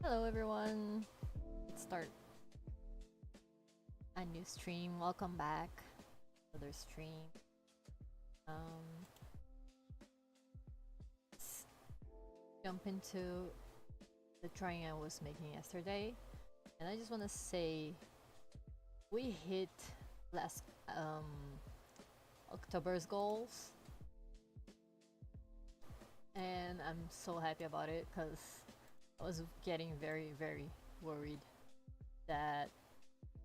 Hello everyone, let's start a new stream. Welcome back. Another stream. Let's jump into the drawing I was making yesterday. And I just want to say we hit last October's goals. And I'm so happy about it because I was getting very worried that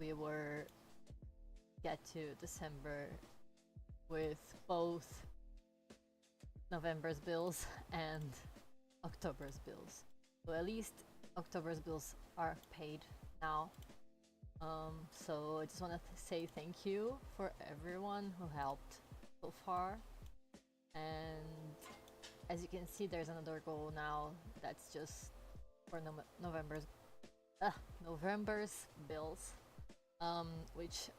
we were get to December with both November's bills and October's bills. So at least October's bills are paid now. So I just want to say thank you for everyone who helped so far. And as you can see, there's another goal now that's just for November's bills, which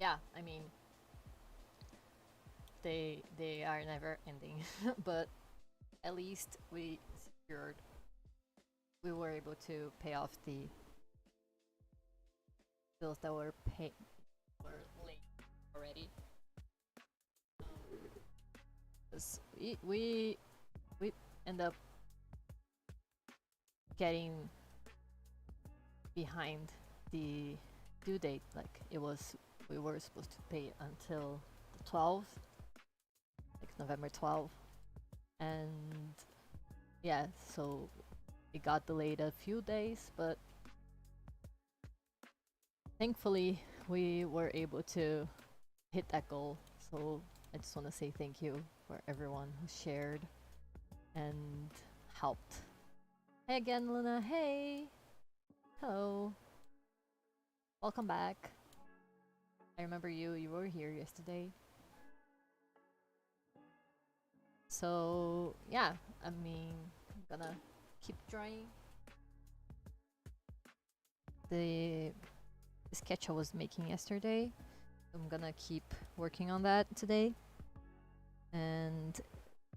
yeah, I mean they are never ending, but at least we were able to pay off the bills that were late already. We end up getting behind the due date. Like we were supposed to pay until the 12th, like November 12th, and yeah, so it got delayed a few days, but thankfully we were able to hit that goal. So I just want to say thank you for everyone who shared and helped. Hey again, Luna. Hey. Hello. Welcome back. I remember you. You were here yesterday. So yeah, I mean, I'm gonna keep drawing. The sketch I was making yesterday, I'm gonna keep working on that today. And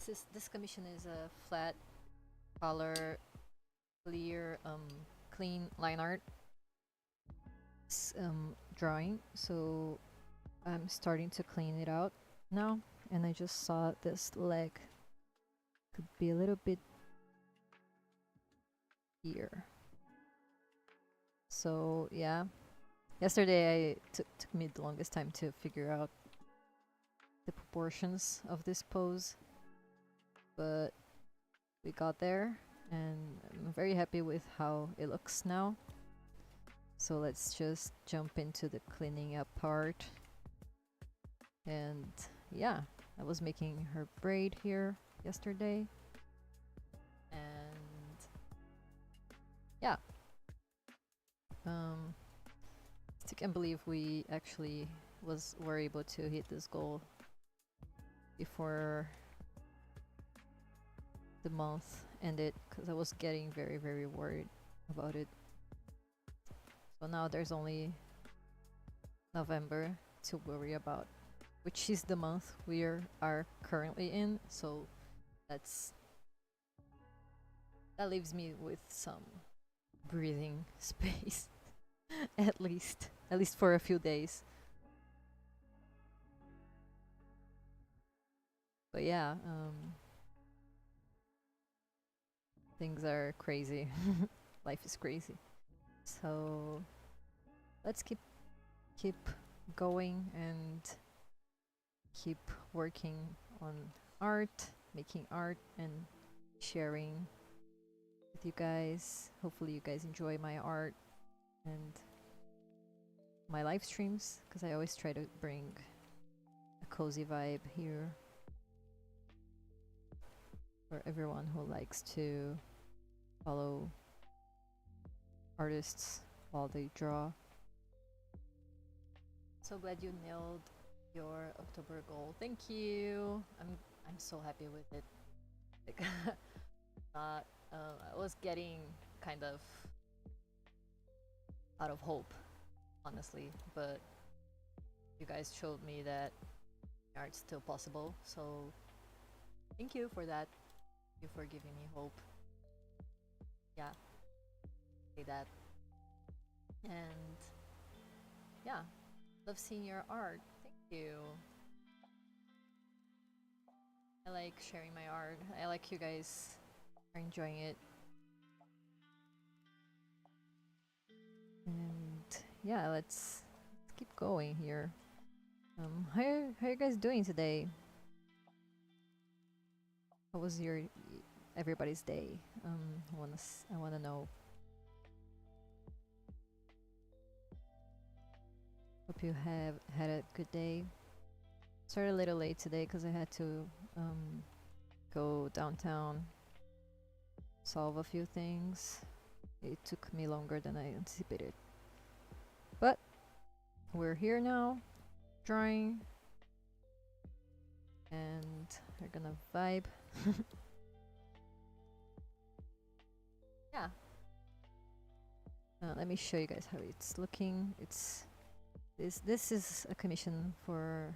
this commission is a flat color, clear, clean line art drawing. So I'm starting to clean it out now, and I just saw this leg could be a little bit here. So yeah, yesterday took me the longest time to figure out the proportions of this pose, but we got there, and I'm very happy with how it looks now. So let's just jump into the cleaning up part. And yeah, I was making her braid here yesterday, and yeah, I can't believe we actually were able to hit this goal before the month ended, because I was getting very worried about it. So now there's only November to worry about, which is the month we are currently in. So that leaves me with some breathing space, at least for a few days. But yeah, things are crazy. Life is crazy. So let's keep going and keep working on art, making art, and sharing with you guys. Hopefully you guys enjoy my art and my live streams, because I always try to bring a cozy vibe here for everyone who likes to follow artists while they draw. So glad you nailed your October goal. Thank you. I'm so happy with it. Like, I was getting kind of out of hope, honestly, but you guys showed me that art's still possible. So thank you for that. Thank you for giving me hope. yeah, say that. And yeah, love seeing your art. Thank you. I like sharing my art. I like you guys are enjoying it. And yeah, let's keep going here. How are you guys doing today? How was your everybody's day? I wanna know. Hope you have had a good day. Started a little late today because I had to go downtown, solve a few things. It took me longer than I anticipated. But we're here now, drawing, and we're gonna vibe. Yeah. Let me show you guys how it's looking. This is a commission for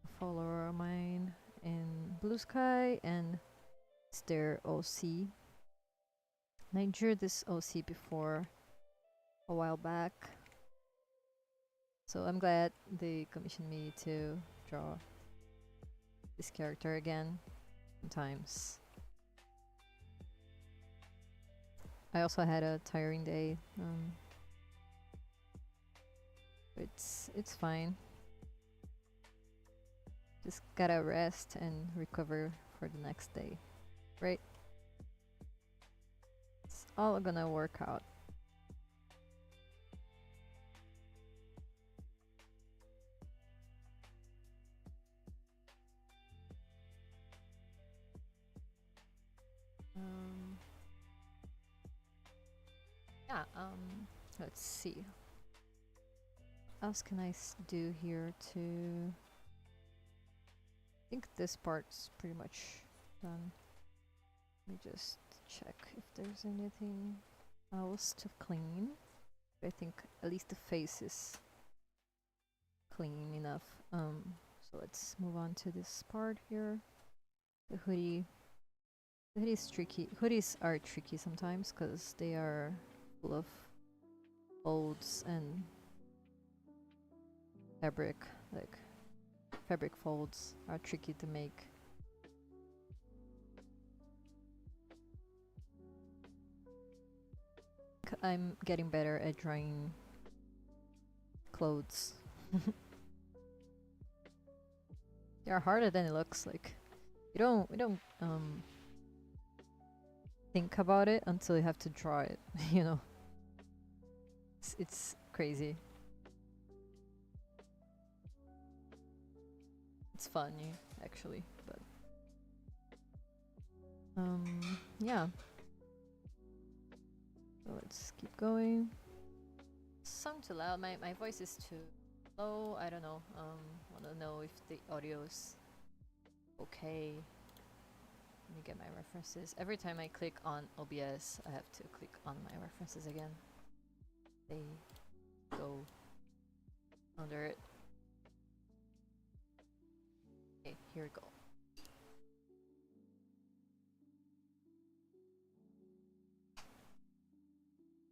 a follower of mine in BlueSky, and it's their OC. And I drew this OC before a while back, so I'm glad they commissioned me to draw this character again. Sometimes I also had a tiring day. It's fine. Just gotta rest and recover for the next day, right? It's all gonna work out. Yeah, let's see. What else can I do here to... I think this part's pretty much done. Let me just check if there's anything else to clean. I think at least the face is clean enough. So let's move on to this part here. The hoodie. The hoodie is tricky. Hoodies are tricky sometimes because they are full of folds and fabric. Like, fabric folds are tricky to make. I'm getting better at drawing clothes. They are harder than it looks. Like, we don't think about it until you have to draw it. You know, it's crazy. It's funny actually, but yeah. So let's keep going. Sound too loud. My voice is too low. I don't know. Wanna know if the audio's okay. Let me get my references. Every time I click on OBS, I have to click on my references again. They go under it. Okay, here we go.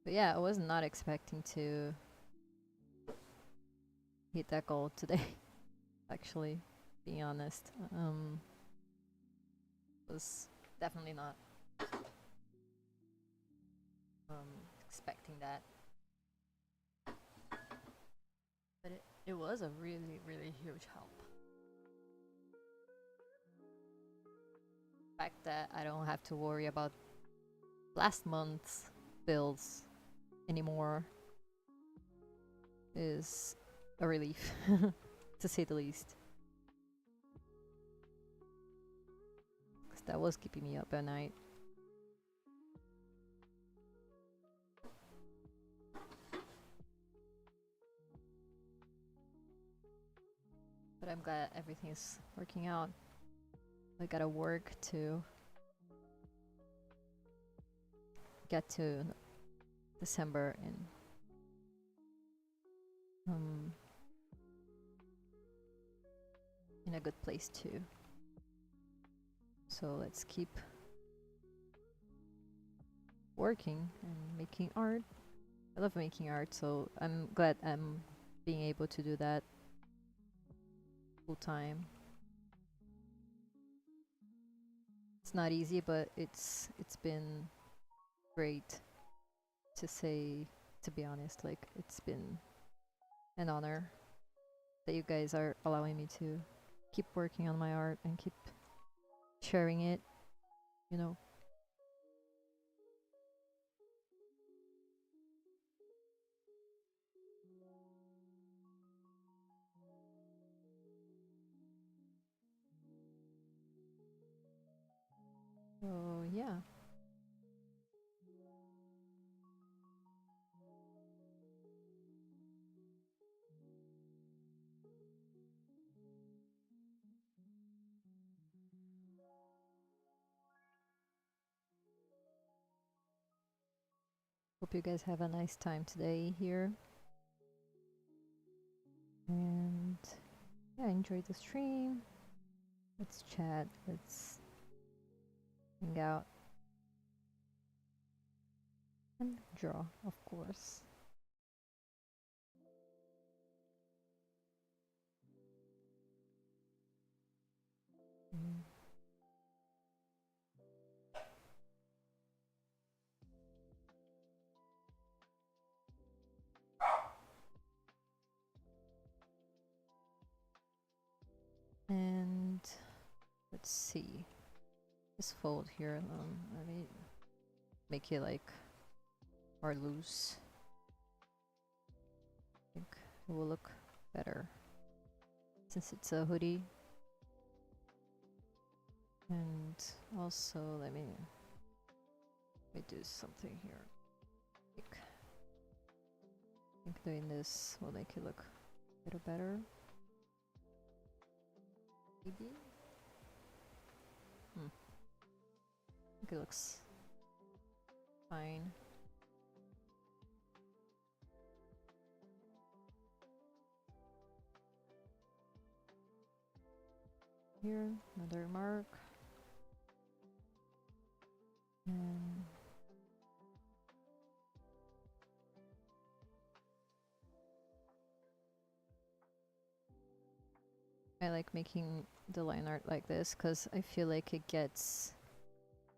But yeah, I was not expecting to hit that goal today. Actually, being honest, was definitely not expecting that. But it was a really, really huge help. The fact that I don't have to worry about last month's bills anymore is a relief, to say the least. Because that was keeping me up at night. But I'm glad everything is working out. I gotta work to get to December in a good place too. So let's keep working and making art. I love making art, so I'm glad I'm being able to do that full time. It's not easy, but it's been great to say, to be honest. Like, it's been an honor that you guys are allowing me to keep working on my art and keep sharing it, you know. So yeah. Hope you guys have a nice time today here. And yeah, enjoy the stream. Let's chat. Let's hang out. And draw, of course. Mm. And let's see. This fold here, let me make it like more loose. I think it will look better since it's a hoodie. And also let me do something here. I think doing this will make it look a little better. Maybe? I think it looks fine. Here, another mark. And I like making the line art like this because I feel like it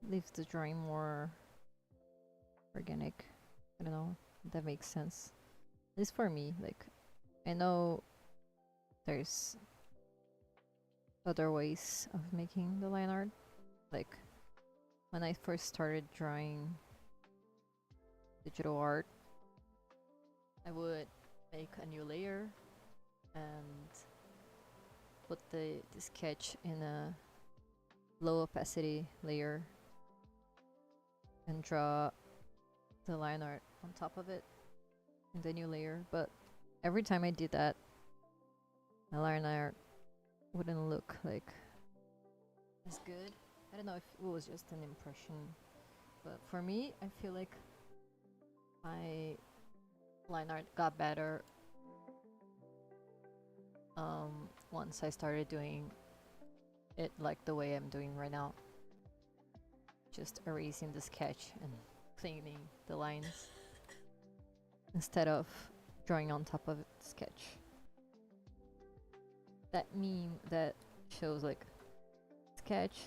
leaves the drawing more organic. I don't know if that makes sense. At least for me, like, I know there's other ways of making the line art. Like, when I first started drawing digital art, I would make a new layer and put the sketch in a low opacity layer and draw the line art on top of it in the new layer. But every time I did that, my line art wouldn't look like as good. I don't know if it was just an impression, but for me, I feel like my line art got better once I started doing it like the way I'm doing right now. Just erasing the sketch and cleaning the lines instead of drawing on top of the sketch. That meme that shows like sketch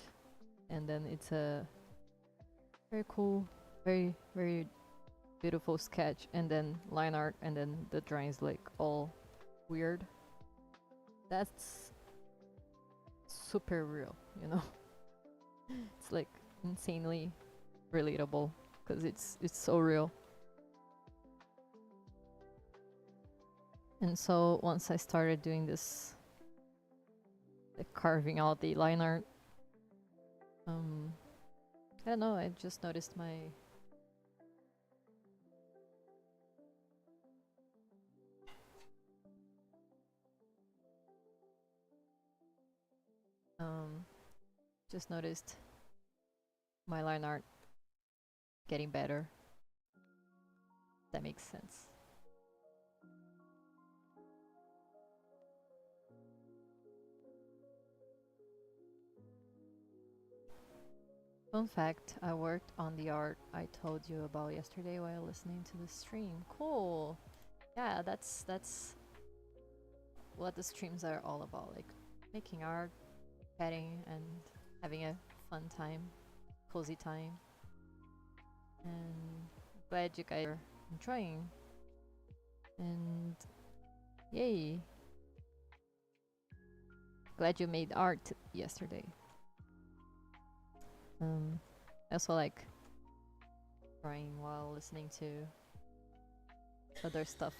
and then it's a very cool, very beautiful sketch and then line art and then the drawing's like all weird. That's super real, you know. It's like insanely relatable because it's so real. And so once I started doing this, like carving out the line art, I don't know, I just noticed my line art getting better. That makes sense. Fun fact, I worked on the art I told you about yesterday while listening to the stream. Cool. Yeah, that's what the streams are all about, like making art, chatting, and having a fun time, cozy time. And glad you guys are enjoying. And yay! Glad you made art yesterday. I also like drawing while listening to other stuff,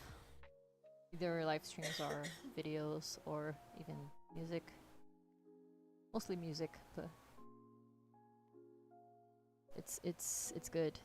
either live streams or videos or even music. Mostly music, but it's good.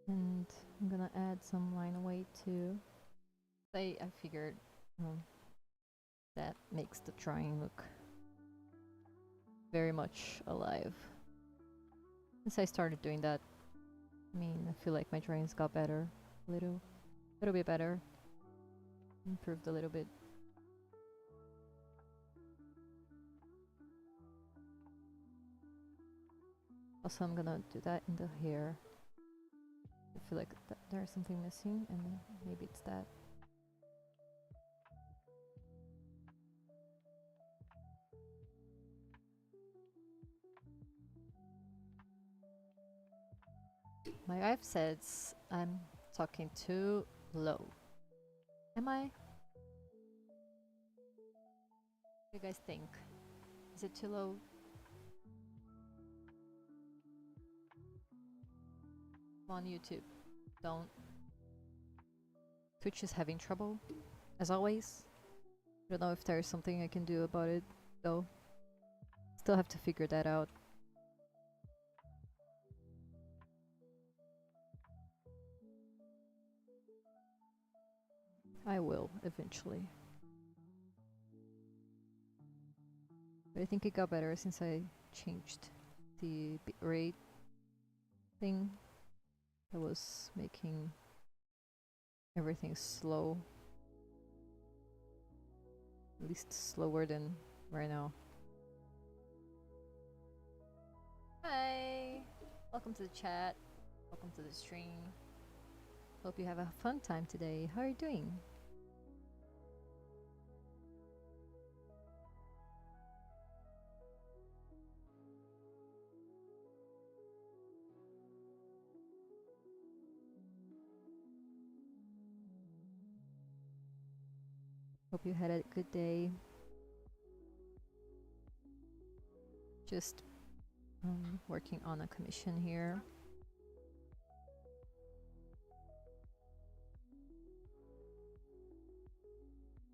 And I'm gonna add some line weight too. I figured that makes the drawing look very much alive. Since I started doing that, I mean, I feel like my drawings got better, little bit better, improved a little bit. Also, I'm gonna do that in the hair. I feel like there's something missing, and maybe it's that. My wife says I'm talking too low. Am I? What do you guys think? Is it too low? On YouTube. Don't. Twitch is having trouble, as always. I don't know if there's something I can do about it, though. Still have to figure that out. I will, eventually. But I think it got better since I changed the bitrate thing. I was making everything slow. At least slower than right now. Hi! Welcome to the chat. Welcome to the stream. Hope you have a fun time today. How are you doing? Hope you had a good day. Just working on a commission here.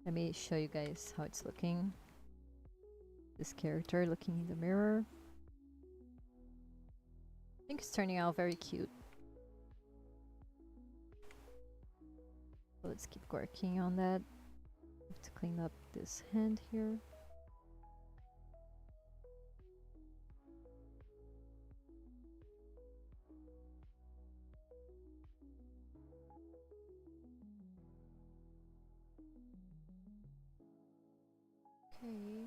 Let me show you guys how it's looking. This character looking in the mirror. I think it's turning out very cute. So let's keep working on that. Have to clean up this hand here. Okay.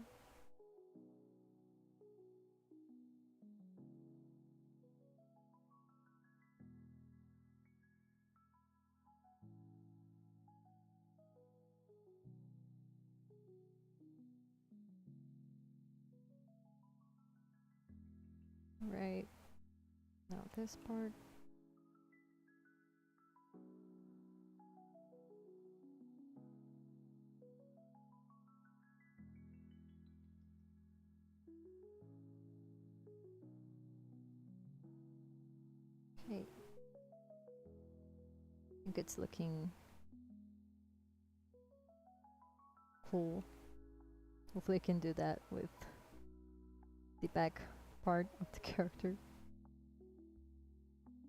Right. Now this part. Okay. I think it's looking cool. Hopefully I can do that with the back part of the character.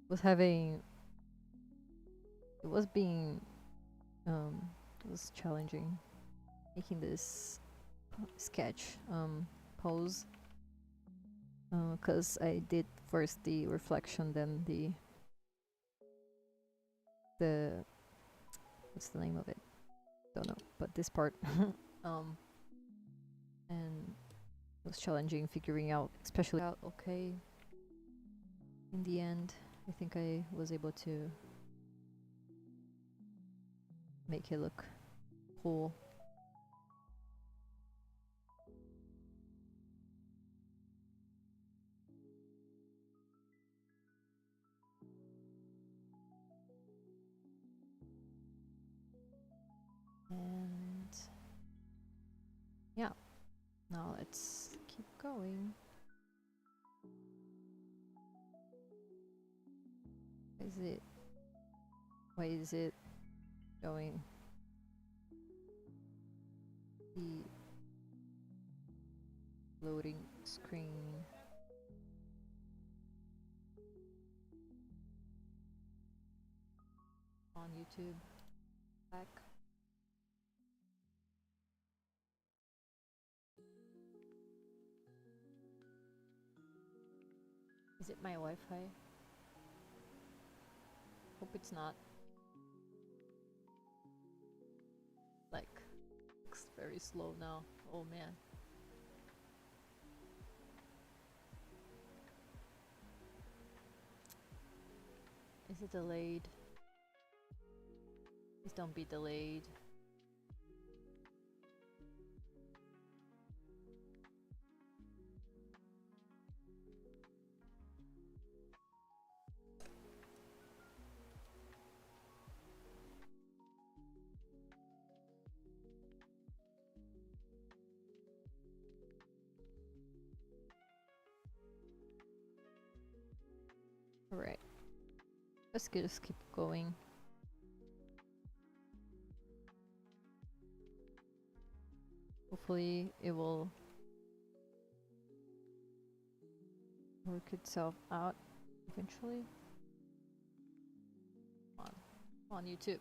Was having it was it was challenging making this sketch pose, because I did first the reflection, then the what's the name of it? Don't know, but this part, and it was challenging figuring out, especially out. Okay, in the end, I think I was able to make it look cool. And yeah, now let's keep going. Why is it going the loading screen? On YouTube. Back. Is it my Wi-Fi? Hope it's not. Like, it's very slow now. Oh man. Is it delayed? Please don't be delayed. Alright. Let's just keep going. Hopefully it will work itself out eventually. Come on YouTube.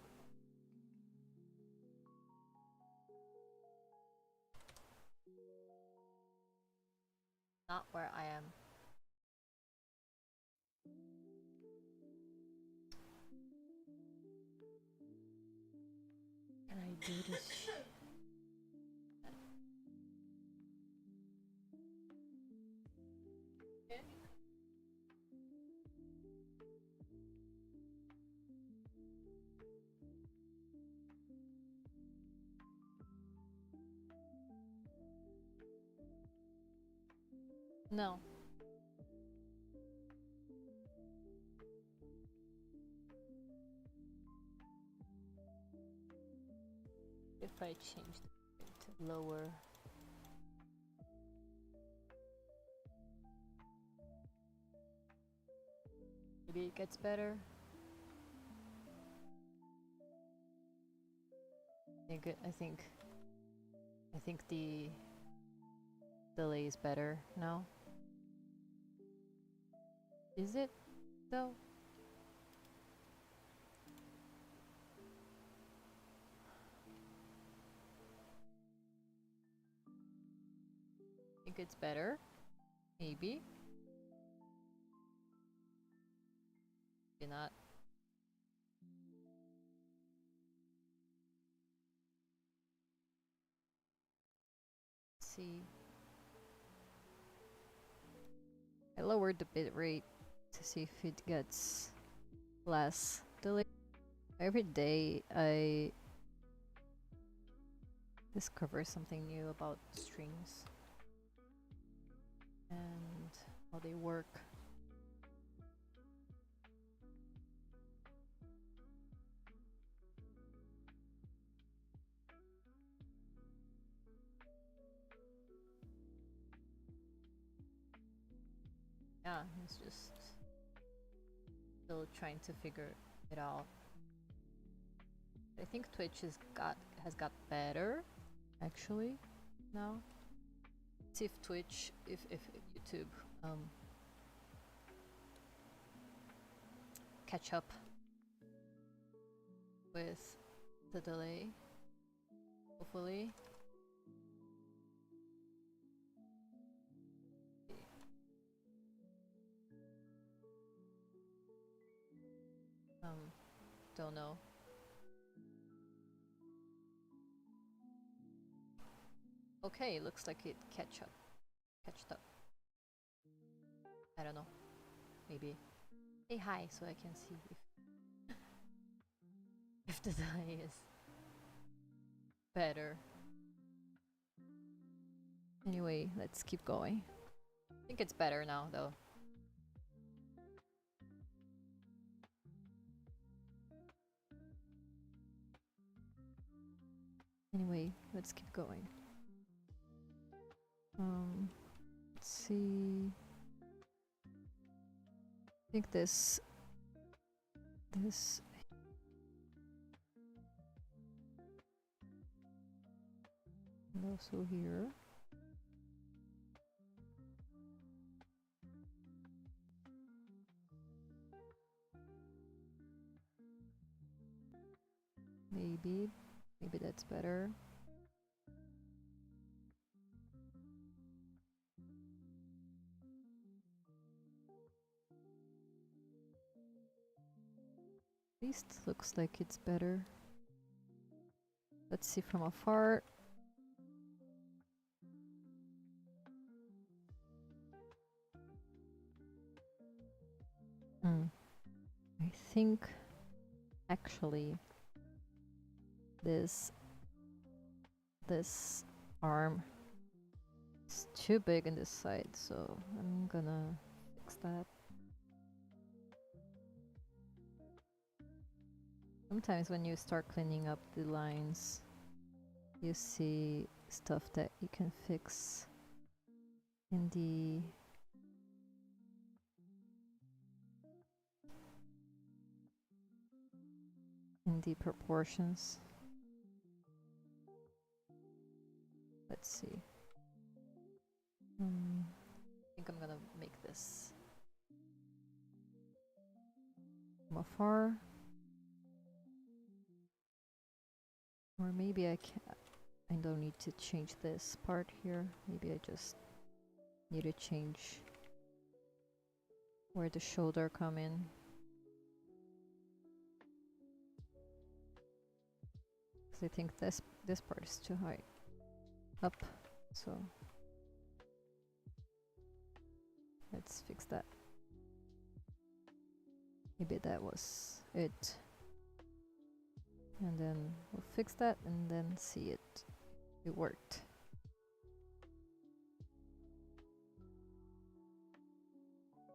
Not where I am. Can I do this shit? No. If I change it to lower. Maybe it gets better. I think the delay is better now. Is it though? I think it's better. Maybe. Maybe not. Let's see. I lowered the bit rate to see if it gets less delay. Every day I discover something new about strings and how they work. Yeah, it's just still trying to figure it out. I think Twitch has got better actually now. Let's see if Twitch, if YouTube catch up. with the delay, hopefully. Don't know. Okay, looks like it catched up. I don't know. Maybe. Say hi so I can see if the delay is better. Anyway, let's keep going. I think it's better now though. Anyway, let's keep going. Let's see. I think this and also here. Maybe that's better. At least looks like it's better. Let's see from afar. I think actually this arm is too big on this side, so I'm gonna fix that. Sometimes when you start cleaning up the lines, you see stuff that you can fix in the proportions. Let's see. I think I'm gonna make this from afar. Or maybe I don't need to change this part here. Maybe I just need to change where the shoulder come in. Because I think this part is too high up, so let's fix that. Maybe that was it. And then we'll fix that and then see it worked.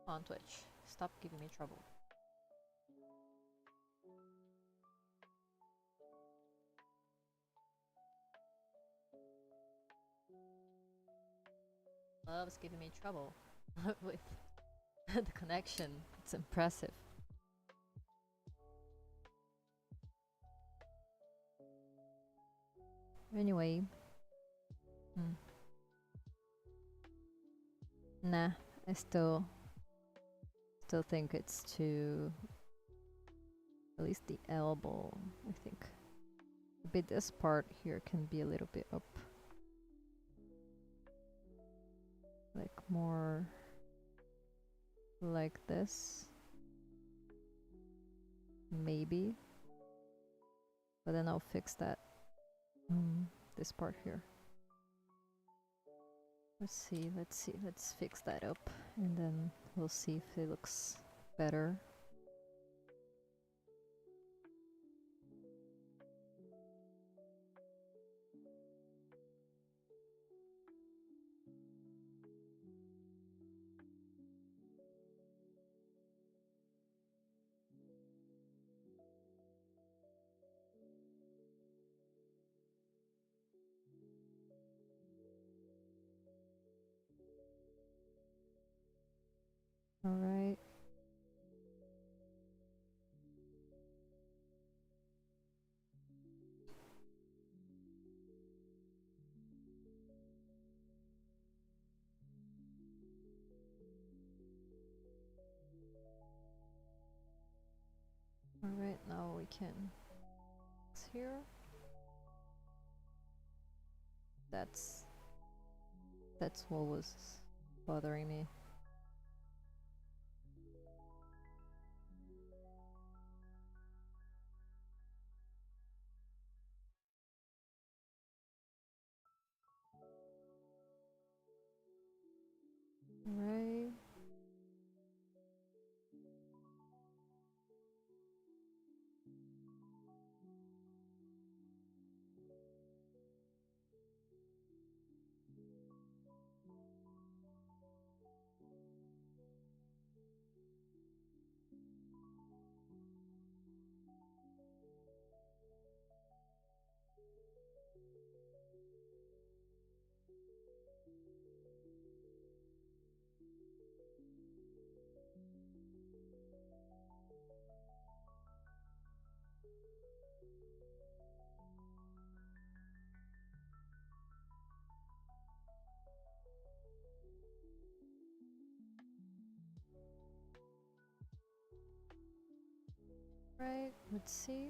Come on, Twitch, stop giving me trouble. Loves giving me trouble with the connection. It's impressive. Anyway, nah, I still think it's too, at least the elbow, I think. Maybe this part here can be a little bit up. Like more like this. Maybe. But then I'll fix that. This part here. Let's fix that up and then we'll see if it looks better. All right. All right, now we can here. That's what was bothering me. Right. Right, let's see.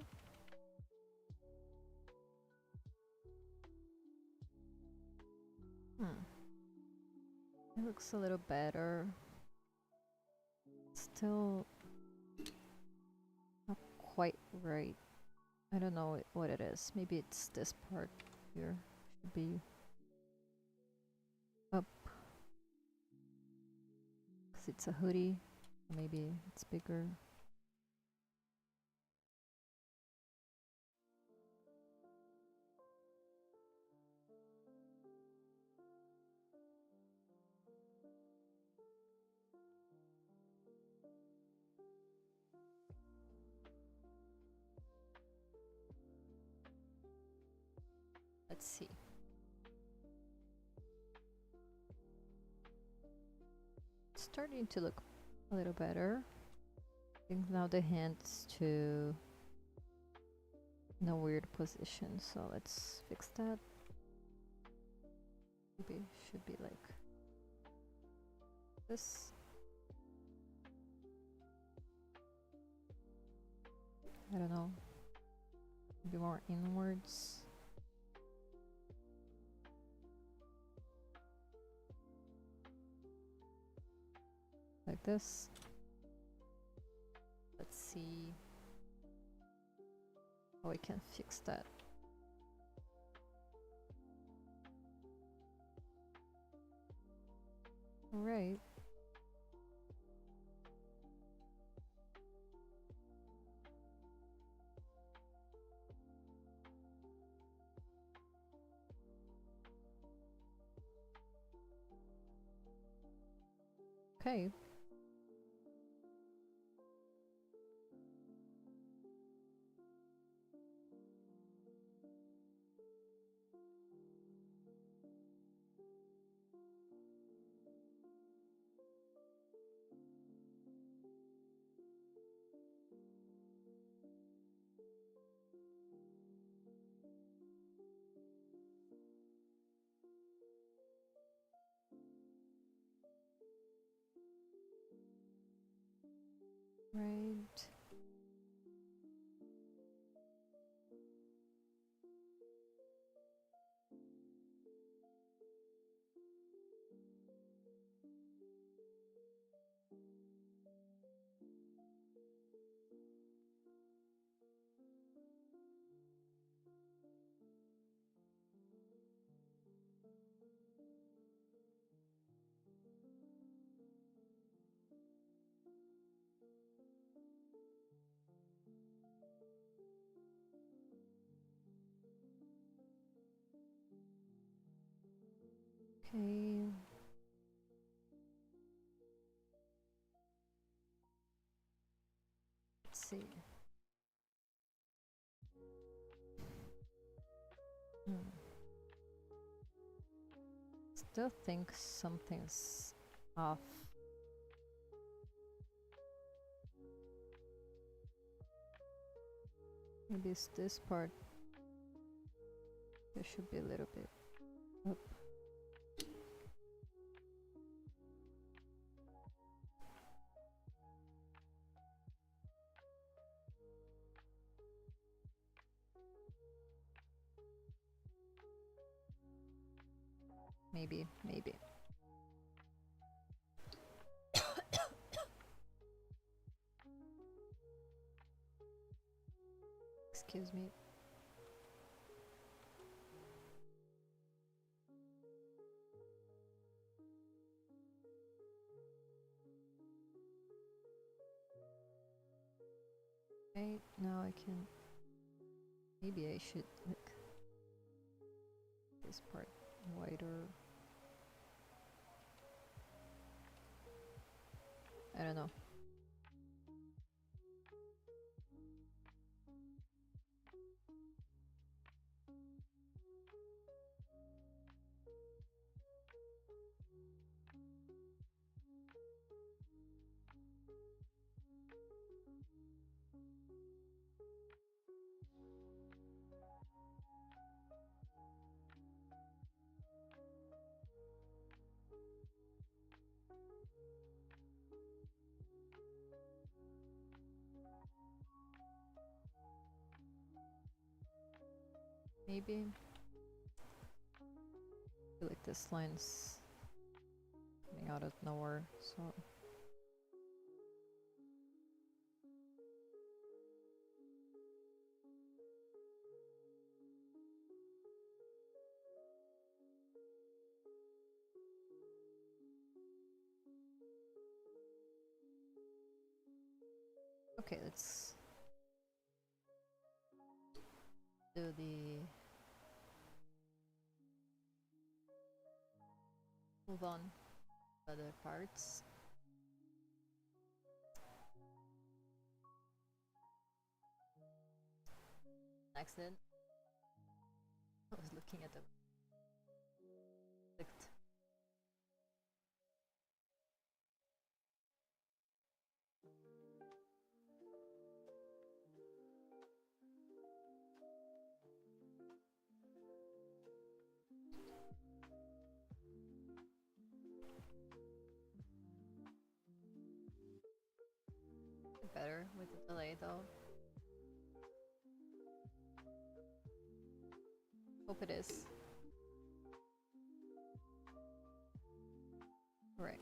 It looks a little better. Still not quite right. I don't know what it is. Maybe it's this part here. Should be up. 'Cause it's a hoodie. Maybe it's bigger. Let's see. It's starting to look a little better. I think now the hand's to in a weird position, so let's fix that. Maybe it should be like this. I don't know. Maybe more inwards. Like this. Let's see how we can fix that. All right. Okay. Right. Okay. Let's see. Still think something's off. Maybe it's this part. There should be a little bit up. Maybe. Excuse me. Right now I can. Maybe I should make this part wider. I don't know. Maybe. I feel like this line's coming out of nowhere, so. Okay, let's do the move on to other parts. Accident. I was looking at the clicked. Better with the delay though. Hope it is. Right.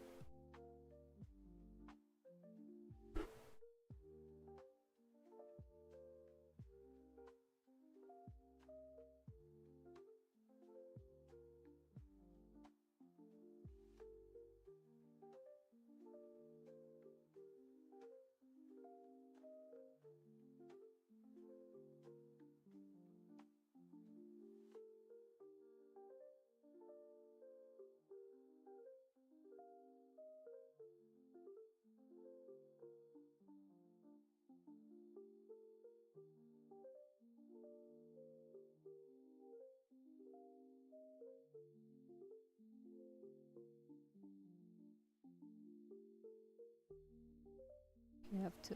You have to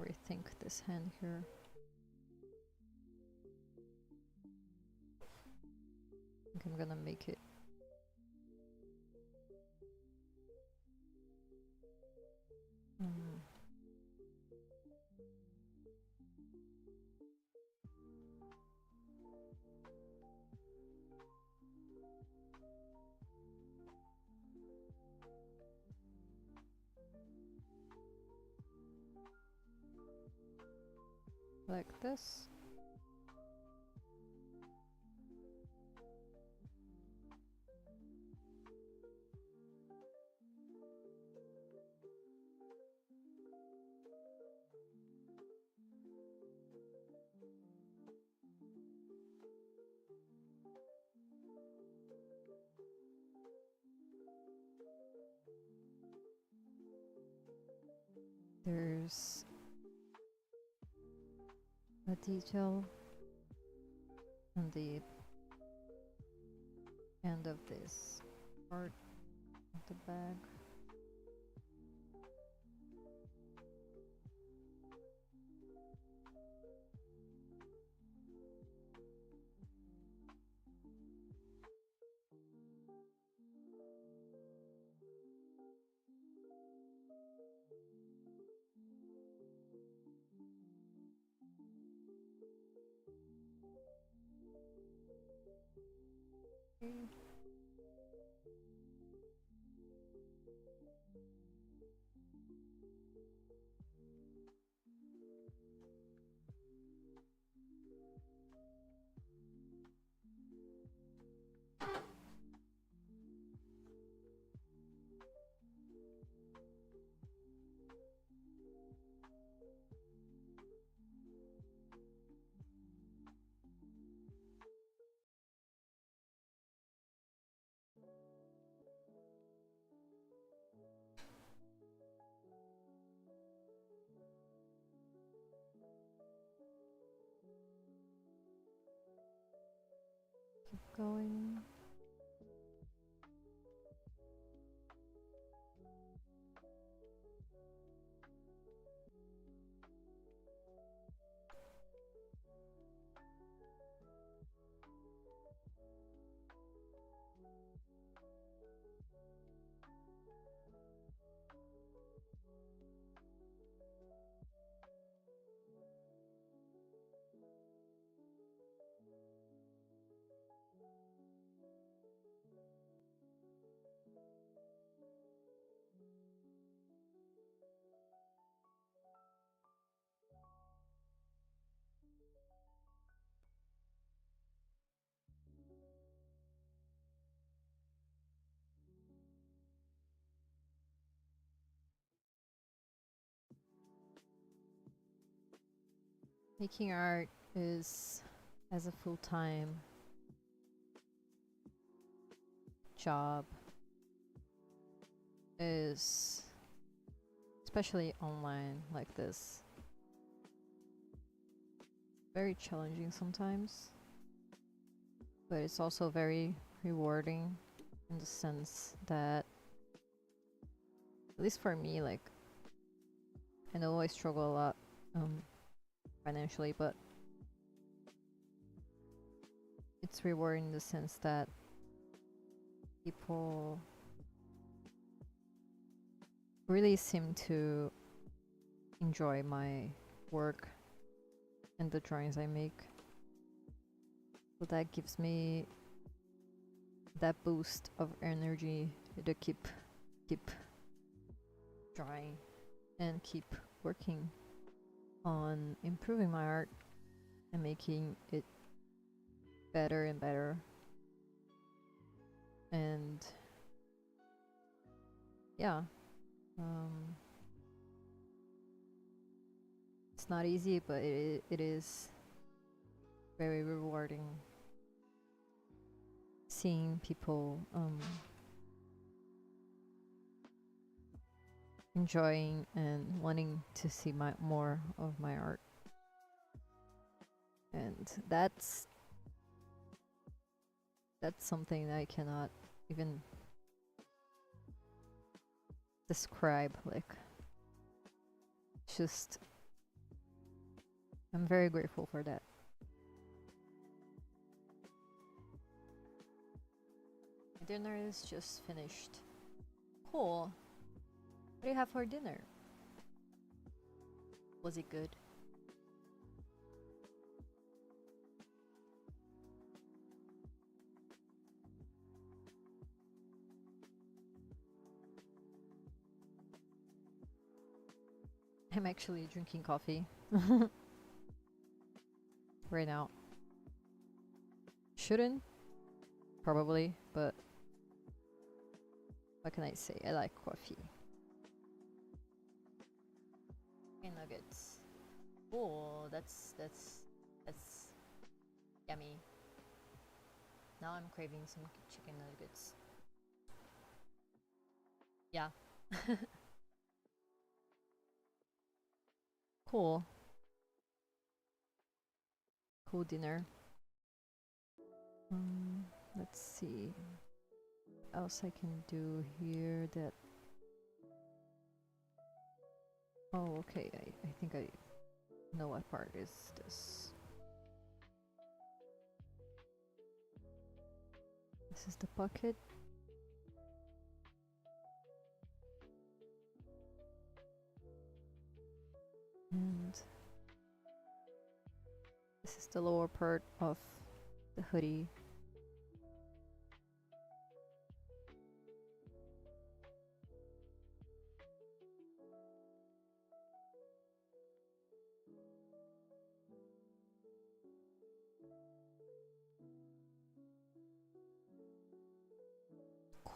rethink this hand here. I think I'm gonna make it like this. There's a detail on the end of this part of the bag. Keep going. Making art is as a full-time job is, especially online like this, very challenging sometimes, but it's also very rewarding in the sense that, at least for me, like, I know I struggle a lot financially, but it's rewarding in the sense that people really seem to enjoy my work and the drawings I make. So that gives me that boost of energy to keep drawing and keep working on improving my art and making it better and better. And yeah, it's not easy, but it is very rewarding seeing people enjoying and wanting to see more of my art. And that's something that I cannot even describe. Like, it's just, I'm very grateful for that. Dinner is just finished. Cool. What do you have for dinner? Was it good? I'm actually drinking coffee right now. Shouldn't, probably, but what can I say? I like coffee. And nuggets. Oh, that's yummy. Now I'm craving some chicken nuggets. Yeah. Cool. Cool dinner. Let's see what else I can do here that... Oh, okay, I think I know what part is this. This is the pocket. And this is the lower part of the hoodie.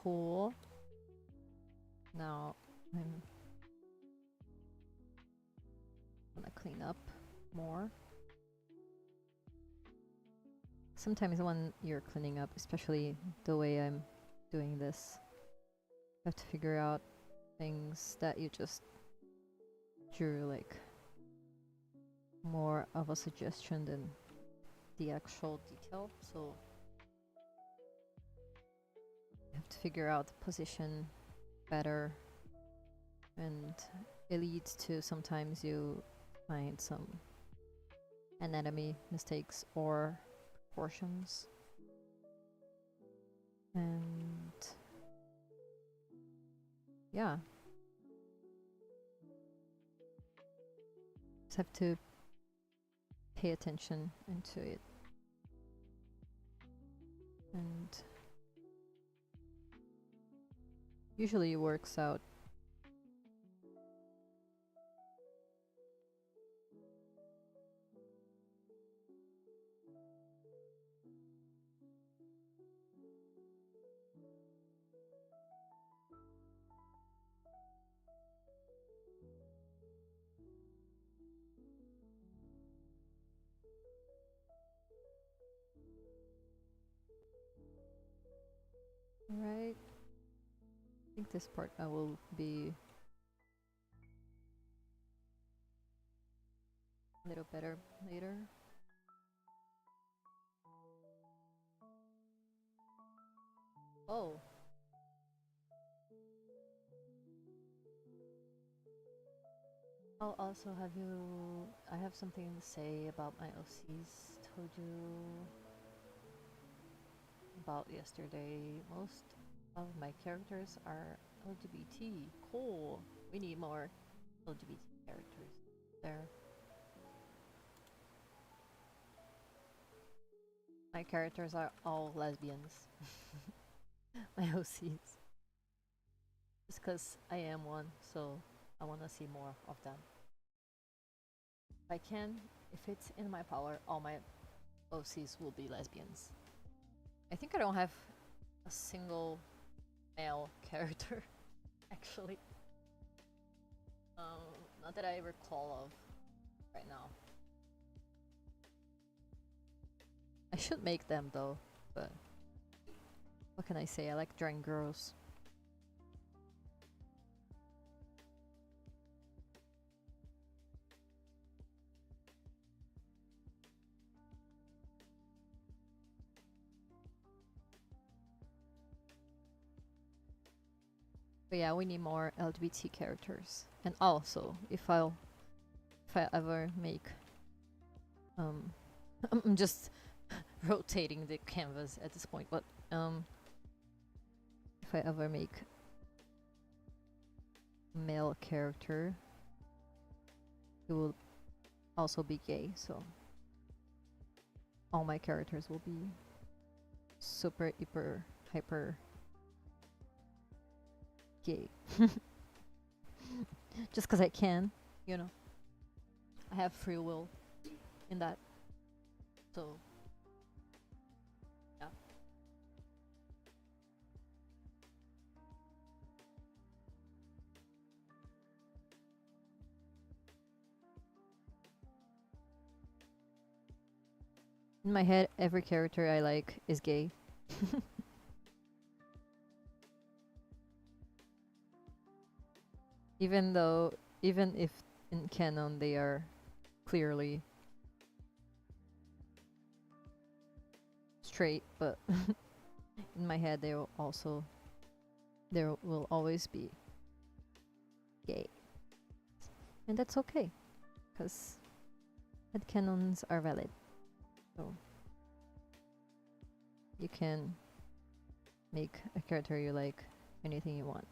Cool. Now I'm gonna clean up more. Sometimes when you're cleaning up, especially the way I'm doing this, you have to figure out things that you just drew like more of a suggestion than the actual detail. So you have to figure out the position better, and it leads to sometimes you find some anatomy mistakes or proportions. And yeah, just have to pay attention into it. And usually it works out. Right. I think this part I will be a little better later. Oh. I'll also have you... I have something to say about my OCs. Told you about yesterday. Most of my characters are LGBT. Cool. We need more LGBT characters there. My characters are all lesbians. My OCs. Just because I am one, so I want to see more of them. If I can, if it's in my power, all my OCs will be lesbians. I think I don't have a single male character, actually. Not that I recall of right now. I should make them though, but what can I say? I like drawing girls. But yeah, we need more LGBT characters. And also, if I ever make I'm just rotating the canvas at this point, but if I ever make a male character, it will also be gay, so all my characters will be super hyper gay. Just because I can, you know. I have free will in that. So, yeah. In my head, every character I like is gay. Even if in canon they are clearly straight, but in my head there will always be gay. And that's okay, because headcanons are valid. So you can make a character you like anything you want.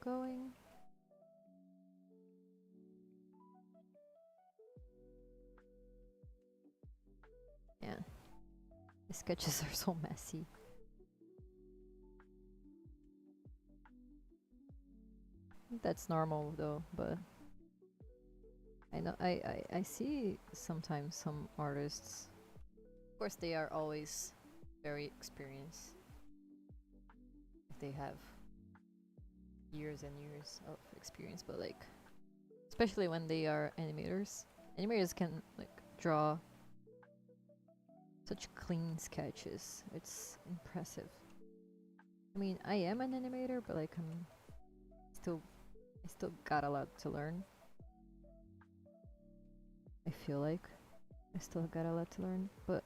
going. Yeah, the sketches are so messy. I think that's normal though, but I know I see sometimes some artists. Of course, they are always very experienced. If they have years and years of experience, but like, especially when they are animators, animators can like draw such clean sketches. It's impressive. I mean, I am an animator, but like I still got a lot to learn. I feel like I still got a lot to learn, but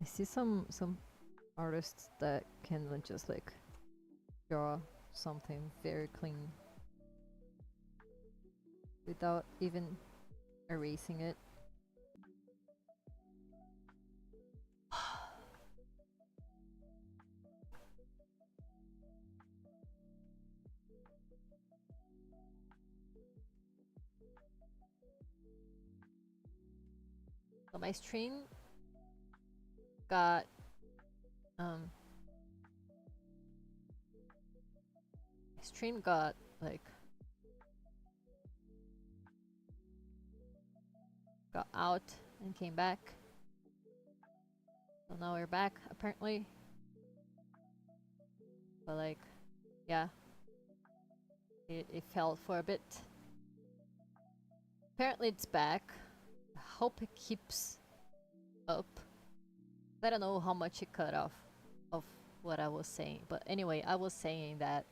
I see some artists that can just like draw something very clean without even erasing it. So my got stream got like got out and came back. So now we're back apparently. But like, yeah, it fell for a bit. Apparently it's back. I hope it keeps up. I don't know how much it cut off of what I was saying, but anyway, I was saying that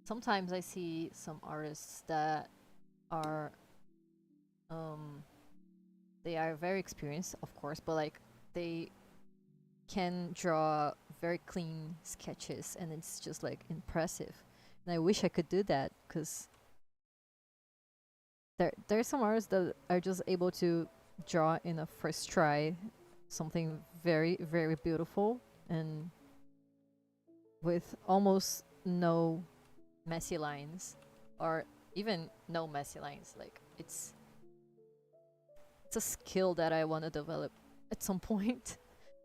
sometimes I see some artists that are they are very experienced, of course, but like they can draw very clean sketches and it's just like impressive. And I wish I could do that because there's some artists that are just able to draw in a first try something very, very beautiful and with almost no messy lines or even no messy lines. Like it's a skill that I want to develop at some point,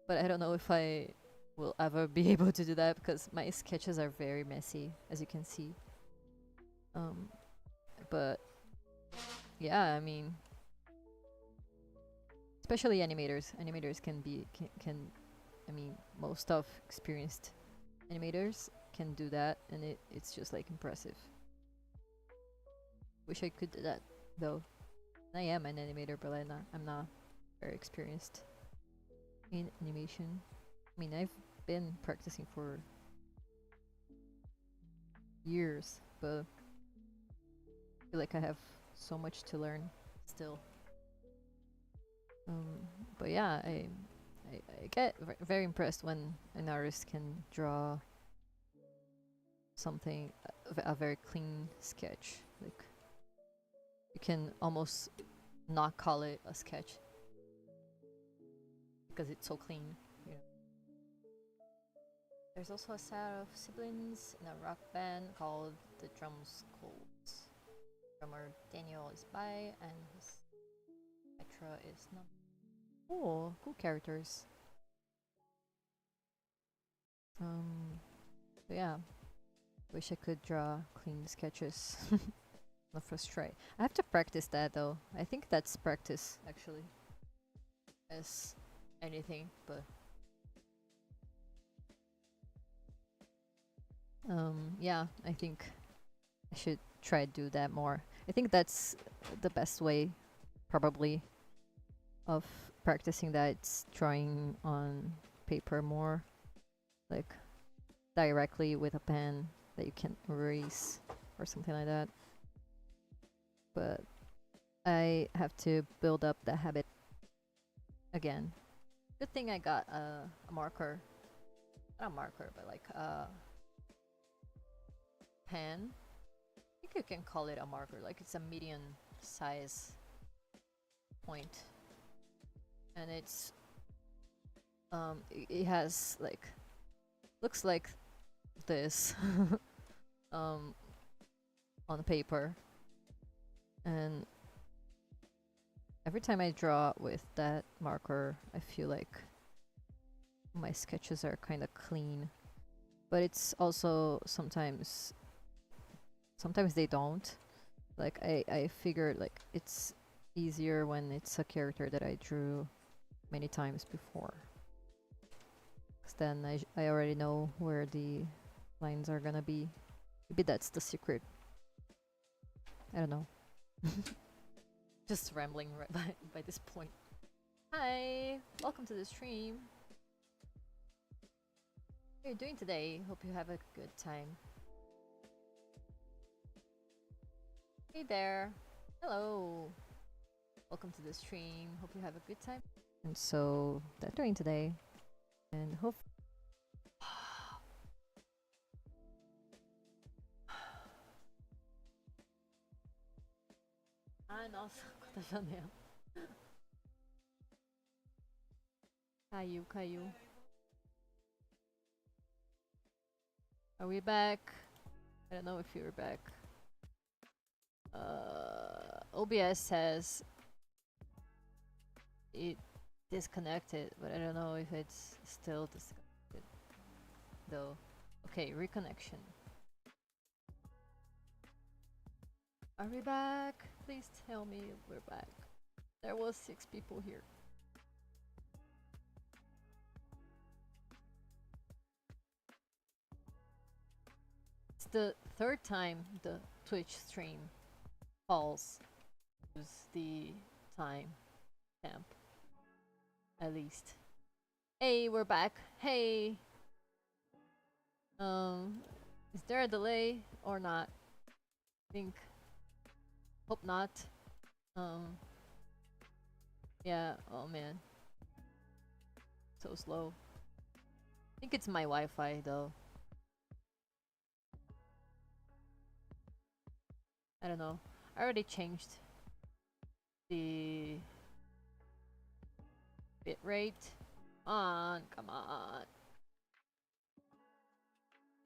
but I don't know if I will ever be able to do that because my sketches are very messy, as you can see. But yeah, I mean, especially animators. Animators can be can I mean, most of experienced animators can do that, and it's just like impressive. Wish I could do that though. I am an animator, but I'm not very experienced in animation. I mean, I've been practicing for years, but I feel like I have so much to learn still. But yeah, I get very impressed when an artist can draw something, a very clean sketch. Like, you can almost not call it a sketch because it's so clean, you know. There's also a set of siblings in a rock band called the Drum Skulls. Drummer Daniel is bi and his Petra is not. Oh, cool characters. But yeah, wish I could draw clean sketches. The first try. I have to practice that though. I think that's practice actually, as anything. But yeah, I think I should try to do that more. I think that's the best way, probably, of practicing that. It's drawing on paper more, like directly with a pen that you can erase or something like that. But I have to build up the habit again. Good thing I got a marker. Not a marker, but like a pen. I think you can call it a marker. Like it's a medium size point. And it's it has like, looks like this on paper, and every time I draw with that marker, I feel like my sketches are kind of clean. But it's also sometimes they don't. Like I figure like it's easier when it's a character that I drew many times before. 'Cause then I already know where the lines are gonna be. Maybe that's the secret. I don't know. Just rambling right by this point. Hi! Welcome to the stream. How are you doing today? Hope you have a good time. Hey there! Hello! Welcome to the stream. Hope you have a good time. And so, that's doing today. And hope... Ah, nossa, quanta janela. Caiu. Are we back? I don't know if you're back. OBS says it disconnected, but I don't know if it's still disconnected though. Okay, reconnection. Are we back? Please tell me we're back. There was 6 people here. It's the 3rd time the Twitch stream falls. Use the time stamp. At least. Hey, we're back. Hey! Is there a delay or not? Hope not. Yeah, oh man. So slow. I think it's my Wi-Fi though. I don't know. I already changed the bitrate. Come on.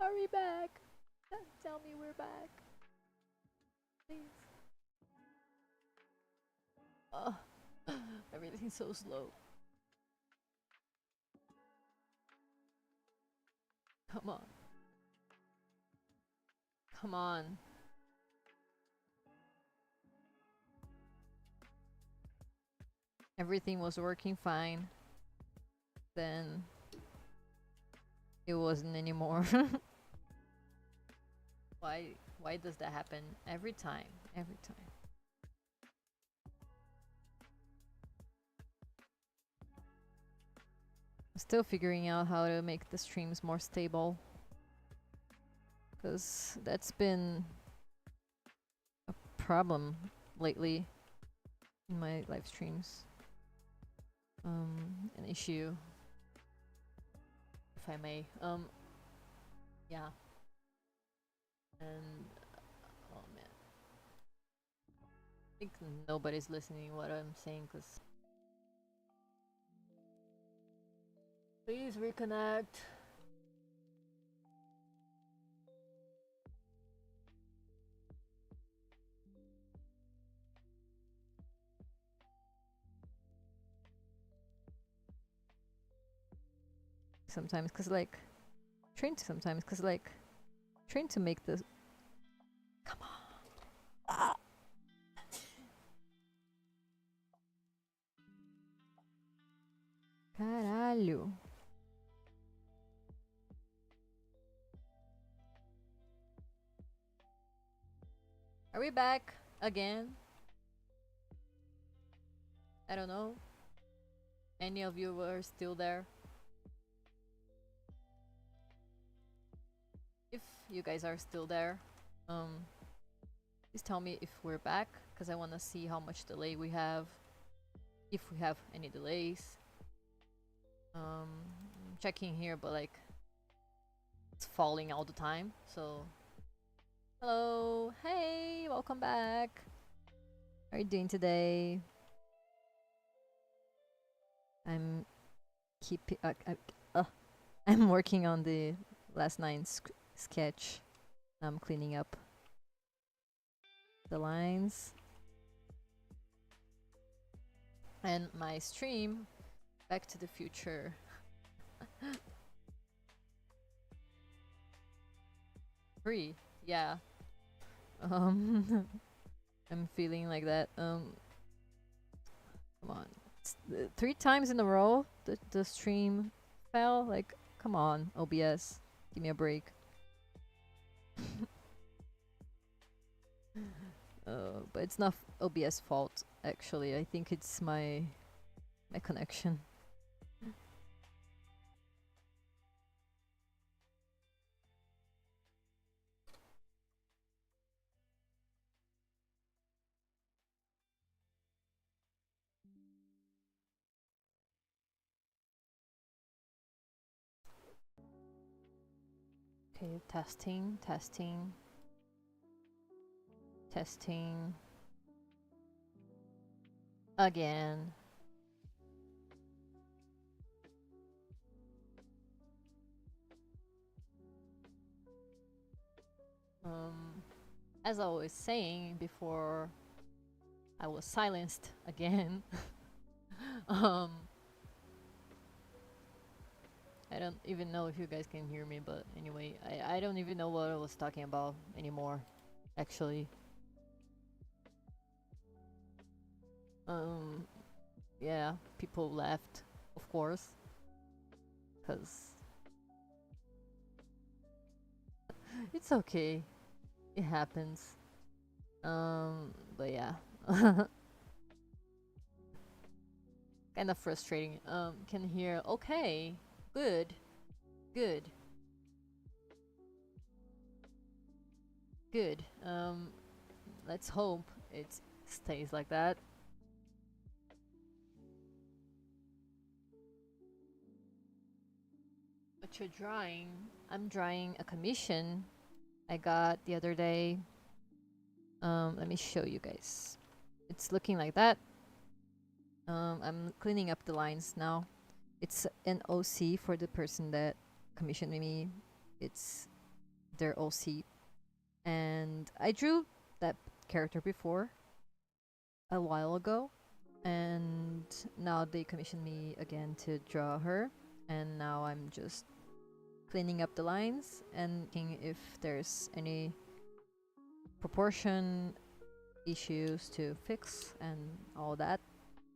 Are we back? Tell me we're back. Please. Oh, everything's so slow. Come on. Come on. Everything was working fine. Then it wasn't anymore. Why does that happen every time? Every time. Still figuring out how to make the streams more stable, because that's been a problem lately in my live streams. An issue, if I may. Yeah. And oh man, I think nobody's listening what I'm saying, because please reconnect. Sometimes, cause like, trying to make this. Come on. Ah. Caralho. Are we back again? I don't know. Any of you are still there? If you guys are still there, please tell me if we're back, because I want to see how much delay we have, if we have any delays. I'm checking here, but like it's falling all the time. So hello, hey, welcome back. How are you doing today? I'm working on the last 9 sketch. I'm cleaning up the lines. And my stream, Back to the Future. Free, yeah. I'm feeling like that. Come on. 3 times in a row the stream fell. Like, come on, OBS, give me a break. But it's not OBS fault actually. I think it's my connection. Okay, testing. Again. As I was saying before I was silenced again. I don't even know if you guys can hear me, but anyway, I don't even know what I was talking about anymore, actually. Yeah, people left, of course, because it's okay, it happens. But yeah. Kind of frustrating. Can hear. Okay, good. Let's hope it stays like that. What you're drawing? I'm drawing a commission I got the other day. Let me show you guys. It's looking like that. I'm cleaning up the lines now. It's an OC for the person that commissioned me. It's their OC. And I drew that character before, a while ago. And now they commissioned me again to draw her. And now I'm just cleaning up the lines and looking if there's any proportion issues to fix and all that.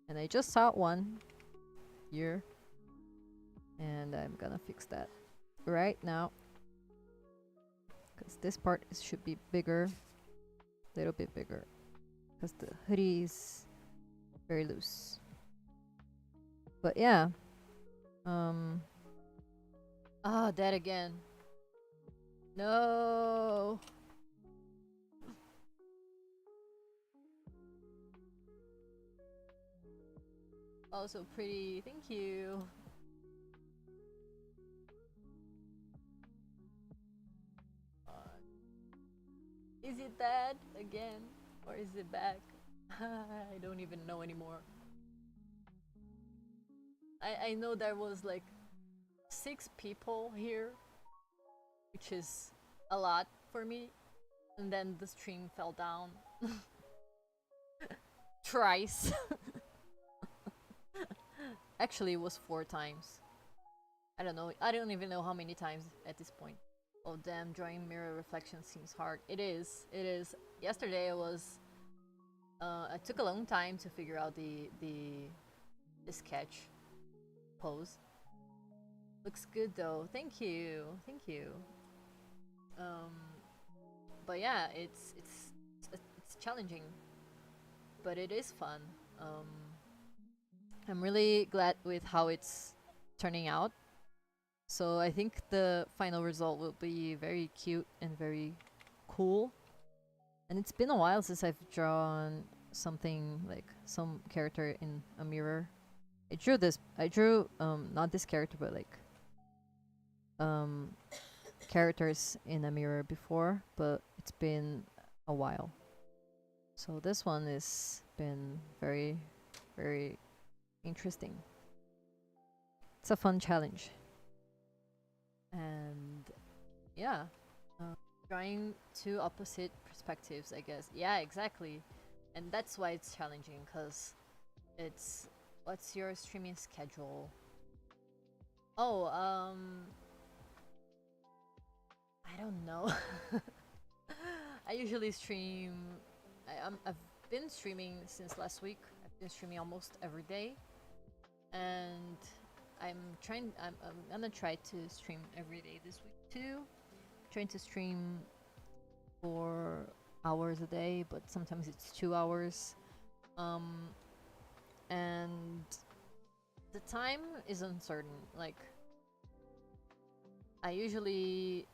And I just saw one here, and I'm gonna fix that right now, because this part should be bigger, a little bit bigger, because the hoodie is very loose. But yeah, that again. No. Also pretty, thank you. Is it bad again? Or is it back? I don't even know anymore. I know there was like 6 people here, which is a lot for me. And then the stream fell down. Thrice. Actually, it was 4 times. I don't know. I don't even know how many times at this point. Oh damn, drawing mirror reflection seems hard. It is. Yesterday I was... it took a long time to figure out the sketch pose. Looks good though. Thank you. But yeah, it's challenging, but it is fun. I'm really glad with how it's turning out. So I think the final result will be very cute and very cool. And it's been a while since I've drawn something like some character in a mirror. I drew not this character, but like characters in a mirror before, but it's been a while. So this one has been very, very interesting. It's a fun challenge. And yeah, Drawing two opposite perspectives, I guess. Yeah, exactly. And that's why it's challenging, because it's what's your streaming schedule? Oh, I don't know. I usually stream. I've been streaming since last week. I've been streaming almost every day, and I'm gonna try to stream every day this week too. Trying to stream 4 hours a day, but sometimes it's 2 hours. And the time is uncertain. Like, I usually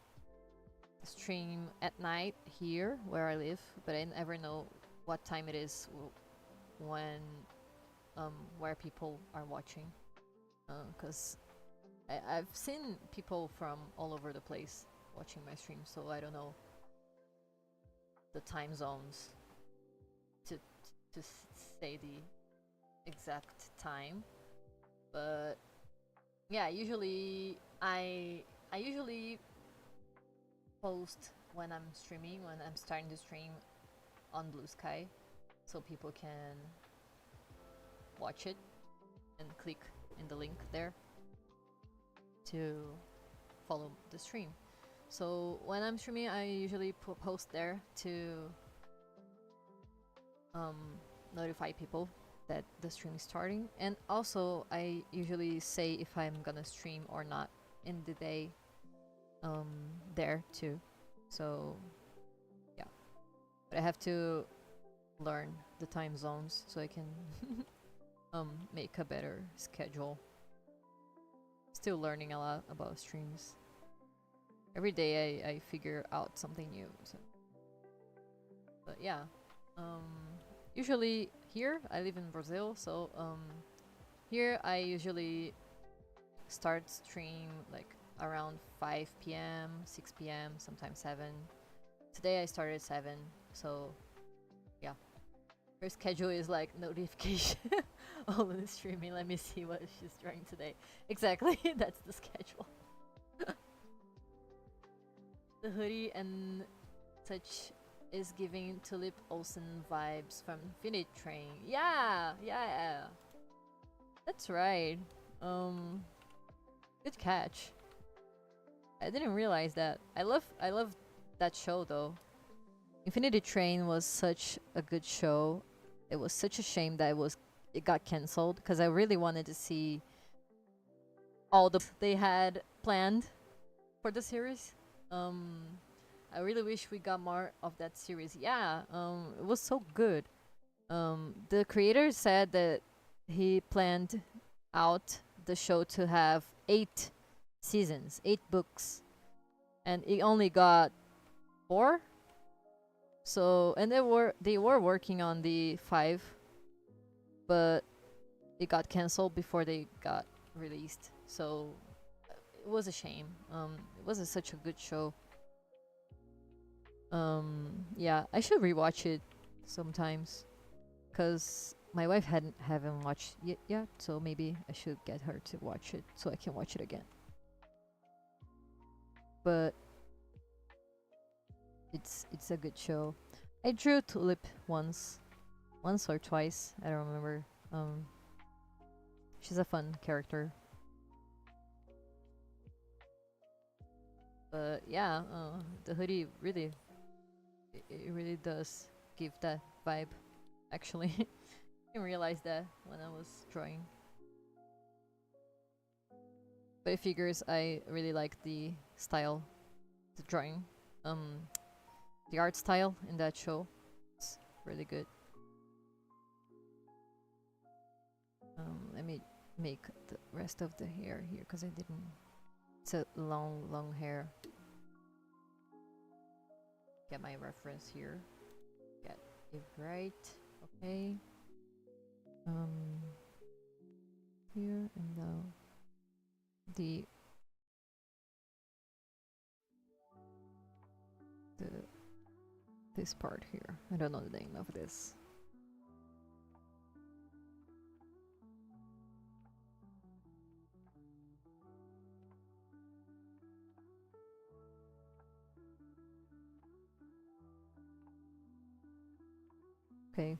stream at night here where I live, but I never know what time it is when where people are watching. Because I've seen people from all over the place watching my stream, so I don't know the time zones to say the exact time. But yeah, usually I usually post when I'm streaming, when I'm starting to stream on BlueSky, so people can watch it and click in the link there to follow the stream. So when I'm streaming, I usually post there to notify people that the stream is starting, and also I usually say if I'm gonna stream or not in the day there too. So yeah, but I have to learn the time zones so I can make a better schedule. Still learning a lot about streams. Every day I figure out something new. So. But yeah, usually here I live in Brazil, so here I usually start stream like around 5 p.m., 6 p.m., sometimes 7. Today I started at 7, so yeah. Her schedule is like notification all the streaming. Let me see what she's trying today. Exactly, that's the schedule. The hoodie and such is giving Tulip Olsen vibes from Infinite Train. Yeah, yeah. That's right. Good catch. I didn't realize that. I love that show though. Infinity Train was such a good show. It was such a shame that it got cancelled, because I really wanted to see all the they had planned for the series. I really wish we got more of that series. Yeah, it was so good. The creator said that he planned out the show to have 8 seasons, 8 books, and it only got 4. So, and they were working on the 5, but it got canceled before they got released. So it was a shame. It was such a good show. Yeah, I should rewatch it sometimes, cause my wife haven't watched it yet. So maybe I should get her to watch it so I can watch it again. But it's a good show. I drew Tulip once or twice. I don't remember. She's a fun character. But yeah, the hoodie really, it really does give that vibe. Actually, I didn't realize that when I was drawing. But it figures I really like the style, the drawing, the art style in that show. It's really good. Let me make the rest of the hair here, because I didn't. It's a long hair. Get my reference here. Get it right. Okay. Here and now. This part here. I don't know the name of this. Okay.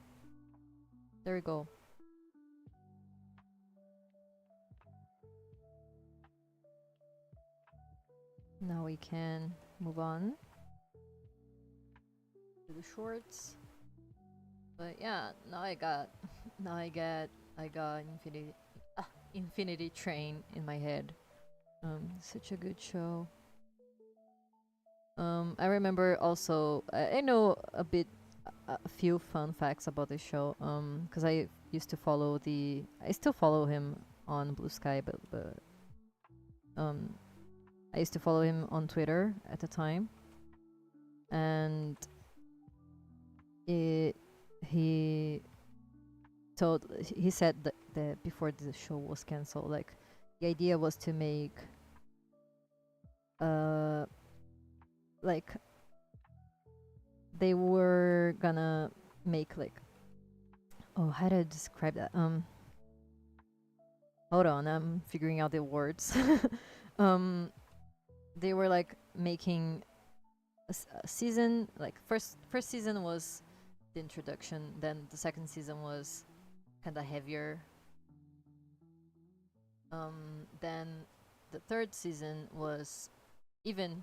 There we go. Now we can move on to the shorts. But yeah, now I got Infinity Train in my head. Such a good show. I remember also I know a few fun facts about the show. Because I used to follow I still follow him on BlueSky, but I used to follow him on Twitter at the time, and he said that before the show was canceled, like the idea was to make like they were gonna make like, oh, how to describe that? Hold on, I'm figuring out the words. They were like making a season, like first season was the introduction, then the second season was kind of heavier. Then the third season was even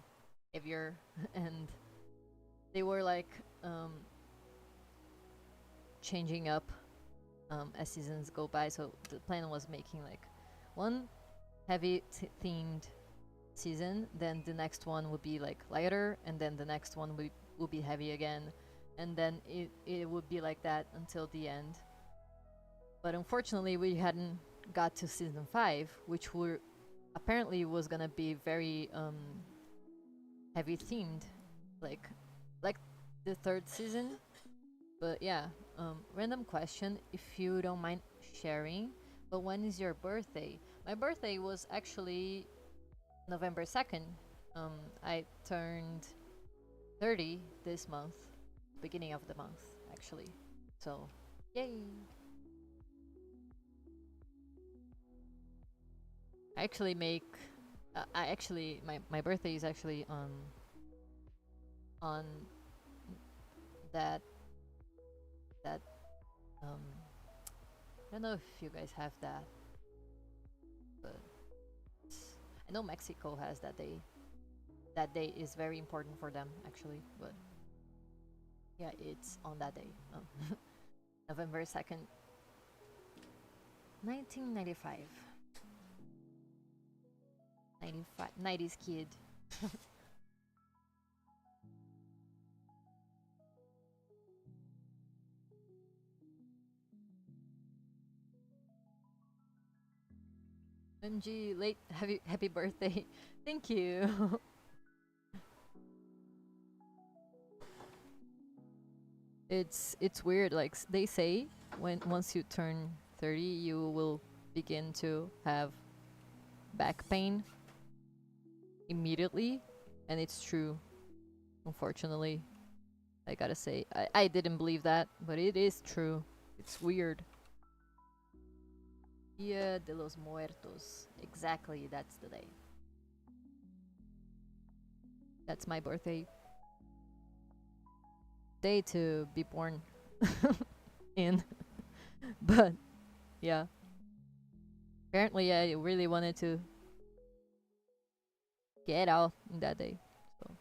heavier, and they were like changing up as seasons go by. So the plan was making like one heavy themed season, then the next one would be like lighter, and then the next one would be heavy again, and then it would be like that until the end. But unfortunately, we hadn't got to season 5, which were apparently was gonna be very heavy themed, like the third season. But yeah, random question, if you don't mind sharing, but when is your birthday? My birthday was actually November 2nd. I turned 30 this month, beginning of the month, actually. So, yay! I actually make. My birthday is actually on that I don't know if you guys have that, but I know Mexico has that day. That day is very important for them, actually, but yeah, it's on that day. November 2nd, 1995. 90s kid. MG, late happy birthday. Thank you. It's weird, like they say once you turn 30 you will begin to have back pain immediately, and it's true. Unfortunately, I gotta say, I didn't believe that, but it is true. It's weird. Dia de los Muertos. Exactly, that's the day. That's my birthday. Day to be born in. But, yeah. Apparently, I really wanted to get out in that day. So.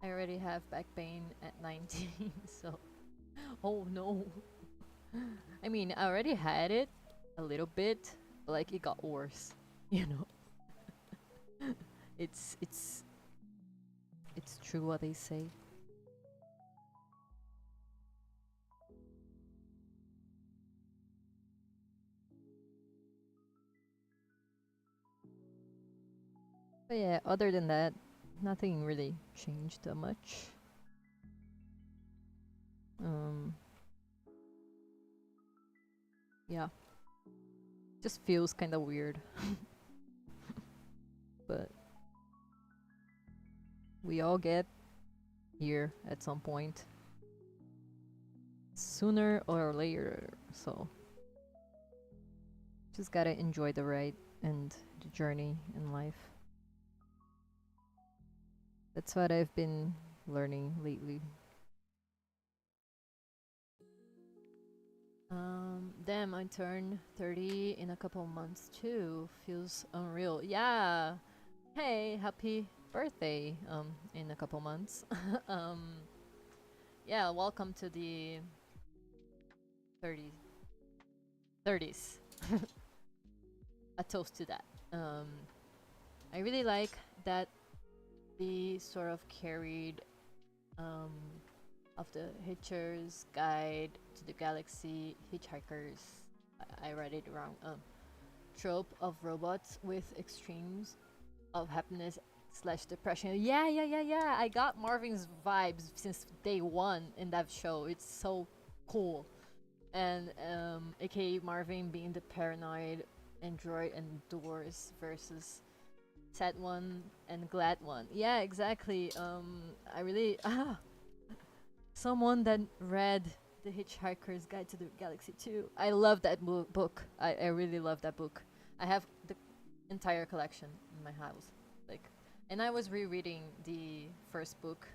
I already have back pain at 19, so. Oh no. I mean, I already had it a little bit, but like it got worse, you know. it's true what they say. But yeah, other than that, nothing really changed that much. Yeah. Just feels kind of weird. But we all get here at some point. Sooner or later, so. Just gotta enjoy the ride and the journey in life. That's what I've been learning lately. Damn, I turn 30 in a couple months too. Feels unreal. Yeah. Hey, happy birthday. In a couple months. um, yeah. Welcome to the 30 30s. A toast to that. I really like that the sort of carried um, of the Hitcher's Guide to the Galaxy, Hitchhikers, I read it wrong, trope of robots with extremes of happiness slash depression. Yeah. I got Marvin's vibes since day one in that show. It's so cool. And aka Marvin being the paranoid android and doors versus sad one and glad one. Yeah, exactly. I really someone that read The Hitchhiker's Guide to the Galaxy too. I love that book. I really love that book. I have the entire collection in my house. Like, and I was rereading the first book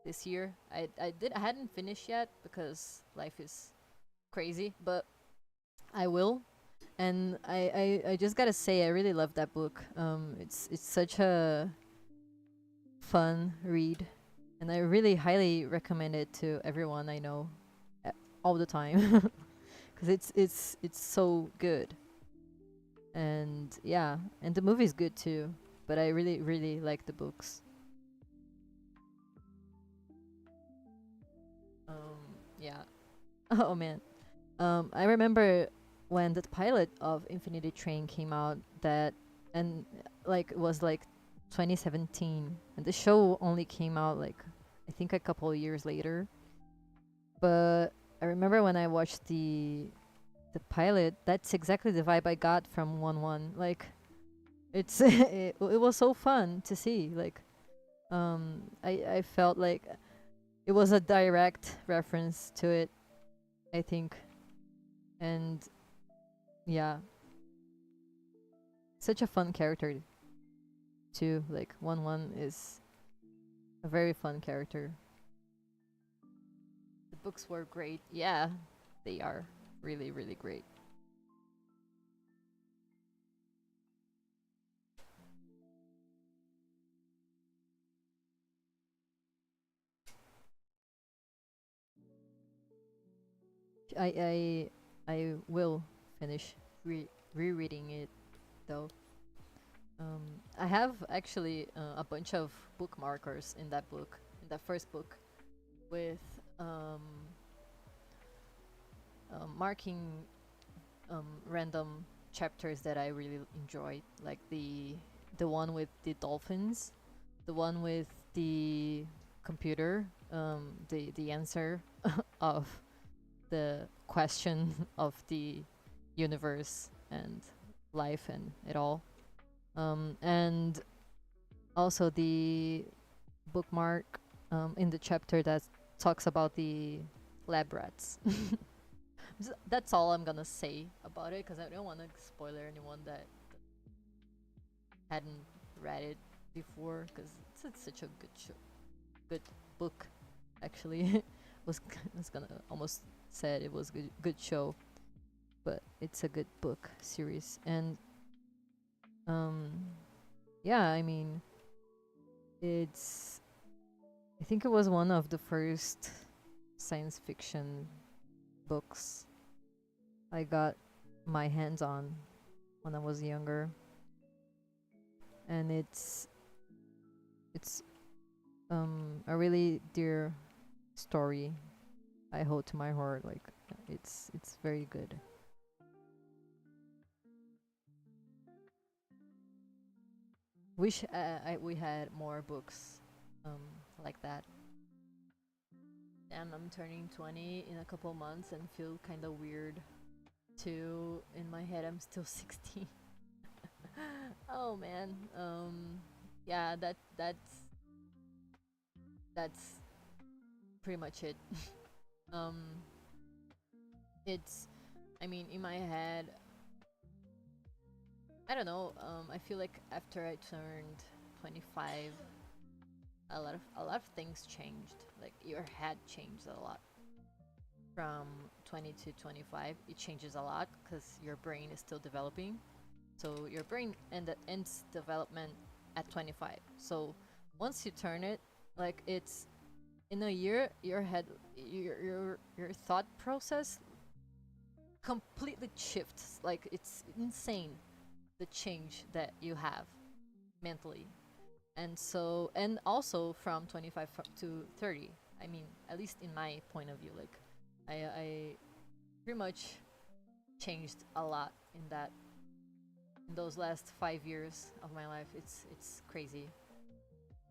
this year. I hadn't finished yet because life is crazy, but I will. And I just gotta say I really love that book. It's such a fun read, and I really highly recommend it to everyone I know, all the time, because it's so good. And yeah, and the movie's good too. But I really like the books. Yeah. Oh man. I remember when the pilot of Infinity Train came out, that and like it was like 2017, and the show only came out like I think a couple of years later. But I remember when I watched the pilot, that's exactly the vibe I got from 1-1. Like it's it was so fun to see. Like I felt like it was a direct reference to it, I think. And yeah, such a fun character too. Like 1-1 is a very fun character. The books were great. Yeah, they are really great. I will finish rereading it though. I have actually a bunch of bookmarkers in that book, in that first book, with marking random chapters that I really enjoyed, like the one with the dolphins, the one with the computer, the answer of the question of the universe and life and it all, and also the bookmark in the chapter that talks about the lab rats. That's all I'm gonna say about it, because I don't want to spoiler anyone that hadn't read it before, because it's such a good show, good book. Actually, was gonna almost said it was good show, but it's a good book series. And yeah, I mean, it's I think it was one of the first science fiction books I got my hands on when I was younger, and it's a really dear story I hold to my heart. Like it's very good. Wish we had more books like that. And I'm turning 20 in a couple months and feel kind of weird too. In my head, I'm still 16. Oh man. Yeah, that's pretty much it. um, it's I mean, in my head, I don't know. I feel like after I turned 25, a lot of things changed. Like your head changed a lot. From 20 to 25, it changes a lot because your brain is still developing. So your brain ends development at 25. So once you turn it, like it's in a year, your head, your thought process completely shifts. Like it's insane the change that you have mentally. And also from 25 to 30. I mean, at least in my point of view, like I pretty much changed a lot in those last 5 years of my life. It's crazy.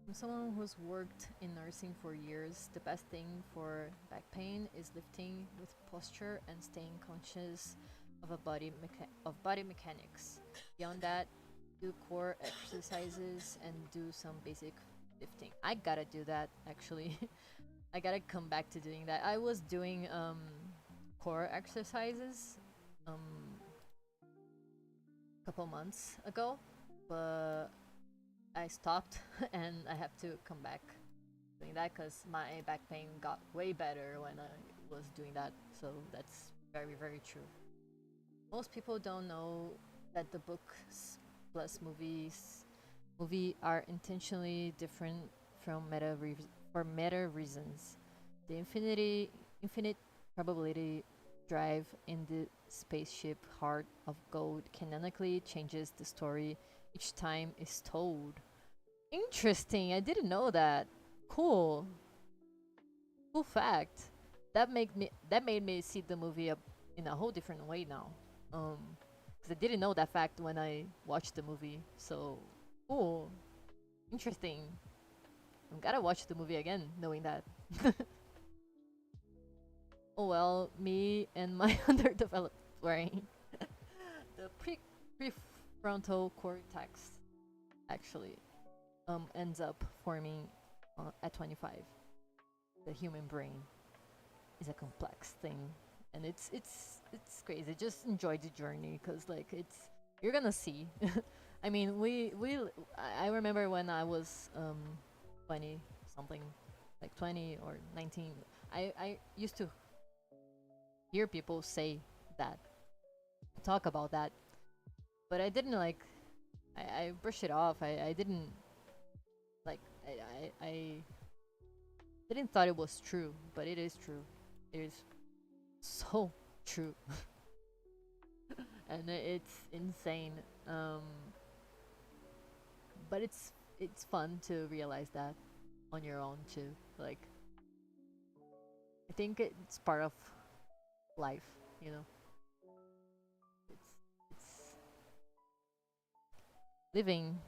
I'm someone who's worked in nursing for years. The best thing for back pain is lifting with posture and staying conscious of body mechanics. Beyond that, do core exercises and do some basic lifting. I gotta do that actually. I gotta come back to doing that. I was doing core exercises a couple months ago, but I stopped and I have to come back doing that because my back pain got way better when I was doing that. So that's very, very true. Most people don't know that the books plus movie are intentionally different from for meta reasons. The infinite probability drive in the spaceship Heart of Gold canonically changes the story each time is told. Interesting. I didn't know that. Cool. Cool fact. That made me see the movie in a whole different way now. Because I didn't know that fact when I watched the movie. So cool. Interesting. I'm gotta watch the movie again, knowing that. Oh well, me and my underdeveloped brain. The prefrontal cortex actually ends up forming at 25. The human brain is a complex thing, and it's crazy. Just enjoy the journey, cause like you're gonna see. I mean, I remember when I was 20 something, like 20 or 19. I used to hear people say that, talk about that, but I didn't like. I brushed it off. I didn't like. I didn't thought it was true, but it is true. It is so true, and it's insane. But it's fun to realize that on your own too. Like I think it's part of life, you know. It's living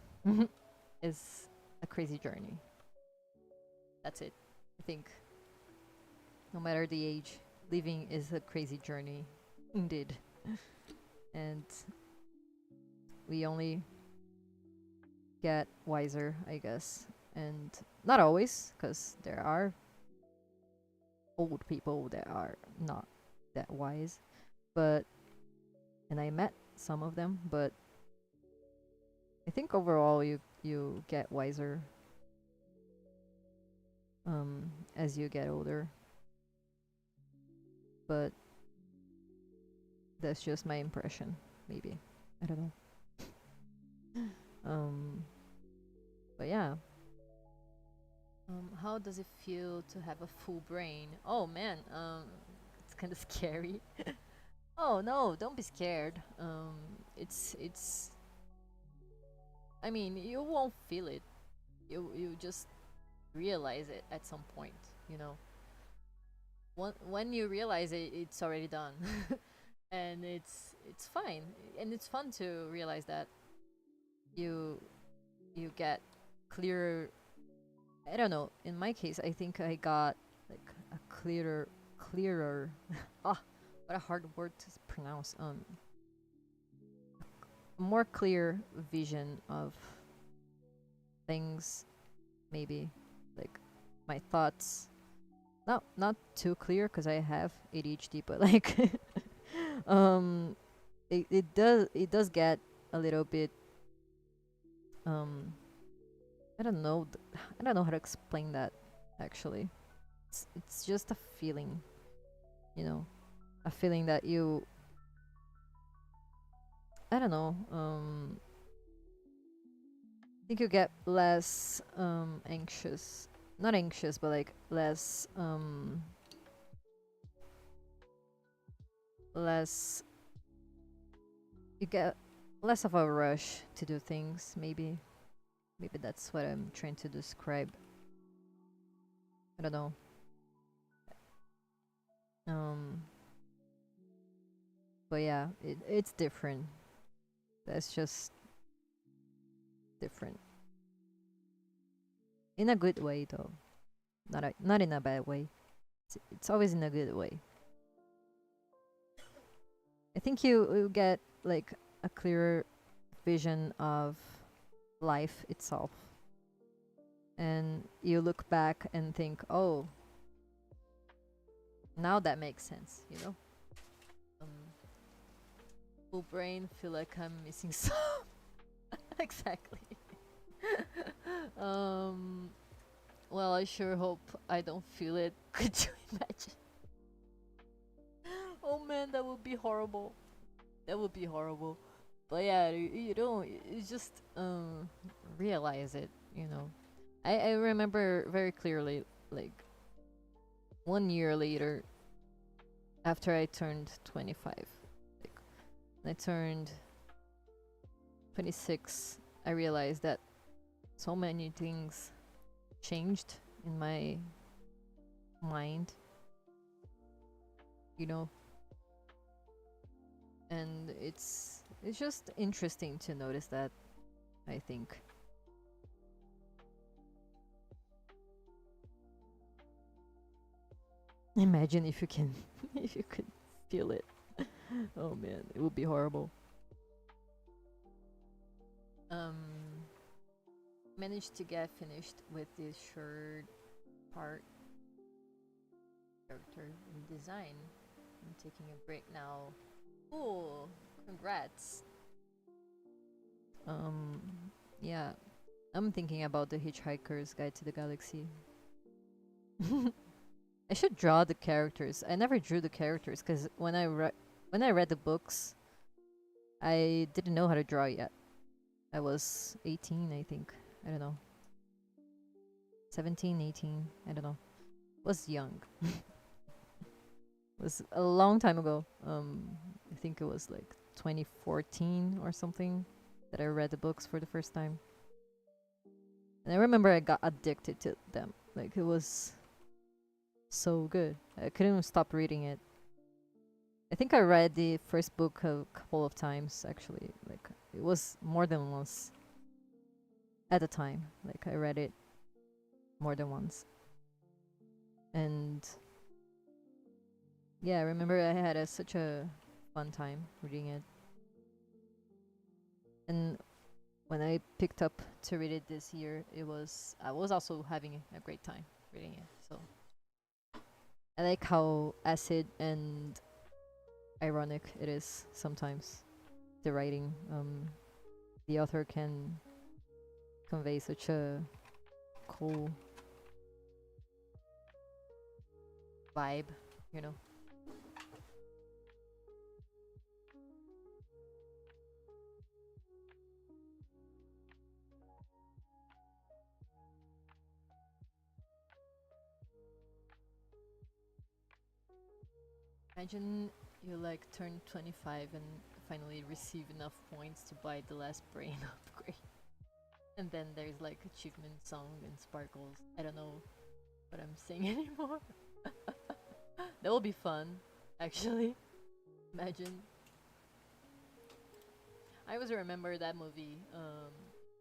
is a crazy journey. That's it. I think no matter the age, living is a crazy journey, indeed. And we only get wiser, I guess. And not always, because there are old people that are not that wise. But, and I met some of them, but I think overall you get wiser as you get older. But that's just my impression, maybe. I don't know. But yeah. How does it feel to have a full brain? Oh man, it's kind of scary. Oh no, don't be scared. It's. I mean, you won't feel it. You just realize it at some point. You know. When you realize it, it's already done, and it's fine, and it's fun to realize that you get clearer. I don't know. In my case, I think I got like a clearer. Ah, what a hard word to pronounce. A more clear vision of things, maybe like my thoughts. Not too clear because I have ADHD, but like um, it does get a little bit um I don't know I don't know how to explain that actually. It's just a feeling, you know, a feeling that you I don't know. I think you get less anxious, not anxious, but like less. You get less of a rush to do things. Maybe that's what I'm trying to describe. I don't know. Um, but yeah, it's different. That's just different in a good way, though. Not in a bad way. It's always in a good way. I think you get like a clearer vision of life itself, and you look back and think, oh, now that makes sense, you know. Um, full brain, feel like I'm missing some. Exactly. um, well, I sure hope I don't feel it. Could you imagine? Oh man, that would be horrible. That would be horrible. But yeah, you don't. You just realize it. You know. I remember very clearly, like 1 year later, after I turned 25, like when I turned 26, I realized that so many things changed in my mind, you know, and it's just interesting to notice that, I think. Imagine if you can if you could feel it. Oh man, it would be horrible. Um Managed to get finished with this short part character in design. I'm taking a break now. Cool. Congrats. Um yeah. I'm thinking about the Hitchhiker's Guide to the Galaxy. I should draw the characters. I never drew the characters because when I read the books, I didn't know how to draw yet. I was 18, I think. I don't know. 17, 18. I don't know. Was young. Was a long time ago. I think it was like 2014 or something that I read the books for the first time. And I remember I got addicted to them. Like it was so good. I couldn't even stop reading it. I think I read the first book a couple of times actually. Like it was more than once at a time. Like I read it more than once. And yeah, I remember I had such a fun time reading it. And when I picked up to read it this year, I was also having a great time reading it. So I like how acid and ironic it is sometimes. The writing, the author can convey such a cool vibe, you know. Imagine you like turn 25 and finally receive enough points to buy the last brain upgrade. And then there's like achievement song and sparkles. I don't know what I'm saying anymore. That will be fun, actually. Imagine. I always remember that movie.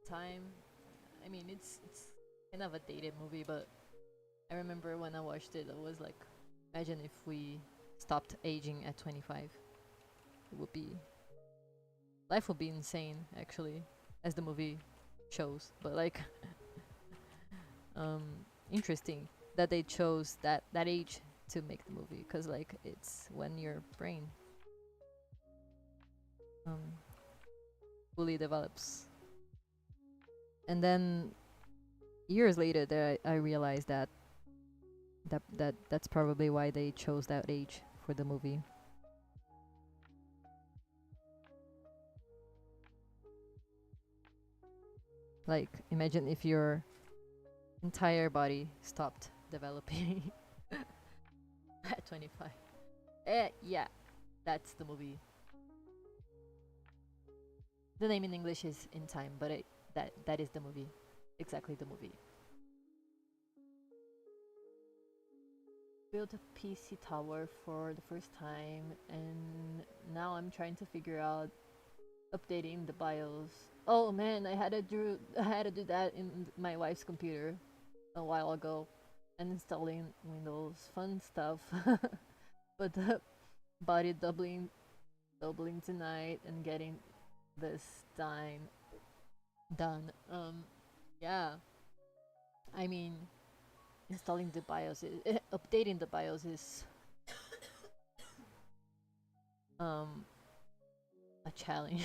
Time. I mean, it's kind of a dated movie, but I remember when I watched it, I was like, imagine if we stopped aging at 25. It would be life would be insane, actually, as the movie shows. But like, um, interesting that they chose that age to make the movie, because like it's when your brain um, fully develops. And then years later, that I realized that that's probably why they chose that age for the movie. Like, imagine if your entire body stopped developing at 25. Yeah, that's the movie. The name in English is In Time, but that is the movie. Exactly the movie. Built a PC tower for the first time, and now I'm trying to figure out updating the BIOS. Oh man, I had to do that in my wife's computer a while ago, and installing Windows, fun stuff. But the body doubling tonight and getting this done. Yeah. I mean, installing the BIOS, updating the BIOS is a challenge.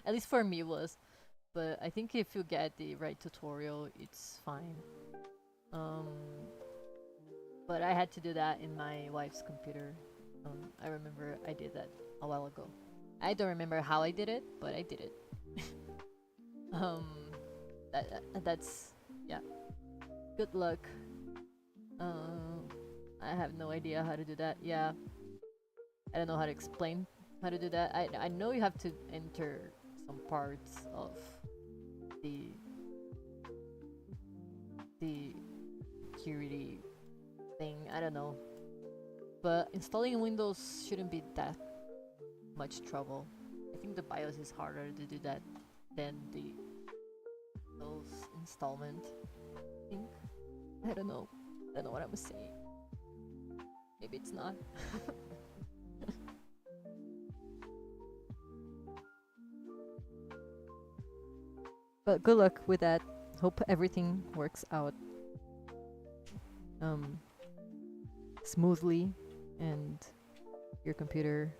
At least for me was. But I think if you get the right tutorial, it's fine. But I had to do that in my wife's computer. I remember I did that a while ago. I don't remember how I did it, but I did it. That's yeah. Good luck. I have no idea how to do that. Yeah, I don't know how to explain how to do that. I know you have to enter some parts of the security thing. I don't know, but installing Windows shouldn't be that much trouble. I think the BIOS is harder to do that than the Windows installment thing. I don't know. I don't know what I'm saying. Maybe it's not. But good luck with that. Hope everything works out smoothly and your computer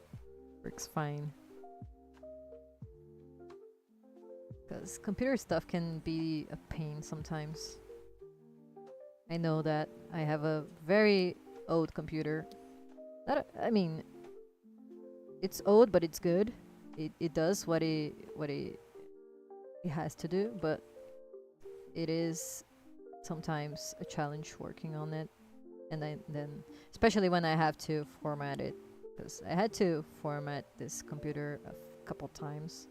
works fine. Because computer stuff can be a pain sometimes. I know that I have a very old computer. I mean, it's old, but it's good. It does what it has to do, but it is sometimes a challenge working on it. And then especially when I have to format it, because I had to format this computer a couple times,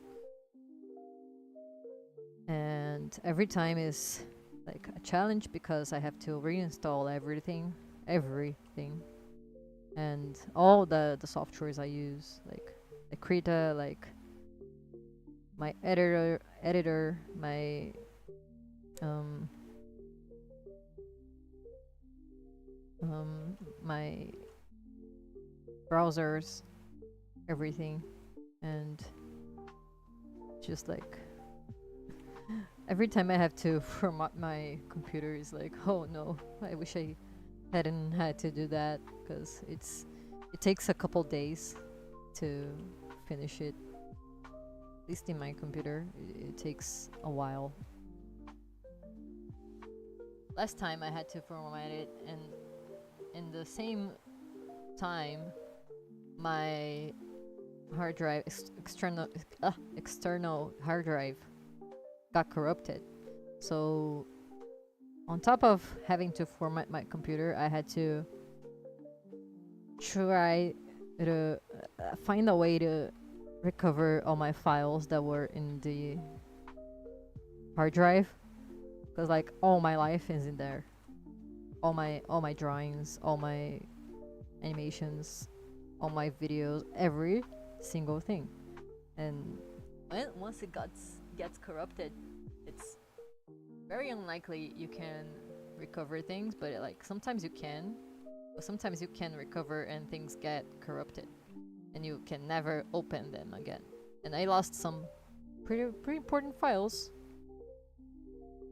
and every time is like a challenge because I have to reinstall everything, and all the softwares I use, like Krita, like my editor, my my browsers, everything, and just like every time I have to format my computer is like, oh no, I wish I hadn't had to do that, because it takes a couple days to finish it. At least in my computer, it takes a while. Last time I had to format it, and in the same time, my hard drive, external hard drive, got corrupted. So on top of having to format my computer, I had to try to find a way to recover all my files that were in the hard drive, because like all my life is in there, all my drawings, all my animations, all my videos, every single thing. And once it gets corrupted, it's very unlikely you can recover things, but like sometimes you can, but sometimes you can recover and things get corrupted and you can never open them again. And I lost some pretty important files,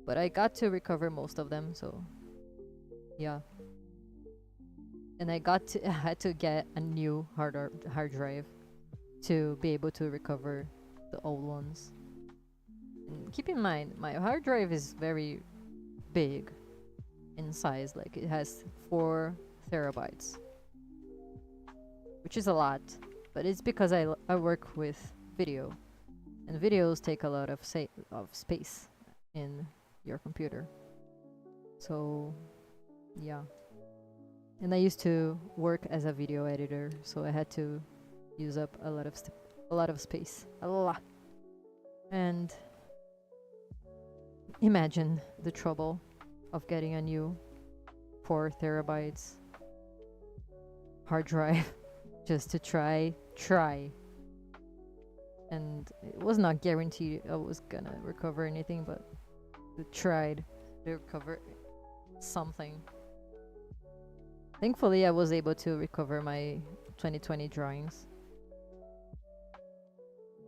but I got to recover most of them, so yeah. And I had to get a new hard drive to be able to recover the old ones. And keep in mind, my hard drive is very big in size. Like, it has 4 terabytes, which is a lot, but it's because I work with video, and videos take a lot of space in your computer. So yeah, and I used to work as a video editor, so I had to use up a lot of space, a lot. And imagine the trouble of getting a new 4 terabytes hard drive just to try. And it was not guaranteed I was gonna recover anything, but I tried to recover something. Thankfully, I was able to recover my 2020 drawings.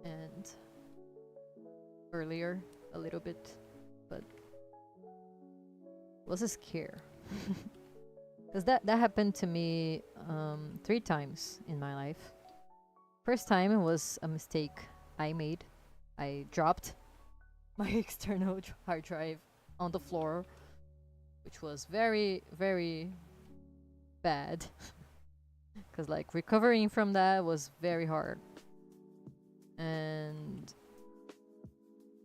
And earlier, a little bit, but it was a scare. Because that happened to me 3 times in my life. First time was a mistake I made. I dropped my external hard drive on the floor, which was very, very bad. Because like recovering from that was very hard. And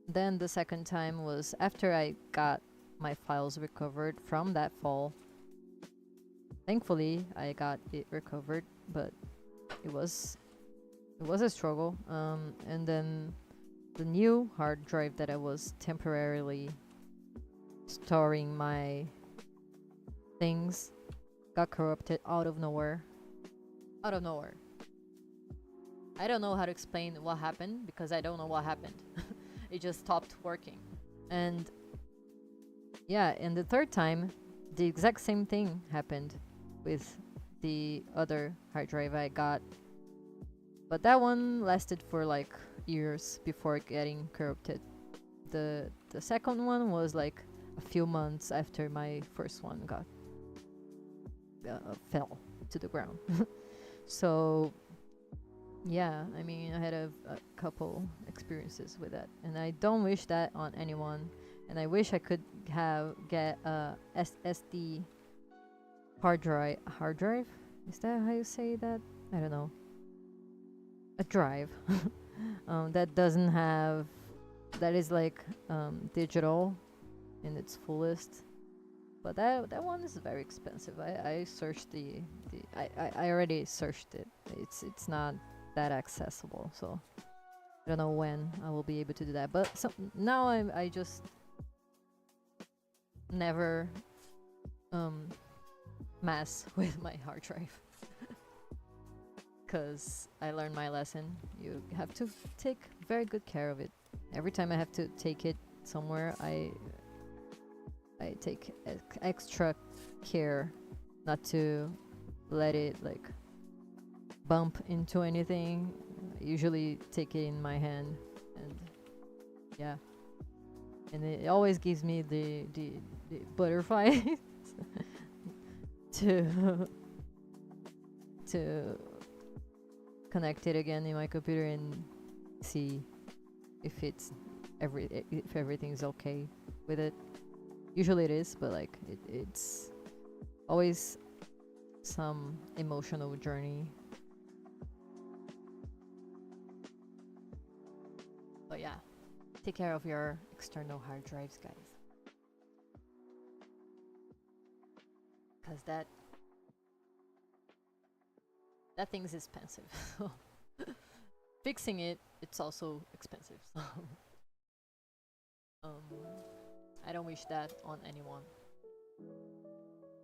then the second time was after I got my files recovered from that fall. Thankfully, I got it recovered, but it was a struggle. And then the new hard drive that I was temporarily storing my things got corrupted out of nowhere. Out of nowhere. I don't know how to explain what happened because I don't know what happened. It just stopped working. And yeah, and the third time, the exact same thing happened with the other hard drive I got. But that one lasted for like years before getting corrupted. The second one was like a few months after my first one got fell to the ground. So yeah, I mean, I had a couple experiences with that, and I don't wish that on anyone. And I wish I could get a SSD hard drive. Is that how you say that? I don't know. A drive that doesn't have, that is like digital in its fullest. But that one is very expensive. I searched I already searched it. It's not that accessible, so I don't know when I will be able to do that. But now I just never mess with my hard drive because I learned my lesson. You have to take very good care of it. Every time I have to take it somewhere, I take extra care not to let it like bump into anything. I usually take it in my hand, and yeah, and it always gives me the butterflies to connect it again in my computer and see if if everything's okay with it. Usually it is, but like it's always some emotional journey. But yeah, take care of your external hard drives, guys, because that thing's expensive. Fixing it's also expensive. So I don't wish that on anyone,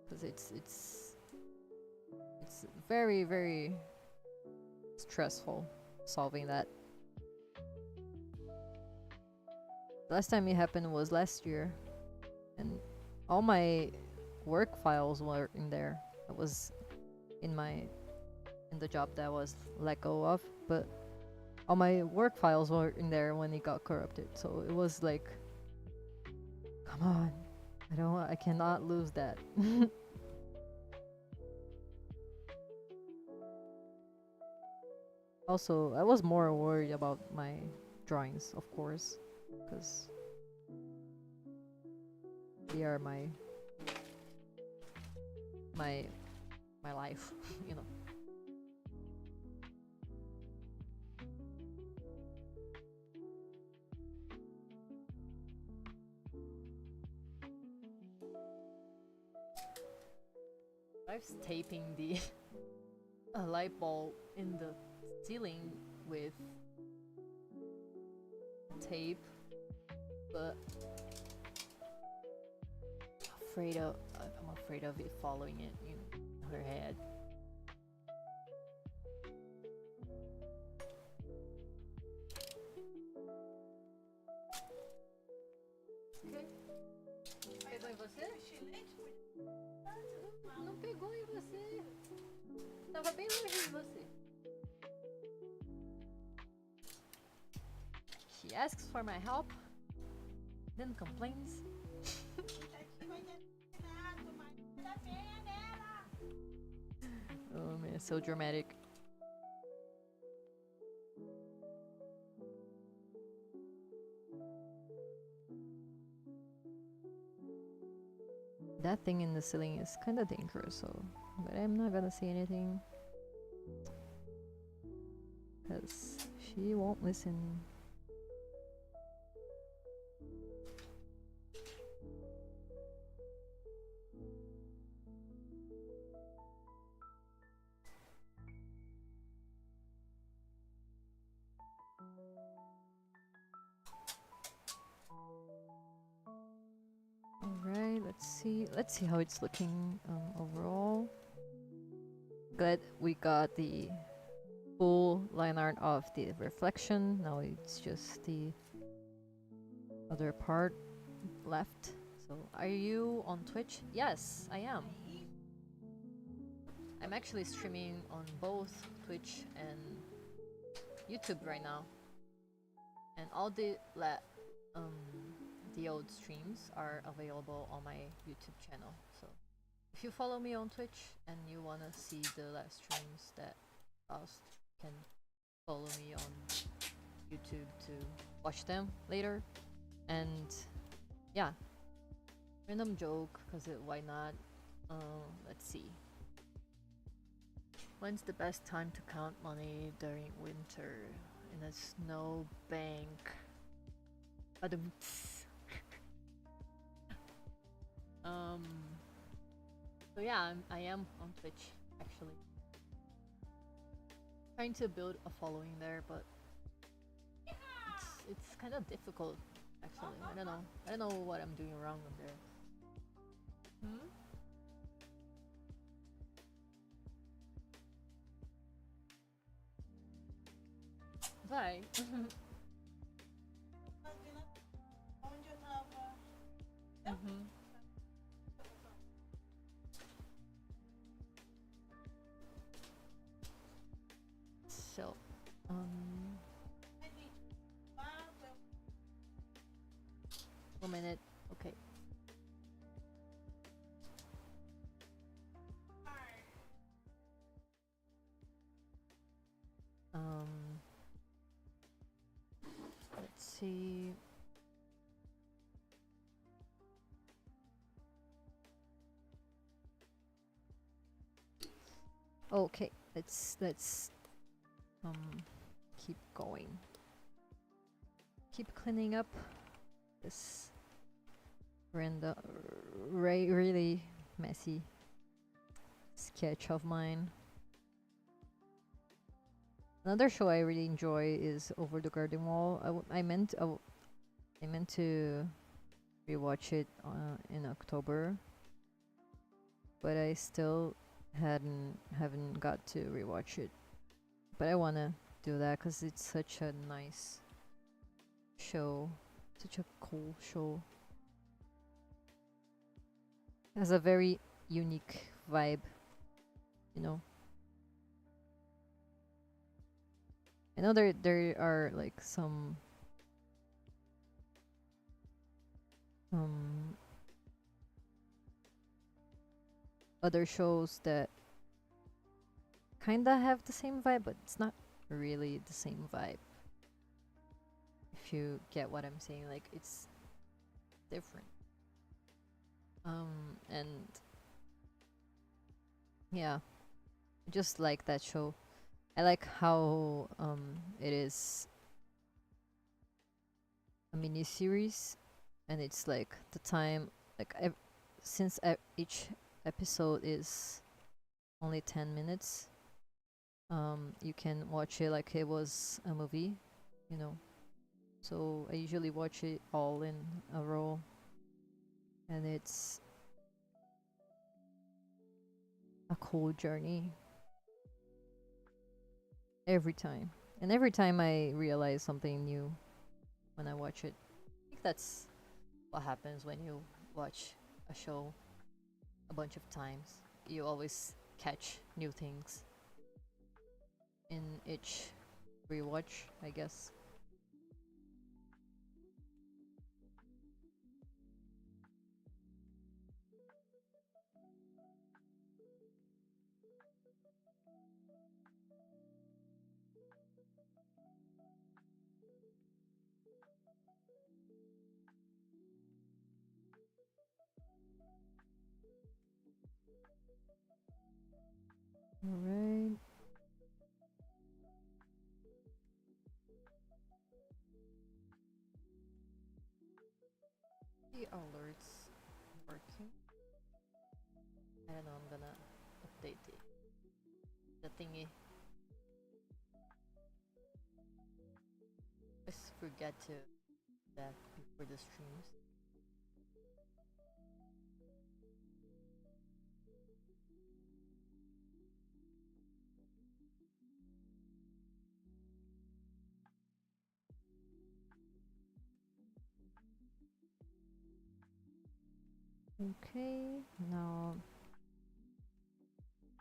because it's very, very stressful solving that. Last time it happened was last year, and all my work files were in there. It was in the job that I was let go of, but all my work files were in there when it got corrupted. So it was like, come on, I cannot lose that. Also, I was more worried about my drawings, of course, because they are my my life, you know. I was taping the light bulb in the ceiling with tape, but I'm afraid of it following it in her head. Pegou em você? Não pegou em você. Tava bem longe de você. She asks for my help, then complains. Oh man, so dramatic. That thing in the ceiling is kind of dangerous, so but I'm not gonna say anything because she won't listen. Alright, let's see how it's looking overall. Glad we got the full line art of the reflection. Now it's just the other part left. So are you on Twitch? Yes, I am. I'm actually streaming on both Twitch and YouTube right now. And all the old streams are available on my YouTube channel. So if you follow me on Twitch and you wanna see the last streams that passed, you can follow me on YouTube to watch them later. And yeah, random joke, cause why not? Let's see. When's the best time to count money during winter in a snow bank? So yeah, I am on Twitch actually. Trying to build a following there, but it's kind of difficult actually. I don't know what I'm doing wrong on there. Bye. So, 1 minute. Okay. Let's see. Okay, let's keep going. Keep cleaning up this random, really messy sketch of mine. Another show I really enjoy is Over the Garden Wall. I meant to rewatch it in October, but I still haven't got to rewatch it. But I wanna do that because it's such a nice show, such a cool show. It has a very unique vibe, you know. I know there are like some other shows that kinda have the same vibe, but it's not really the same vibe. If you get what I'm saying, like it's different. And yeah, I just like that show. I like how it is a mini series, and it's like the time, like since each episode is only 10 minutes, you can watch it like it was a movie, you know. So I usually watch it all in a row, and it's a cool journey every time. And every time I realize something new when I watch it. I think that's what happens when you watch a show a bunch of times. You always catch new things in each rewatch, I guess. Alright. The alerts working. I don't know, I'm gonna update the thingy. I just forget to do that before the streams. Okay, now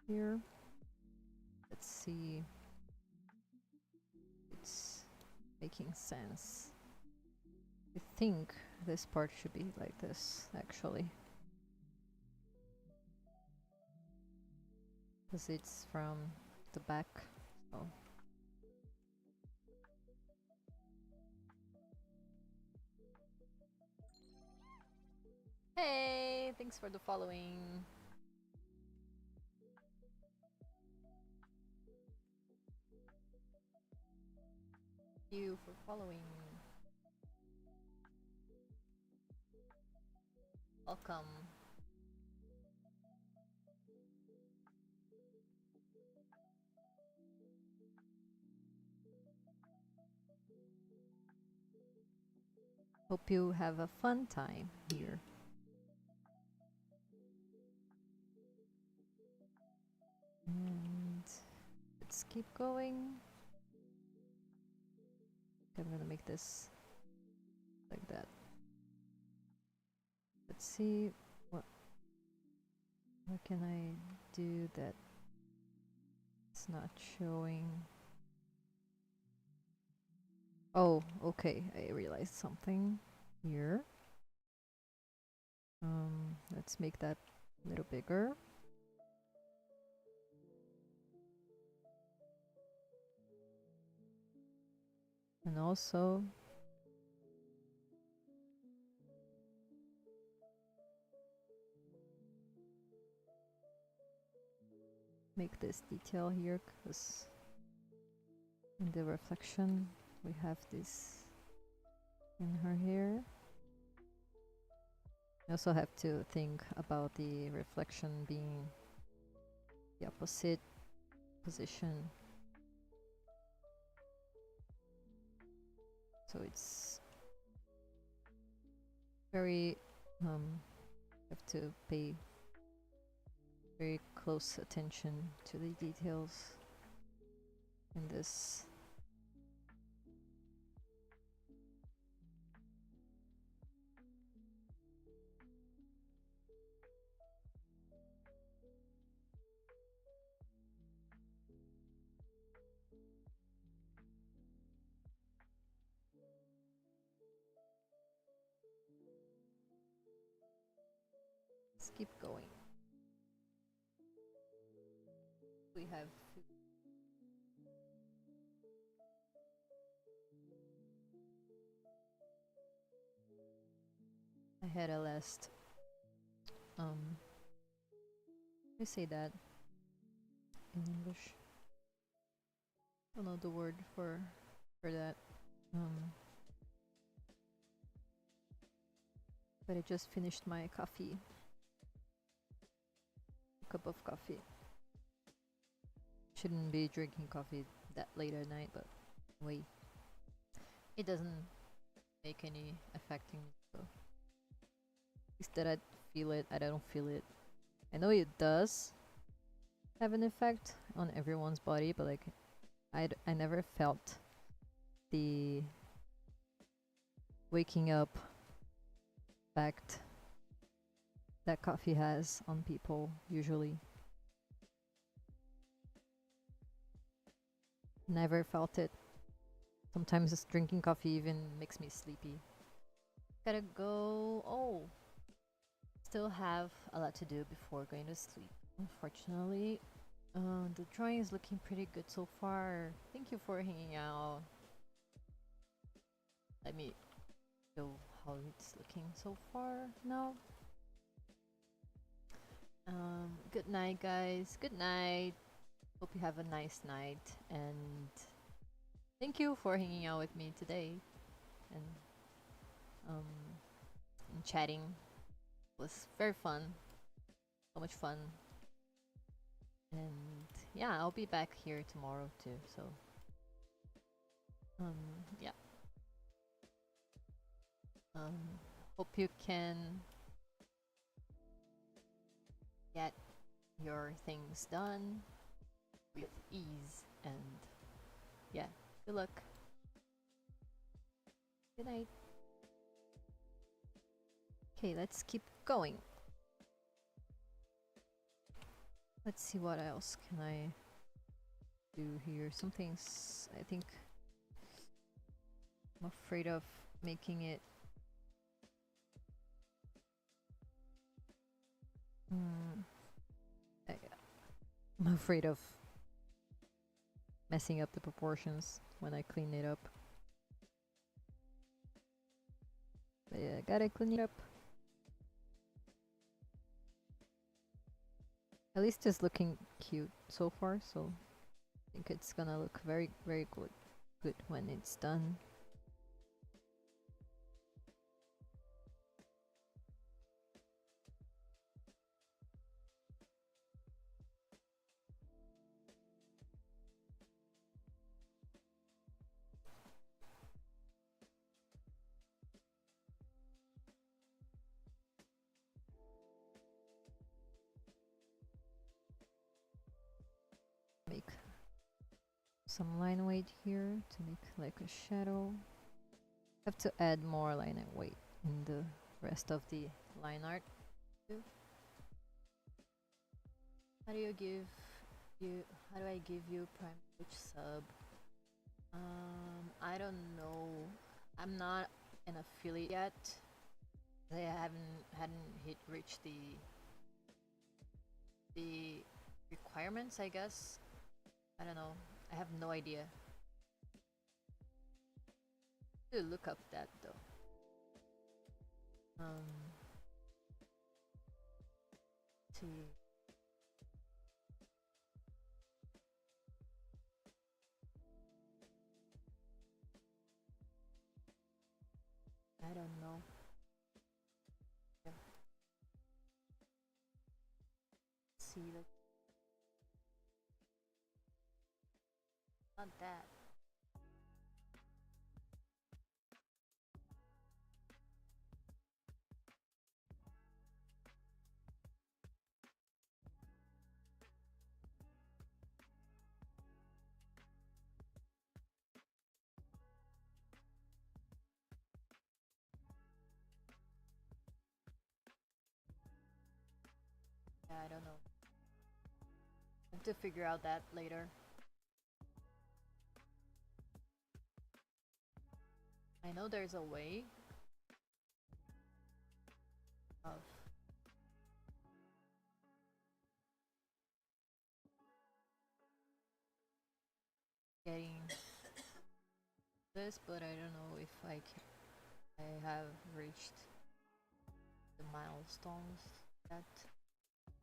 here, let's see. It's making sense. I think this part should be like this, actually. Because it's from the back, so. Hey, thanks for the following. Thank you for following. Welcome. Hope you have a fun time here. And let's keep going. I'm gonna make this like that. Let's see what can I do that it's not showing. Oh, okay, I realized something here. Let's make that a little bigger. And also make this detail here, because in the reflection we have this in her hair. I also have to think about the reflection being the opposite position, so it's very have to pay very close attention to the details in this. Let's keep going. We have I had a last I say that in English. I don't know the word for that. But I just finished my coffee. A cup of coffee. Shouldn't be drinking coffee that late at night, but wait. It doesn't make any affecting me, so instead I feel it, I don't feel it. I know it does have an effect on everyone's body, but like I never felt the waking up effect that coffee has on people usually. Never felt it. Sometimes just drinking coffee even makes me sleepy. Gotta go. Oh, still have a lot to do before going to sleep. Unfortunately, the drawing is looking pretty good so far. Thank you for hanging out. Let me show how it's looking so far now. Good night, guys. Good night. Hope you have a nice night, and thank you for hanging out with me today and chatting. It was very fun. So much fun. And yeah, I'll be back here tomorrow too, so yeah. Hope you can get your things done with ease, and yeah, good luck. Good night. Okay, let's keep going. Let's see what else can I do here. Some things I think I'm afraid of making it I'm afraid of messing up the proportions when I clean it up. But yeah, gotta clean it up. At least it's looking cute so far, so I think it's gonna look very, very good when it's done. Make some line weight here to make like a shadow. Have to add more line weight in the rest of the line art too. How do I give you prime which sub? I don't know. I'm not an affiliate yet. I hadn't reached the requirements, I guess. I don't know. I have no idea. To look up that though. See. I don't know. Yeah. See that. Not that. Yeah, I don't know. I have to figure out that later. I know there's a way of getting this, but I don't know if I have reached the milestones that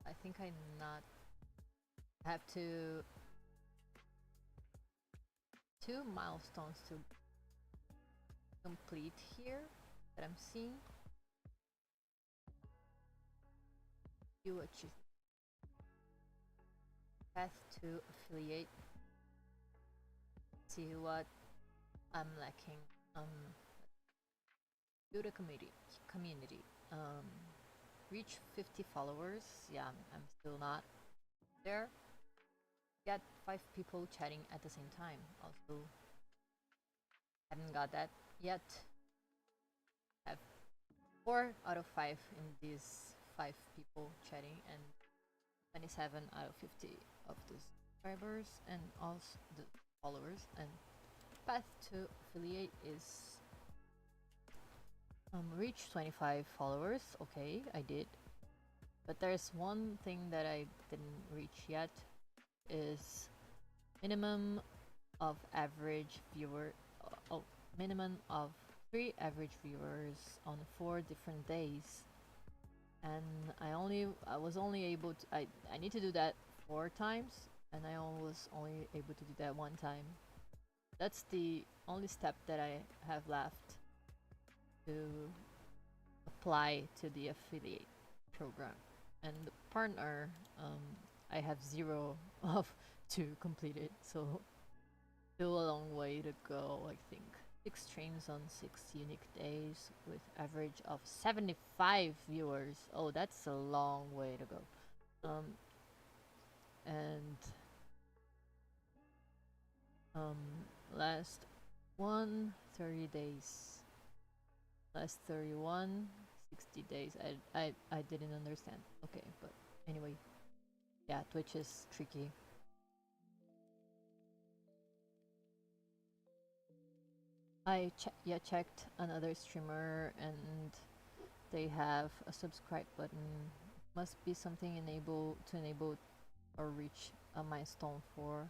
I think I not have to 2 milestones to complete here that I'm seeing. You achieve path to affiliate. See what I'm lacking. Do the community. Reach 50 followers. Yeah, I'm still not there. Get 5 people chatting at the same time. Also, haven't got that yet. Have 4 out of 5 in these 5 people chatting, and 27 out of 50 of the subscribers and also the followers. And path to affiliate is reach 25 followers. Okay, I did. But there's one thing that I didn't reach yet, is minimum of average viewer, minimum of 3 average viewers on 4 different days. And I was only able to, I need to do that 4 times, and I was only able to do that 1 time. That's the only step that I have left to apply to the affiliate program. And the partner, I have 0 of to complete it, so still a long way to go. I think 6 streams on 6 unique days with average of 75 viewers. Oh, that's a long way to go. And last 30 days, last 31, 60 days. I didn't understand. Okay, but anyway, yeah, Twitch is tricky. I checked another streamer, and they have a subscribe button. Must be something to enable or reach a milestone for.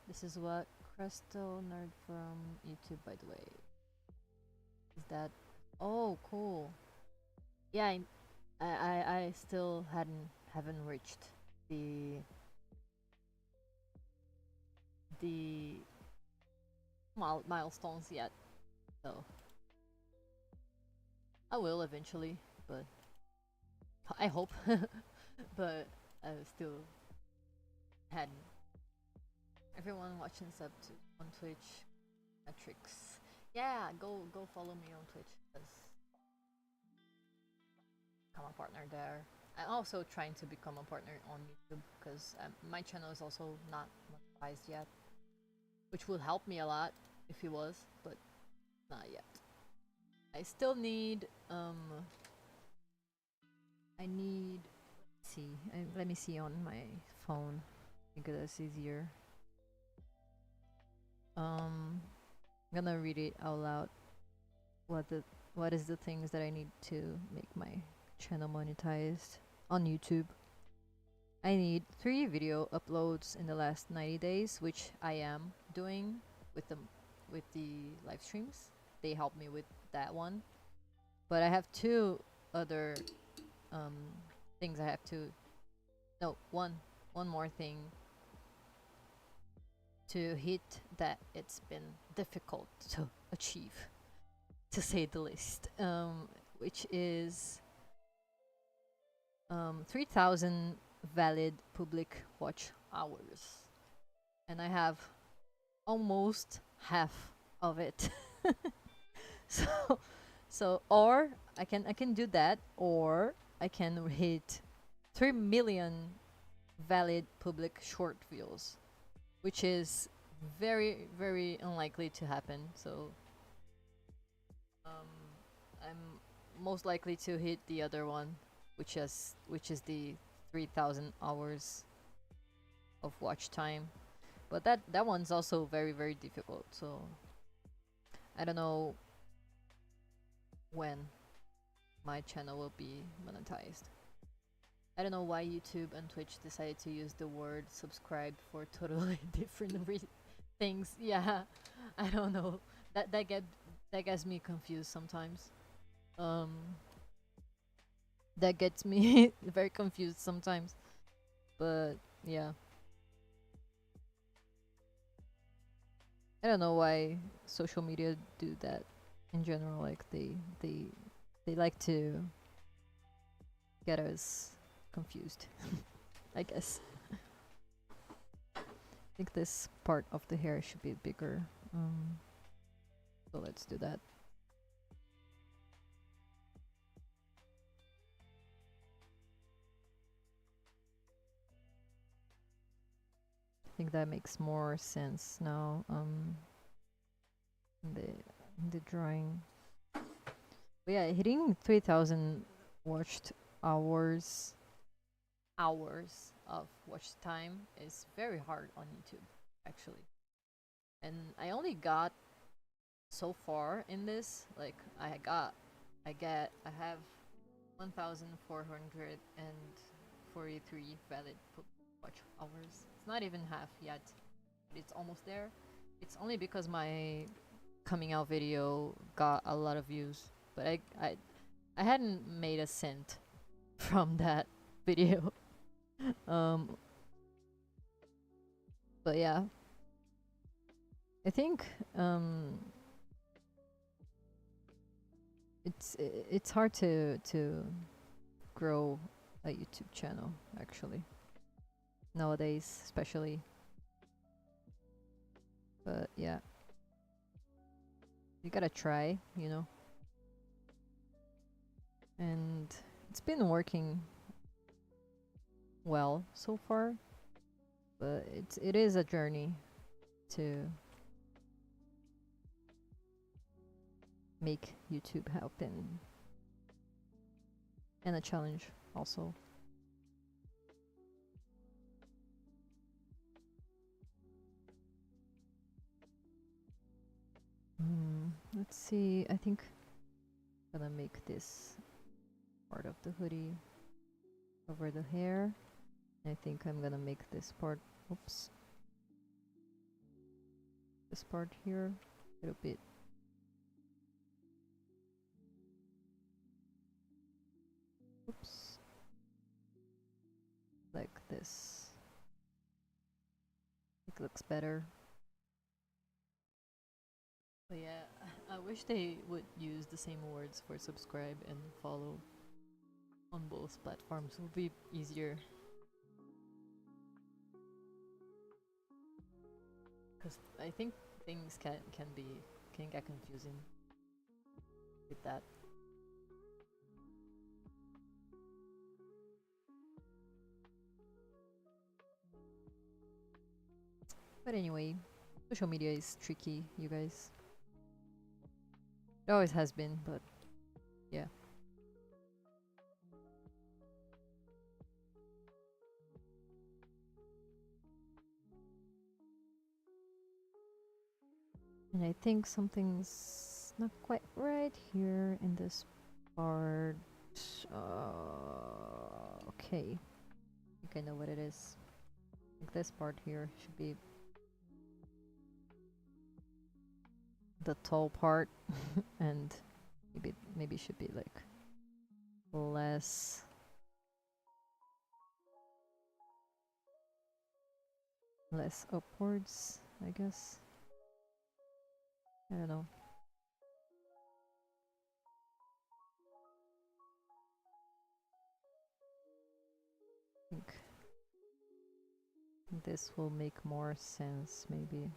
This is what Crystal Nerd from YouTube, by the way. Is that? Oh, cool. Yeah, I still haven't reached the milestones yet, so I will eventually, but I hope. But I still hadn't. Everyone watching sub to on Twitch metrics. Yeah, go follow me on Twitch, because become a partner there. I'm also trying to become a partner on YouTube, because my channel is also not monetized yet, which will help me a lot if it was, but not yet. I still need let me see on my phone. I think that's easier. I'm gonna read it out loud. What is the things that I need to make my channel monetized on YouTube? I need 3 video uploads in the last 90 days, which I am doing with the live streams. They help me with that one. But I have 2 other things I have to. No, one more thing to hit that it's been difficult to achieve, to say the least, which is 3,000 valid public watch hours, and I have almost half of it. so or I can do that, or I can hit 3 million valid public short views, which is very, very unlikely to happen. So I'm most likely to hit the other one, which is the 3,000 hours of watch time. But that one's also very, very difficult. So I don't know when my channel will be monetized. I don't know why YouTube and Twitch decided to use the word subscribe for totally different things. Yeah, I don't know. That gets me confused sometimes. that gets me very confused sometimes. But yeah, I don't know why social media do that in general. Like they like to get us confused. I guess. I think this part of the hair should be bigger. So let's do that. I think that makes more sense now. In the drawing. But yeah, hitting 3,000 watched hours of watch time is very hard on YouTube, actually. And I only got so far in this. Like I have 1,443 valid watch hours. It's not even half yet. It's almost there. It's only because my coming out video got a lot of views, but I hadn't made a cent from that video. um, but yeah, I think it's hard to grow a YouTube channel actually nowadays, especially. But yeah, you gotta try, you know. And it's been working well so far, but it is a journey to make YouTube happen, and a challenge also. Let's see. I think I'm gonna make this part of the hoodie over the hair. I think I'm gonna make this part. Oops. This part here a little bit. Oops. Like this. It looks better. But yeah, I wish they would use the same words for subscribe and follow on both platforms. It would be easier. Because I think things can get confusing with that. But anyway, social media is tricky, you guys. It always has been, but yeah. And I think something's not quite right here in this part. Okay. I think I know what it is. I think this part here should be the tall part, and maybe should be like less upwards, I guess. I don't know. I think this will make more sense, maybe.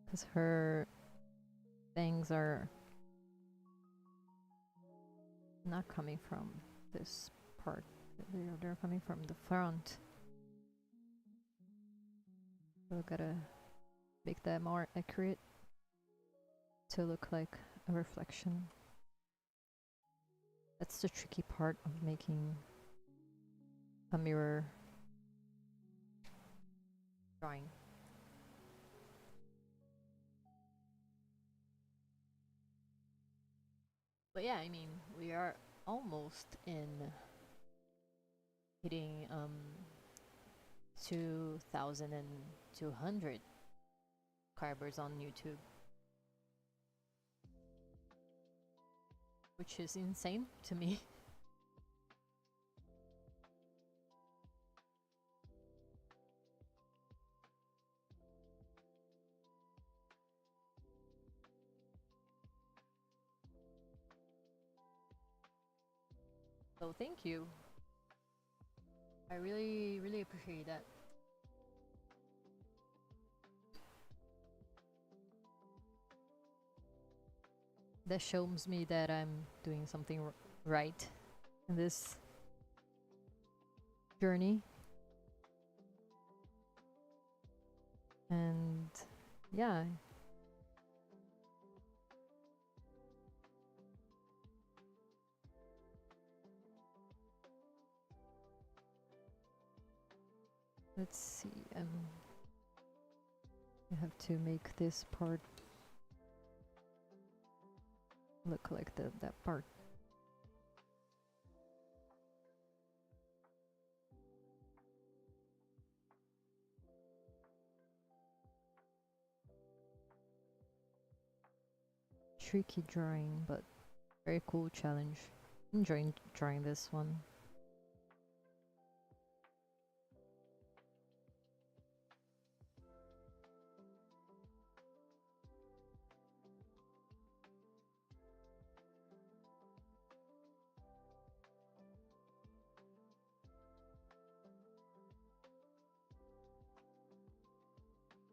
Because her things are not coming from this part. They're coming from the front. So I gotta make that more accurate to look like a reflection. That's the tricky part of making a mirror drawing. But yeah, I mean, we are almost in hitting 2,200 subscribers on YouTube, which is insane to me. So thank you. I really, really appreciate that. That shows me that I'm doing something right in this journey. And yeah. Let's see, I have to make this part look like that part. Tricky drawing, but very cool challenge. Enjoying drawing this one.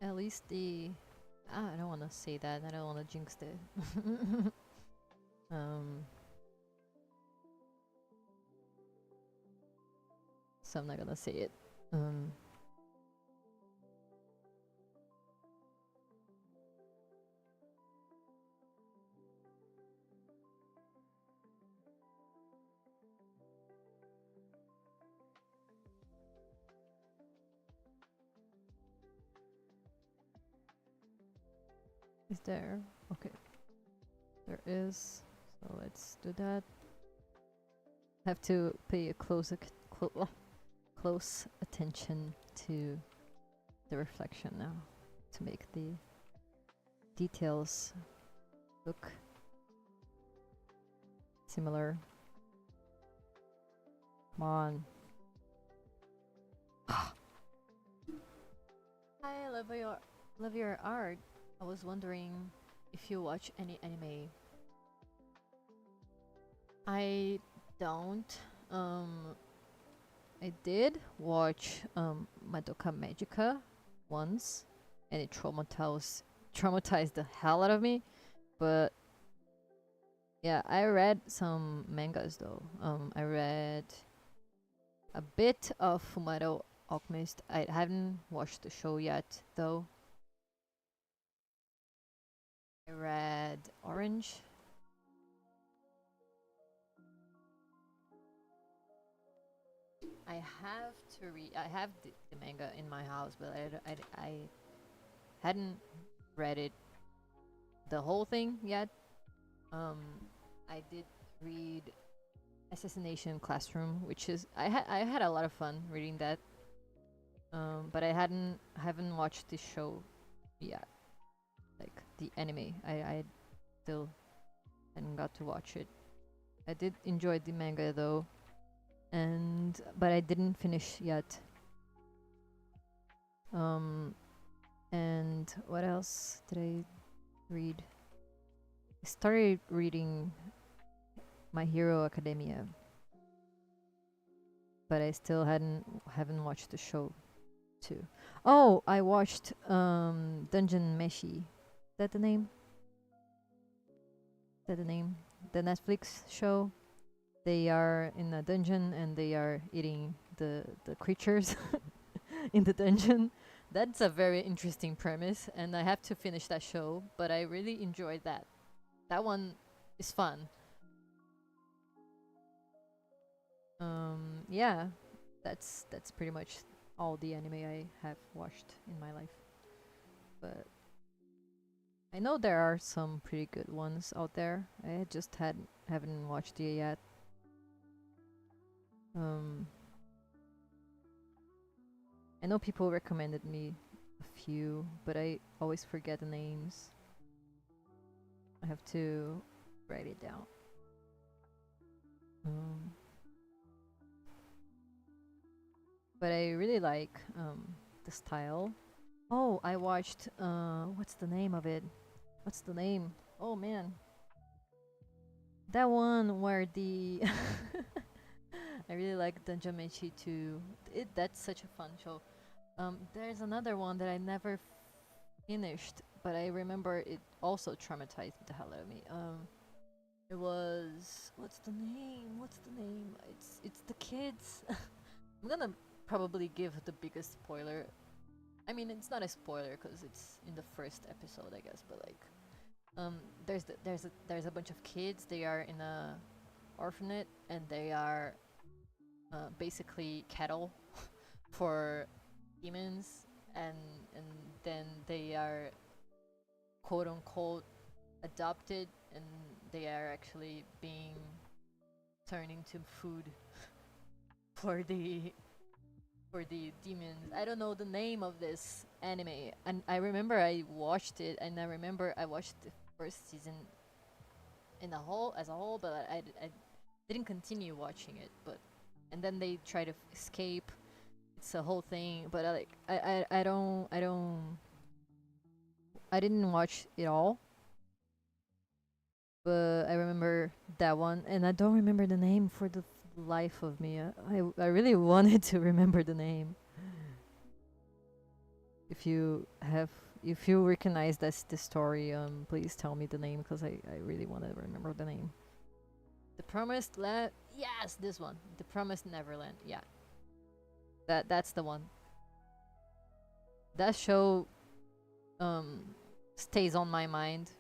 At least the... I don't want to say that. I don't want to jinx it. So I'm not gonna say it. Is there? Okay. There is. So let's do that. Have to pay a close attention to the reflection now to make the details look similar. Come on. I love your art. I was wondering if you watch any anime. I don't. I did watch Madoka Magica once, and it traumatized the hell out of me. But yeah, I read some mangas though. I read a bit of Fullmetal Alchemist. I haven't watched the show yet though. I read Orange. I have to read. I have the manga in my house, but I hadn't read it, the whole thing yet. I did read Assassination Classroom, which is I had a lot of fun reading that. But I haven't watched the show yet, like the anime. I still hadn't got to watch it. I did enjoy the manga though, but I didn't finish yet. And what else did I read? I started reading My Hero Academia, but I still haven't watched the show too. Oh, I watched Dungeon Meshi. Is that the name? Is that the name? The Netflix show. They are in a dungeon and they are eating the creatures in the dungeon. That's a very interesting premise, and I have to finish that show, but I really enjoyed that. That one is fun. Yeah, that's pretty much all the anime I have watched in my life. But I know there are some pretty good ones out there. I just haven't watched it yet. I know people recommended me a few, but I always forget the names. I have to write it down. But I really like the style. Oh, I watched what's the name of it? What's the name? Oh man. That one where the I really like Dungeon Mechi too. That's such a fun show. There's another one that I never finished, but I remember it also traumatized the hell out of me. It was what's the name? What's the name? It's the kids. I'm gonna probably give the biggest spoiler. I mean, it's not a spoiler because it's in the first episode, I guess. But like, there's a bunch of kids. They are in a orphanage, and they are basically cattle for demons, and then they are quote unquote adopted, and they are actually being turned into food for the demons. I don't know the name of this anime, and I remember I watched it, and I remember I watched the first season as a whole, but I didn't continue watching it. But and then they try to escape. It's a whole thing, but I didn't watch it all, but I remember that one, and I don't remember the name for the life of me. I really wanted to remember the name. If you recognize the story, please tell me the name, because I really want to remember the name. The Promised Land. Yes, this one. The Promised Neverland. Yeah. That's the one. That show stays on my mind.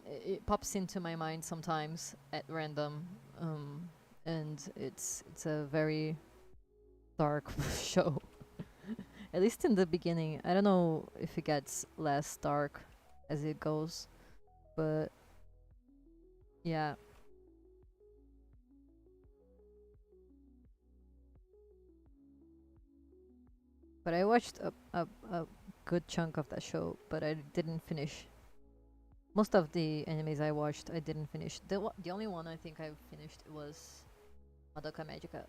It pops into my mind sometimes at random, and it's a very dark show. At least in the beginning. I don't know if it gets less dark as it goes, but yeah. But I watched a good chunk of that show, but I didn't finish. Most of the animes I watched, I didn't finish. The only one I think I finished was Madoka Magica,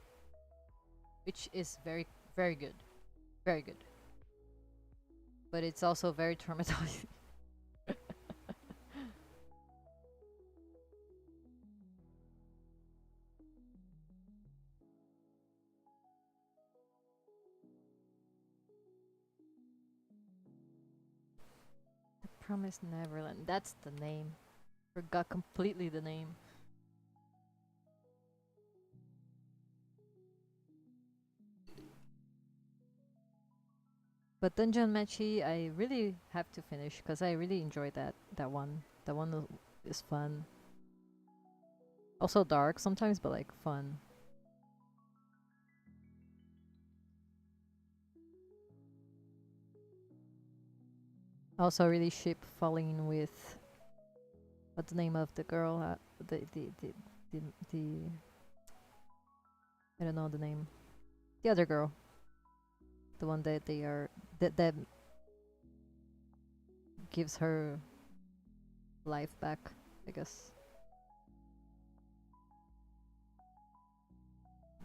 which is very, very good. Very good. But it's also very traumatizing. The Promised Neverland. That's the name. Forgot completely the name. But Dungeon Mechi, I really have to finish because I really enjoyed that one. That one is fun. Also dark sometimes, but like fun. Also really ship falling in with what's the name of the girl? The I don't know the name. The other girl. The one that they are that gives her life back, I guess.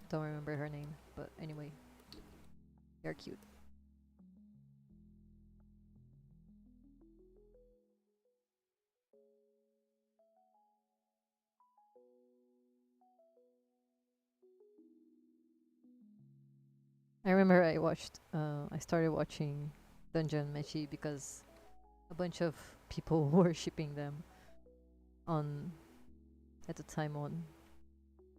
Don't remember her name, but anyway. They're cute. I remember I started watching Dungeon Mechi because a bunch of people were shipping them on, at the time, on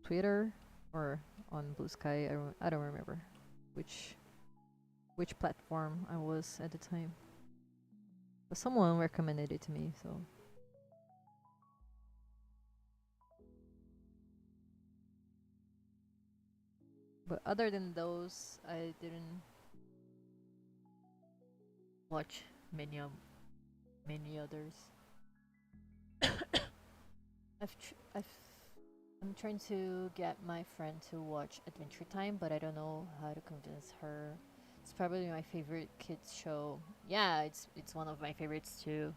Twitter or on BlueSky. I don't remember which platform I was at the time. But someone recommended it to me, so. But other than those, I didn't watch many others. I'm trying to get my friend to watch Adventure Time, but I don't know how to convince her It's probably my favorite kids show. Yeah, it's one of my favorites too.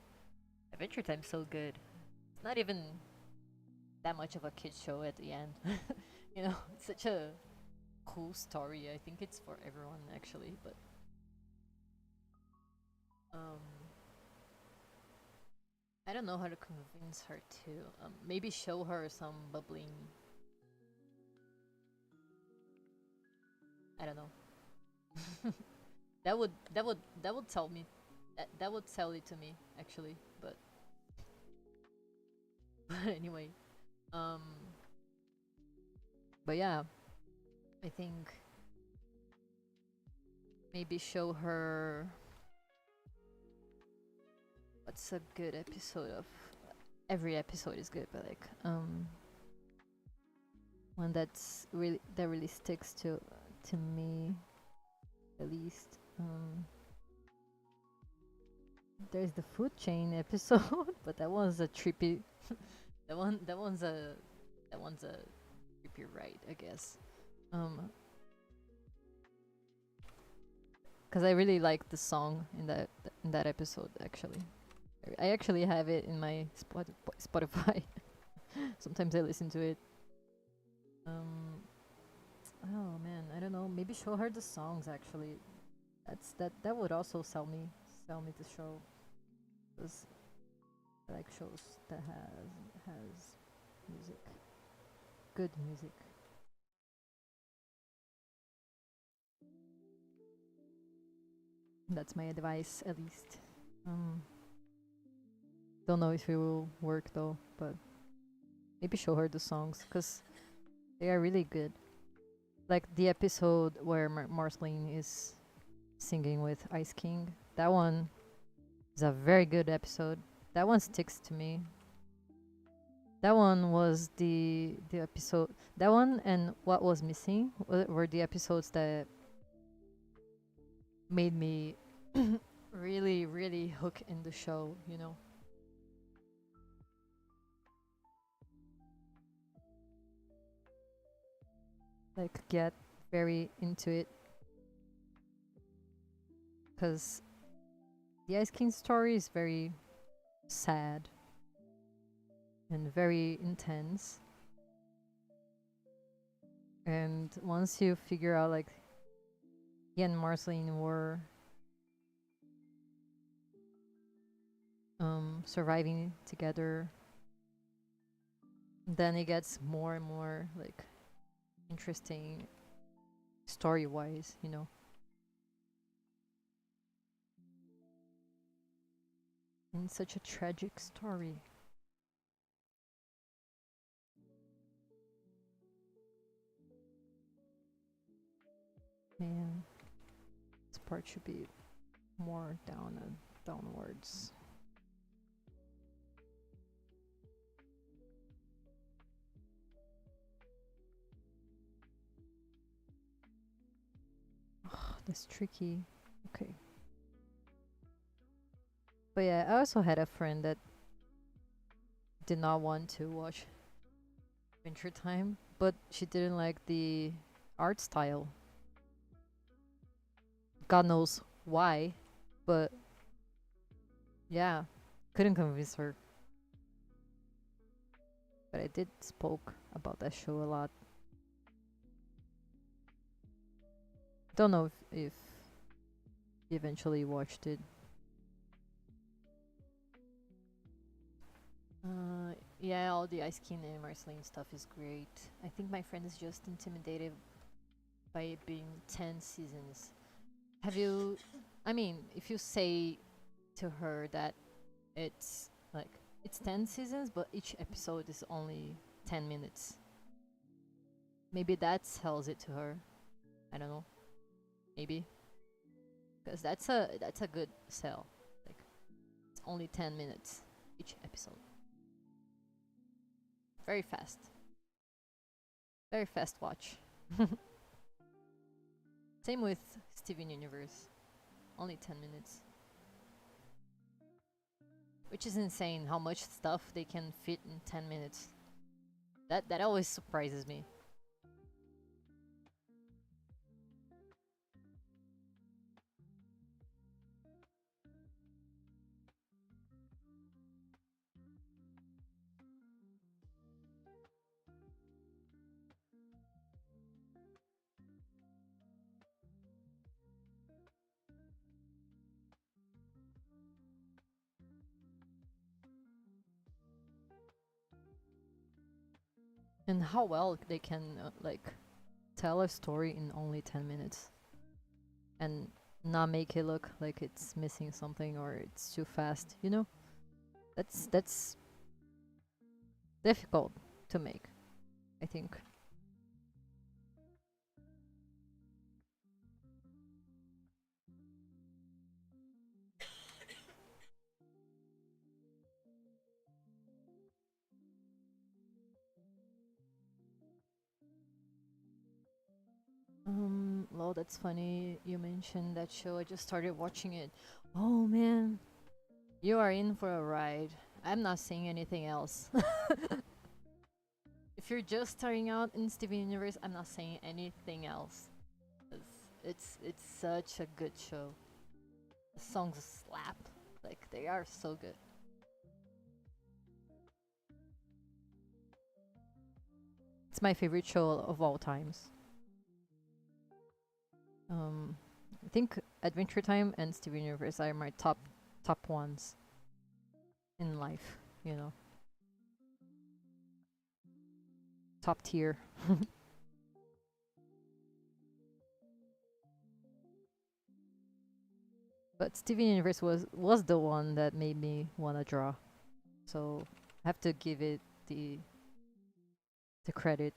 Adventure Time's so good. It's not even that much of a kids show at the end. You know, it's such a cool story. I think it's for everyone actually, but um I don't know how to convince her to maybe show her some bubbling. I don't know. That would tell me that would sell it to me actually, but but anyway, um but yeah, I think maybe show her what's a good episode of. Every episode is good, but like one that really sticks to me at least. There's the food chain episode, but that one's a trippy. That one's a trippy ride, I guess. Because I really like the song in that episode. Actually, I actually have it in my Spotify. Sometimes I listen to it. Oh man, I don't know. Maybe show her the songs. Actually, that would also sell me the show. Cause I like shows that has music, good music. That's my advice, at least. Don't know if it will work though, but maybe show her the songs because they are really good. Like the episode where Marceline is singing with Ice King. That one is a very good episode. That one sticks to me. That one was the episode. That one and What Was Missing were the episodes that made me really, really hook in the show. You know. Like get very into it because the Ice King story is very sad and very intense. And once you figure out like he and Marceline were surviving together, then it gets more and more like interesting story wise, you know. And such a tragic story. Man, this part should be more downwards. Oh, that's tricky. Okay. But yeah, I also had a friend that did not want to watch Adventure Time, but she didn't like the art style. God knows why, but yeah, couldn't convince her. But I did spoke about that show a lot. Don't know if you eventually watched it. Yeah, all the Ice King and Marceline stuff is great. I think my friend is just intimidated by it being 10 seasons. Have you, I mean, if you say to her that it's like, it's 10 seasons, but each episode is only 10 minutes. Maybe that sells it to her. I don't know. Maybe. Because that's a good sell. Like, it's only 10 minutes each episode. Very fast. Very fast watch. Same with Steven Universe. Only 10 minutes. Which is insane how much stuff they can fit in 10 minutes. That always surprises me. And how well they can like tell a story in only 10 minutes and not make it look like it's missing something or it's too fast, you know? That's difficult to make, I think. Well, that's funny. You mentioned that show. I just started watching it. Oh man, you are in for a ride. I'm not saying anything else. If you're just starting out in Steven Universe, I'm not saying anything else. It's such a good show. The songs slap. Like they are so good. It's my favorite show of all times. I think Adventure Time and Steven Universe are my top ones in life. You know, top tier. But Steven Universe was the one that made me wanna draw, so I have to give it the credit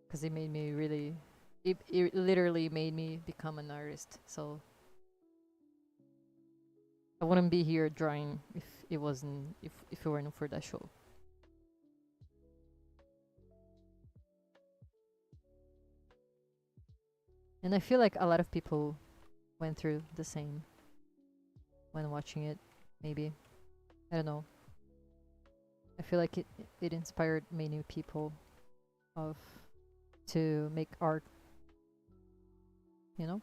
because it made me really. It literally made me become an artist. So I wouldn't be here drawing if it weren't for that show. And I feel like a lot of people went through the same when watching it. Maybe, I don't know. I feel like it inspired many people of to make art. You know.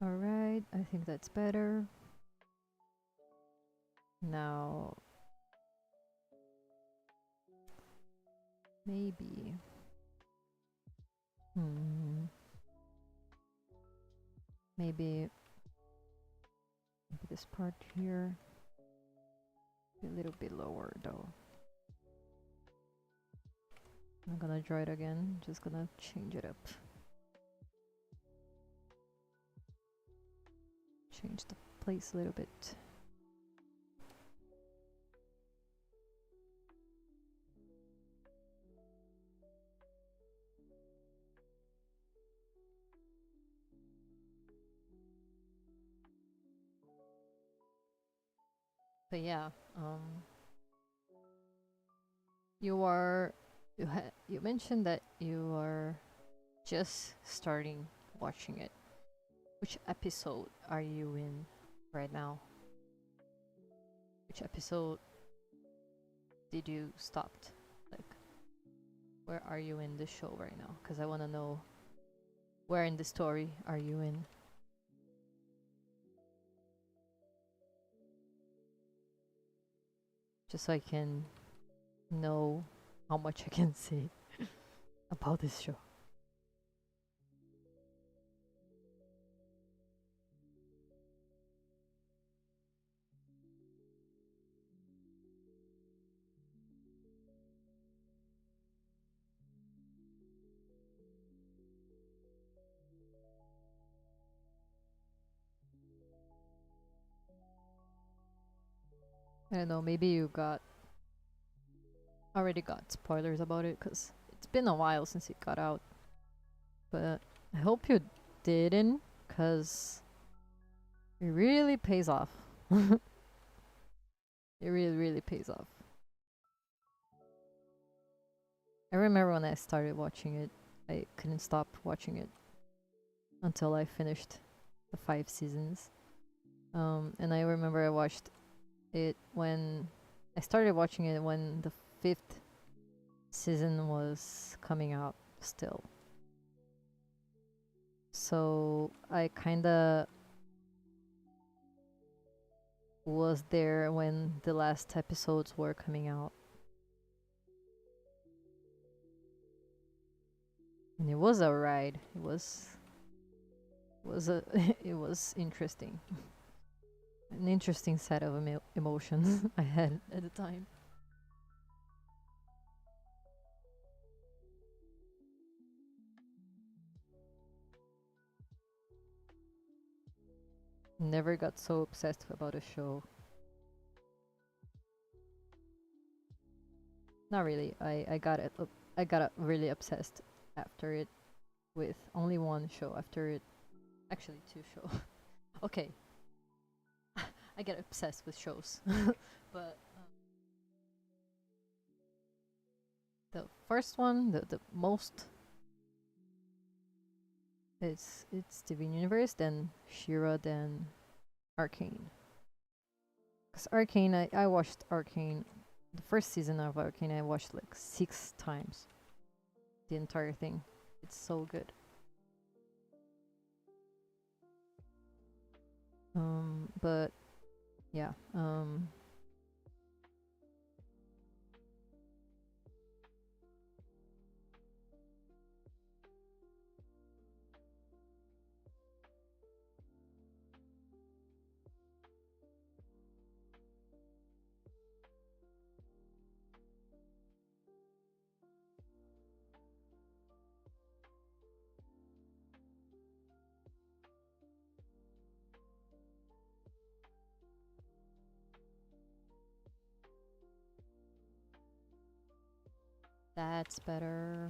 All right, I think that's better. Now, maybe. Maybe this part here. A little bit lower though. I'm gonna draw it again. Just gonna change it up. Change the place a little bit. But yeah, you mentioned that you are just starting watching it. Which episode are you in right now? Which episode did you stop? Like, where are you in the show right now? Because I want to know where in the story are you in. Just so I can know how much I can say about this show. I don't know, maybe you already got spoilers about it because it's been a while since it got out. But I hope you didn't, because it really pays off. It really, really pays off. I remember when I started watching it, I couldn't stop watching it until I finished the 5 seasons. And I remember I watched it when I started watching it when the 5th season was coming out still. So I kinda was there when the last episodes were coming out. And it was a ride. It was it was interesting. an interesting set of emotions I had at the time. Never got so obsessed about a show. Not really. I got really obsessed after it with only one show. After it, actually two shows. Okay, I get obsessed with shows, but the first one, the most, it's Steven Universe, then Shira, then Arcane. Cause Arcane, I watched Arcane, the first season of Arcane. I watched like 6 times, the entire thing. It's so good. But yeah, that's better.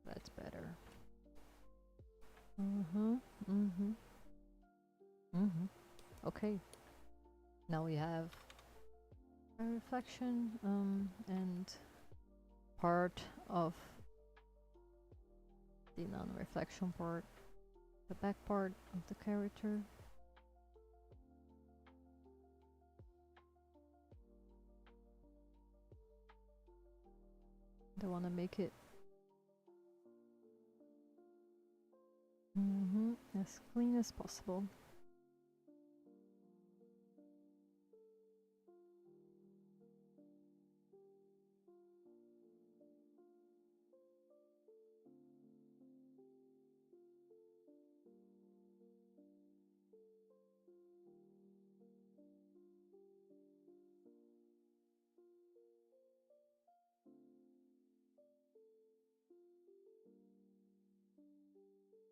That's better. Okay. Now we have a reflection, and part of the non-reflection part, the back part of the character. I want to make it as clean as possible.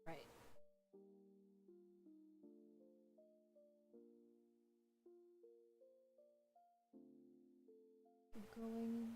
Right. Keep going.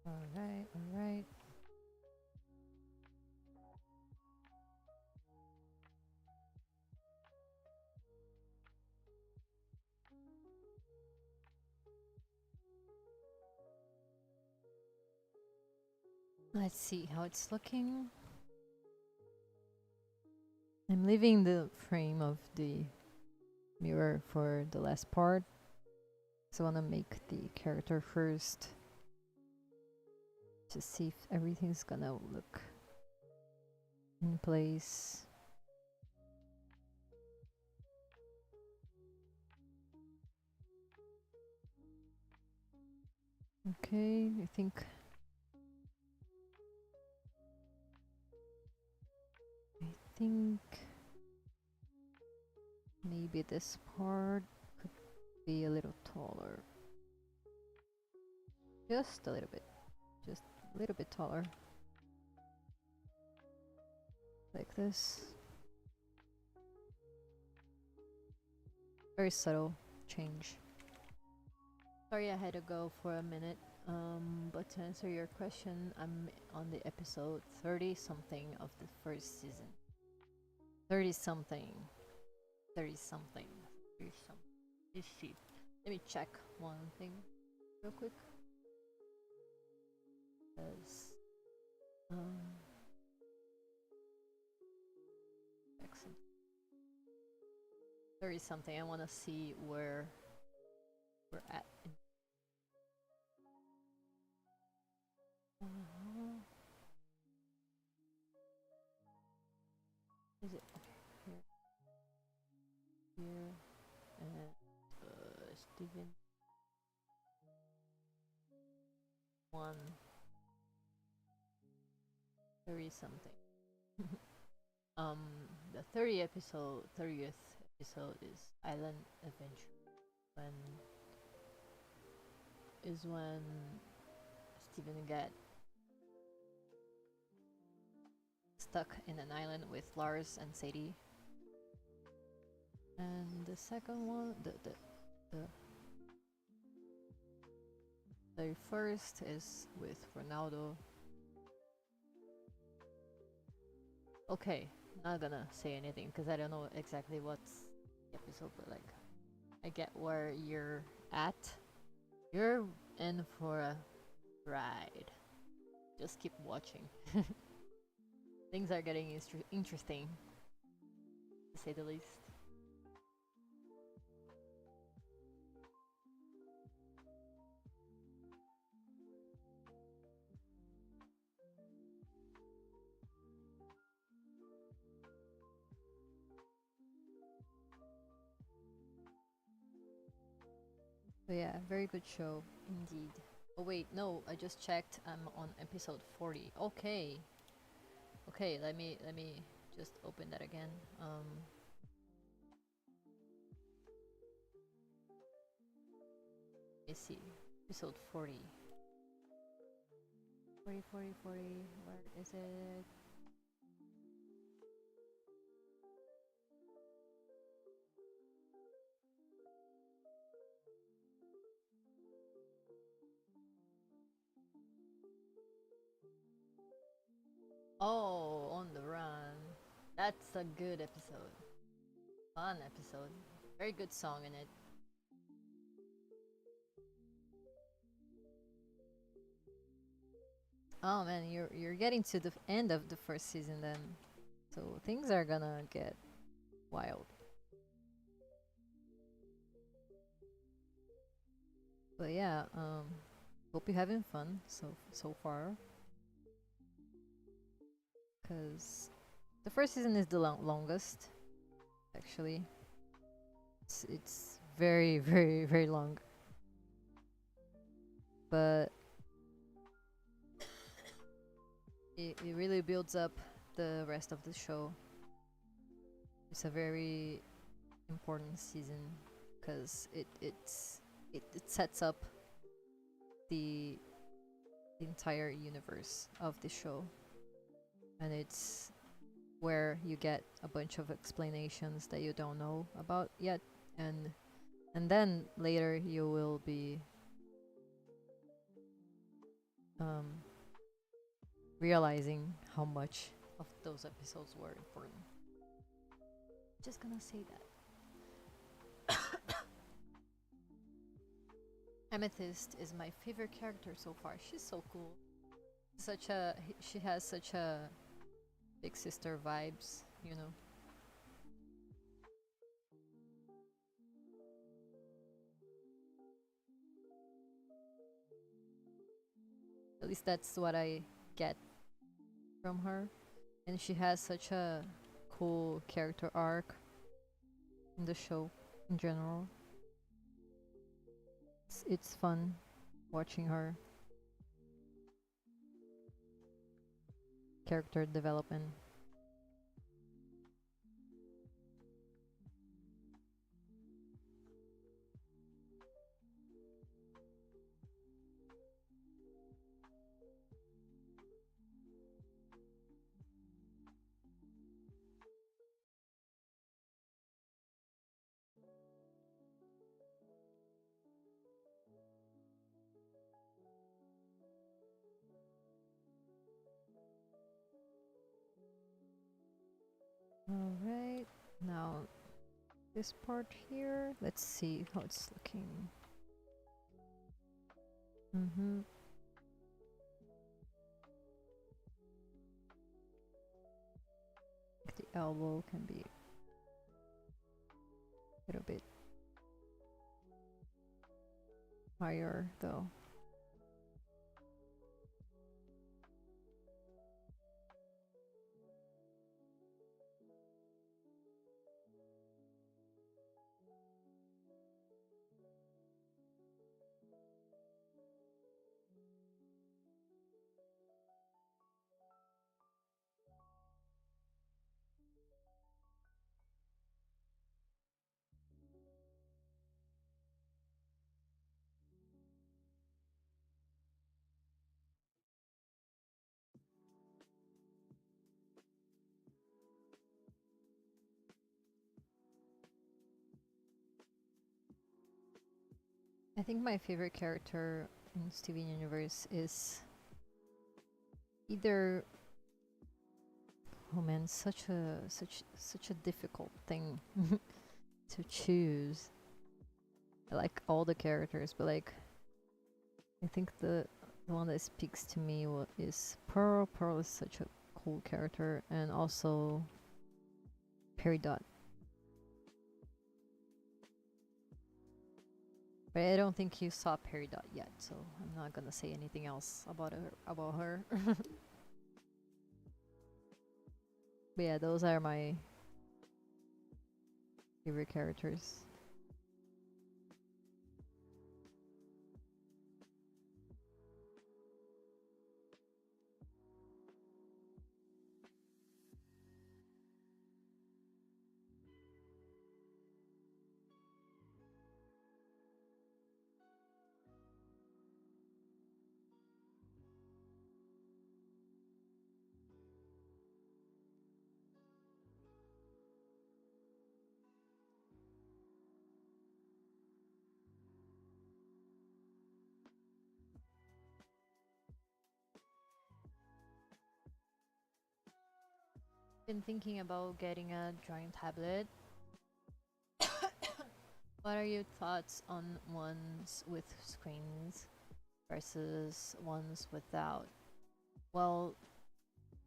Alright, alright. Let's see how it's looking. I'm leaving the frame of the mirror for the last part. So I want to make the character first. To see if everything's gonna look in place. Okay, I think maybe this part could be a little taller. Just a little bit. Just a little bit taller. Like this. Very subtle change. Sorry I had to go for a minute. But to answer your question, I'm on the episode 30 something of the first season. 30 something. 30 something. 30 something. Let's see. Let me check one thing real quick. Because, excellent. 30 something. I want to see where we're at. Is it okay? Here, and Steven 1 30 something. The 30th episode is Island Adventure. When Steven got stuck in an island with Lars and Sadie. And the second one, the 31st is with Ronaldo. Okay, not gonna say anything because I don't know exactly what's the episode, but like, I get where you're at. You're in for a ride. Just keep watching. Things are getting interesting, to say the least. But yeah, very good show indeed. Oh wait, no, I just checked. I'm on episode 40. Okay. Okay, let me just open that again. Let's see. Episode 40. 40. Where is it? Oh, On the Run. That's a good episode. Fun episode. Very good song in it. Oh man, you're getting to the end of the first season then. So things are gonna get wild. But yeah, hope you're having fun so far. Cause the first season is the longest, actually. It's very very long. But it really builds up the rest of the show. It's a very important season because it sets up the entire universe of the show, and it's where you get a bunch of explanations that you don't know about yet, and then later you will be realizing how much of those episodes were important. Just gonna say that. Amethyst is my favorite character so far. She's so cool. She has such a big sister vibes, you know. At least that's what I get from her. And she has such a cool character arc in the show in general. It's fun watching her character development. Alright, now this part here, let's see how it's looking. The elbow can be a little bit higher though. I think my favorite character in Steven Universe is either, oh man, such a difficult thing to choose. I like all the characters, but like I think the one that speaks to me is Pearl. Pearl is such a cool character, and also Peridot. But I don't think you saw Peridot yet, so I'm not gonna say anything else about her. But yeah, those are my favorite characters. Been thinking about getting a drawing tablet. What are your thoughts on ones with screens versus ones without? Well,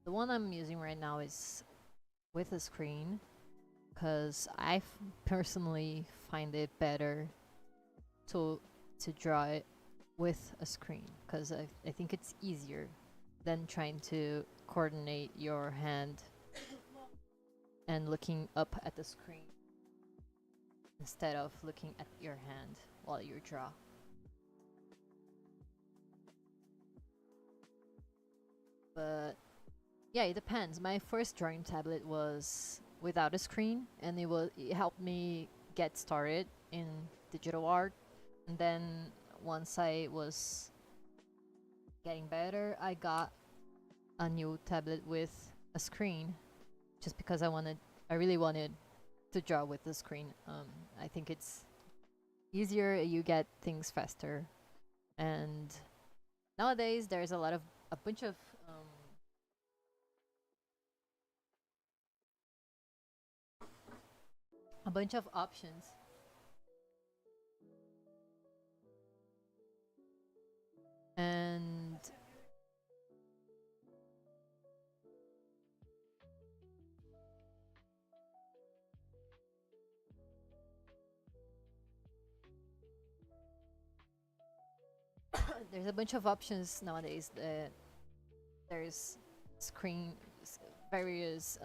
the one I'm using right now is with a screen because I personally find it better to draw it with a screen because I think it's easier than trying to coordinate your hand and looking up at the screen instead of looking at your hand while you draw. But yeah, it depends. My first drawing tablet was without a screen, and it helped me get started in digital art. And then once I was getting better, I got a new tablet with a screen just because I really wanted to draw with the screen. I think it's easier, you get things faster. And nowadays there's a bunch of options. And there's a bunch of options nowadays. There's screen various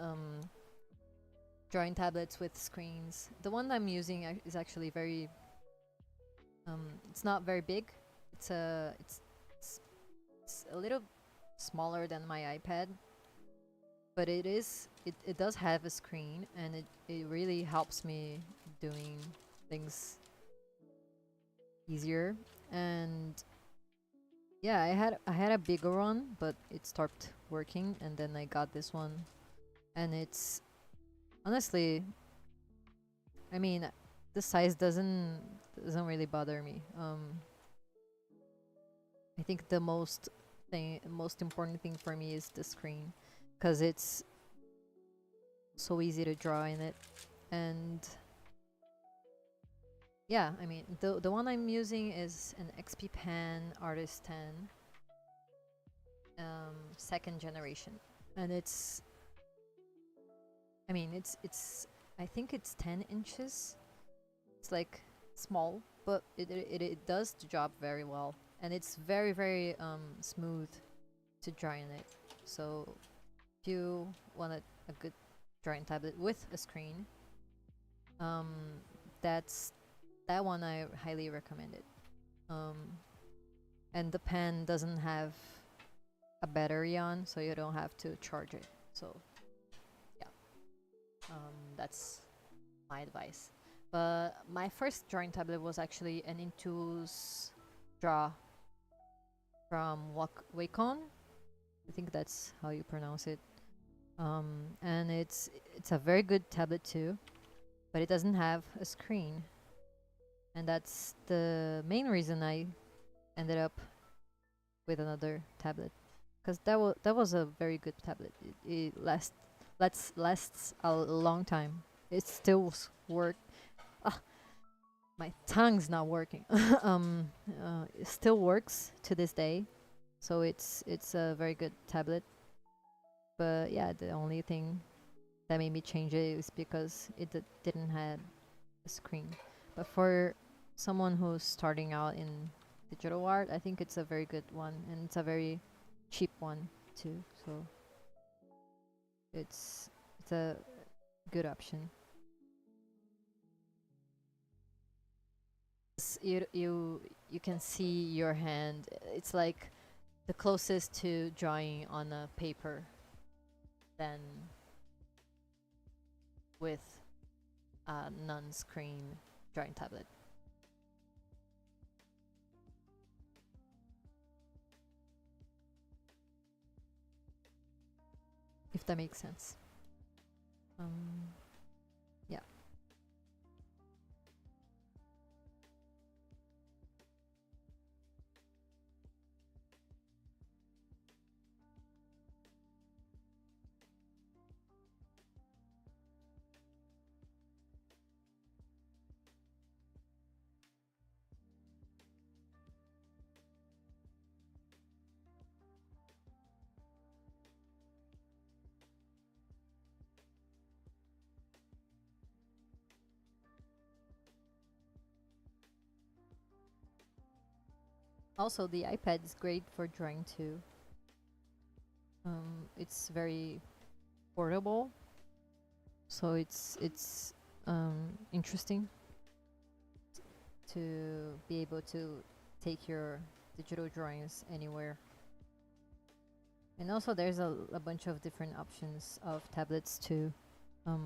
drawing tablets with screens. The one I'm using is actually very it's not very big. It's a little smaller than my iPad, but it does have a screen, and it really helps me doing things easier. And yeah, I had a bigger one, but it stopped working, and then I got this one, and it's honestly, I mean, the size doesn't really bother me. I think the most important thing for me is the screen, because it's so easy to draw in it. And yeah, I mean, the one I'm using is an XP Pen Artist 10, second generation, and it's, I mean, it's I think it's 10 inches. It's like small, but it does the job very well, and it's very very smooth to draw in it. So if you want a good drawing tablet with a screen, that's that one I highly recommend it. And the pen doesn't have a battery on, so you don't have to charge it. So yeah, that's my advice. But my first drawing tablet was actually an Intuos Draw from Wacom. I think that's how you pronounce it. And it's a very good tablet too, but it doesn't have a screen, and that's the main reason I ended up with another tablet, because that was a very good tablet. It lasts a long time. It still work. My tongue's not working. It still works to this day, so it's a very good tablet. But yeah, the only thing that made me change it is because it didn't have a screen. But for someone who's starting out in digital art, I think it's a very good one, and it's a very cheap one too. So it's a good option. You can see your hand. It's like the closest to drawing on a paper than with a non-screen drawing tablet. If that makes sense. Yeah. Also, the iPad is great for drawing too. It's very portable, so it's interesting to be able to take your digital drawings anywhere. And also, there's a bunch of different options of tablets too. I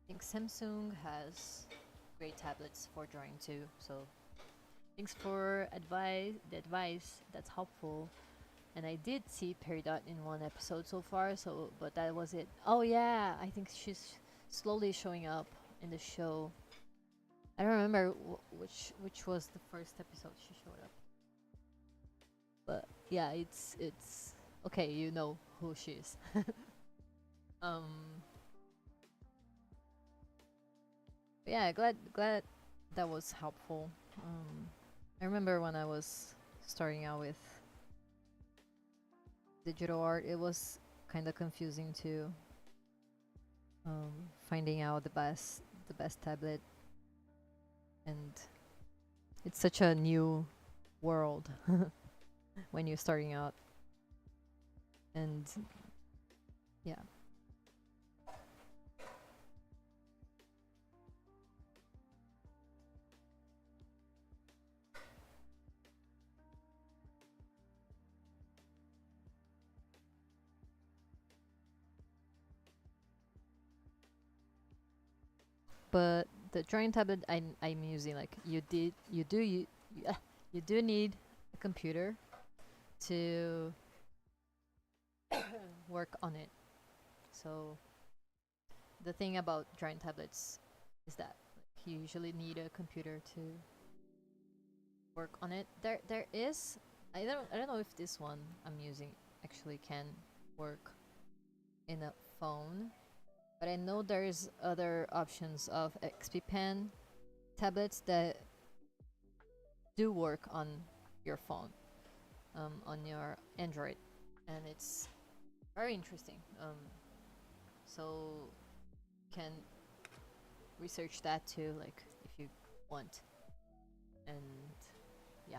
think Samsung has great tablets for drawing too. So thanks for the advice. That's helpful. And I did see Peridot in one episode so far. So, but that was it. Oh yeah, I think she's slowly showing up in the show. I don't remember which was the first episode she showed up. But yeah, it's okay. You know who she is. Yeah, glad that was helpful. I remember when I was starting out with digital art, it was kind of confusing too. Finding out the best tablet, and it's such a new world when you're starting out. And yeah. But the drawing tablet I'm using, like you do need a computer to work on it. So the thing about drawing tablets is that you usually need a computer to work on it. There is, I don't know if this one I'm using actually can work in a phone, But I know there's other options of XP Pen tablets that do work on your phone, on your Android, and it's very interesting. So can research that too, like if you want, and yeah,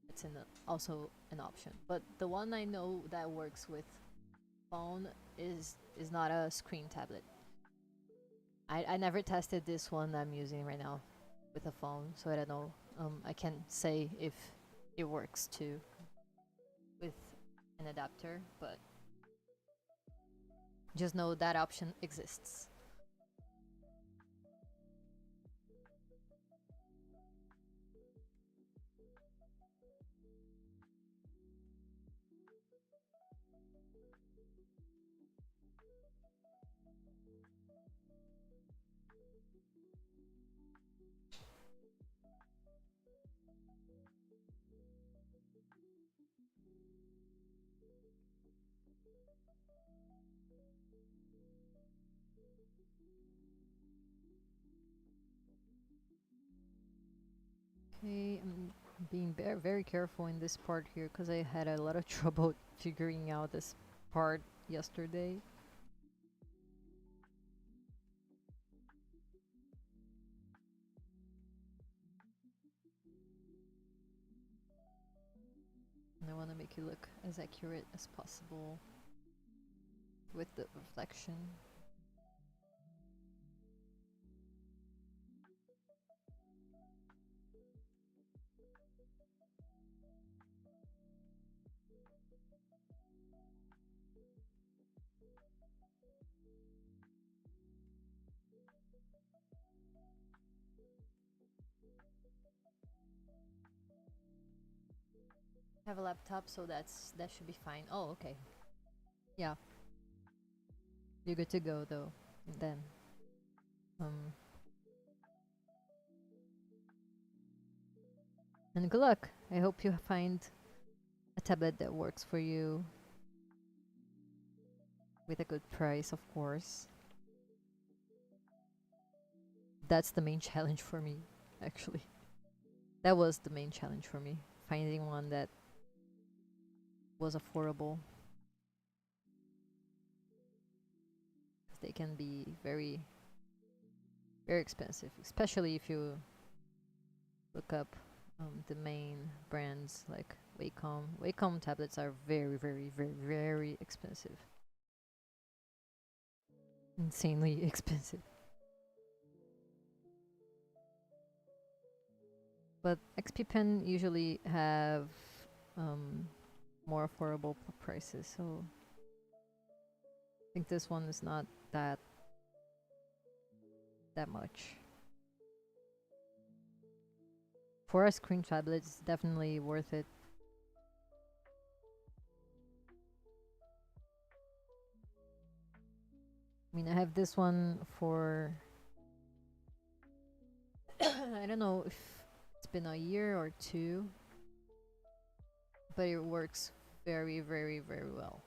it's also an option. But the one I know that works with phone is not a screen tablet. I never tested this one I'm using right now with a phone, so I don't know. I can't say if it works too with an adapter, but just know that option exists. Okay, I'm being very careful in this part here because I had a lot of trouble figuring out this part yesterday. And I want to make it look as accurate as possible with the reflection. I have a laptop, so that should be fine. Oh, okay. Yeah. You're good to go though. And then and good luck. I hope you find a tablet that works for you with a good price, of course. That's the main challenge for me, actually. That was the main challenge for me, finding one that was affordable. They can be very expensive, especially if you look up the main brands like Wacom. Wacom tablets are very expensive. Insanely expensive. But XP Pen usually have more affordable prices, so I think this one is not that much. For a screen tablet, it's definitely worth it. I mean, I have this one for I don't know if it's been a year or two, but it works very well.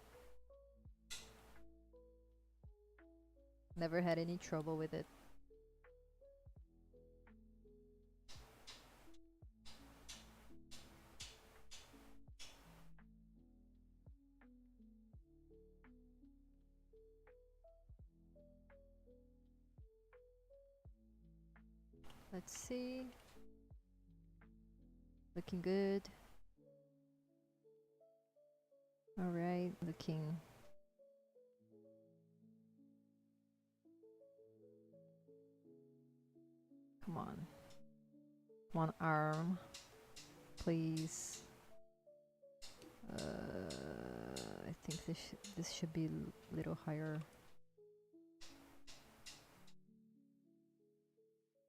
Never had any trouble with it. Let's see. Looking good. Alright, looking. Come on. One arm, please. I think this should be a little higher.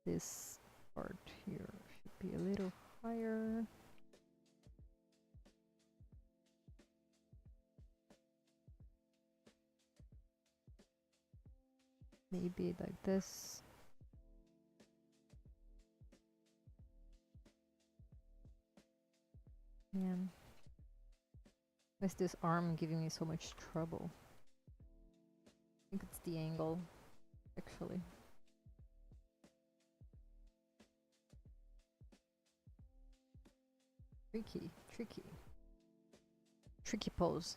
This part here should be a little higher. Maybe like this. Man, why is this arm giving me so much trouble? think it's the angle, actually. Tricky, tricky. Tricky pose.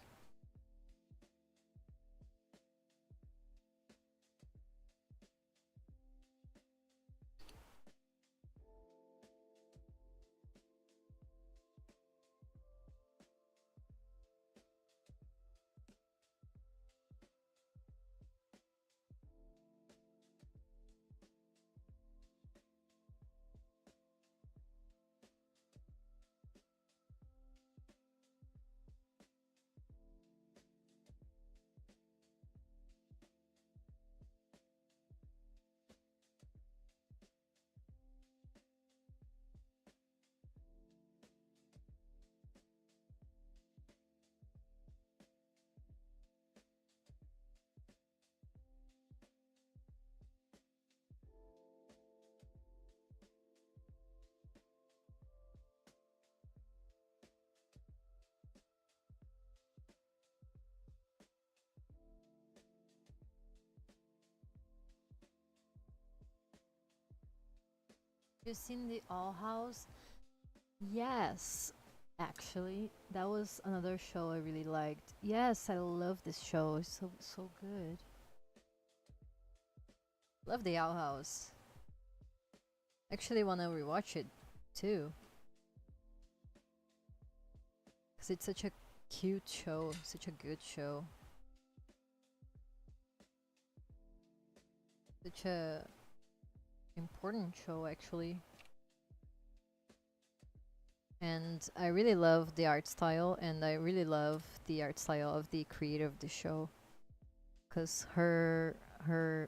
You seen the All House? Yes, actually, that was another show I really liked. Yes, I love this show. It's so good. Love the Owl House. Actually, wanna rewatch it too, cause it's such a cute show, such a good show, such a important show actually. And I really love the art style, and I really love the art style of the creator of the show, cause her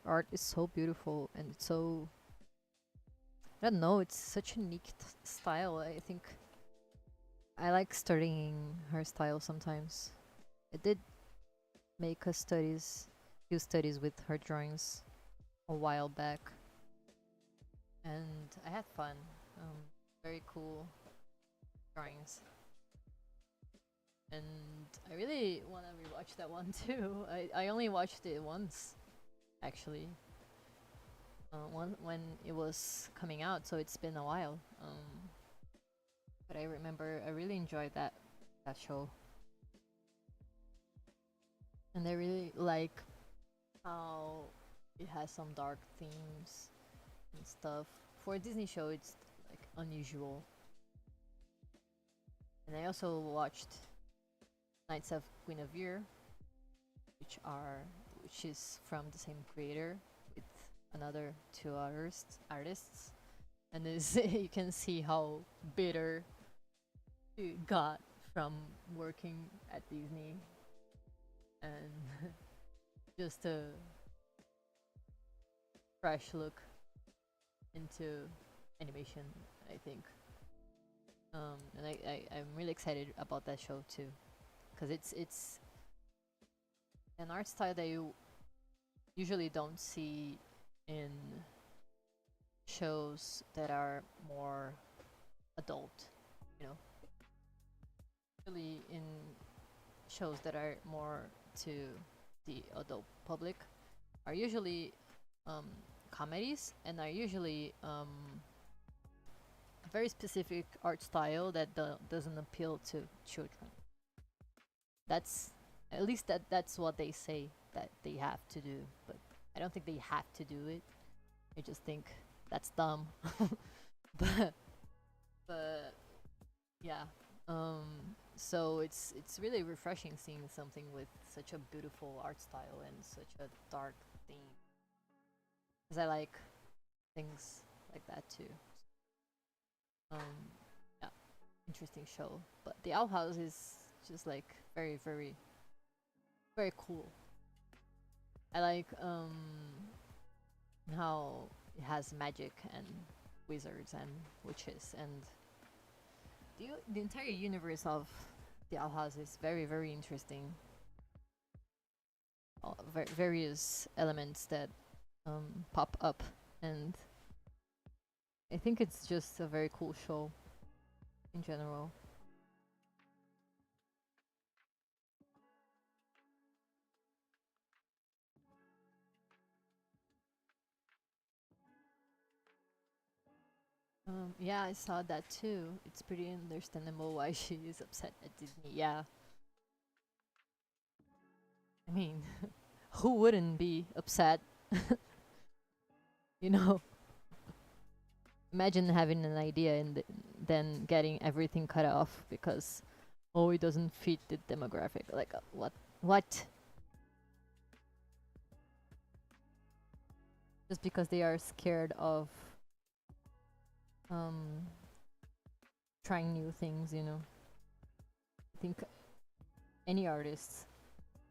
art is so beautiful and it's so, I don't know, it's such a unique style. I think I like studying her style sometimes. I did make a few studies with her drawings a while back, and I had fun. Very cool drawings, and I really want to rewatch that one too. I only watched it once, actually. When it was coming out, so it's been a while. But I remember I really enjoyed that show, and I really like how it has some dark themes and stuff. For a Disney show, it's like unusual. And I also watched Knights of Guinevere, which is from the same creator with another two artists, and you can see how bitter he got from working at Disney, and just a fresh look into animation, I think. And I'm really excited about that show too, because it's an art style that you usually don't see in shows that are more adult, you know. Usually in shows that are more to the adult public are usually comedies, and are usually a very specific art style that doesn't appeal to children. That's, at least that's what they say that they have to do, but I don't think they have to do it. I just think that's dumb. but yeah. So it's really refreshing seeing something with such a beautiful art style and such a dark theme, because I like things like that too. Yeah, interesting show. But the Owl House is just like very, very, very cool. I like how it has magic and wizards and witches, and the entire universe of the Owl House is very, very interesting. Various elements that pop up, and I think it's just a very cool show in general. Yeah, I saw that too. It's pretty understandable why she is upset at Disney. Yeah, I mean, who wouldn't be upset? You know, imagine having an idea and then getting everything cut off because oh, it doesn't fit the demographic. Like what? What? Just because they are scared of um trying new things, you know. I think any artist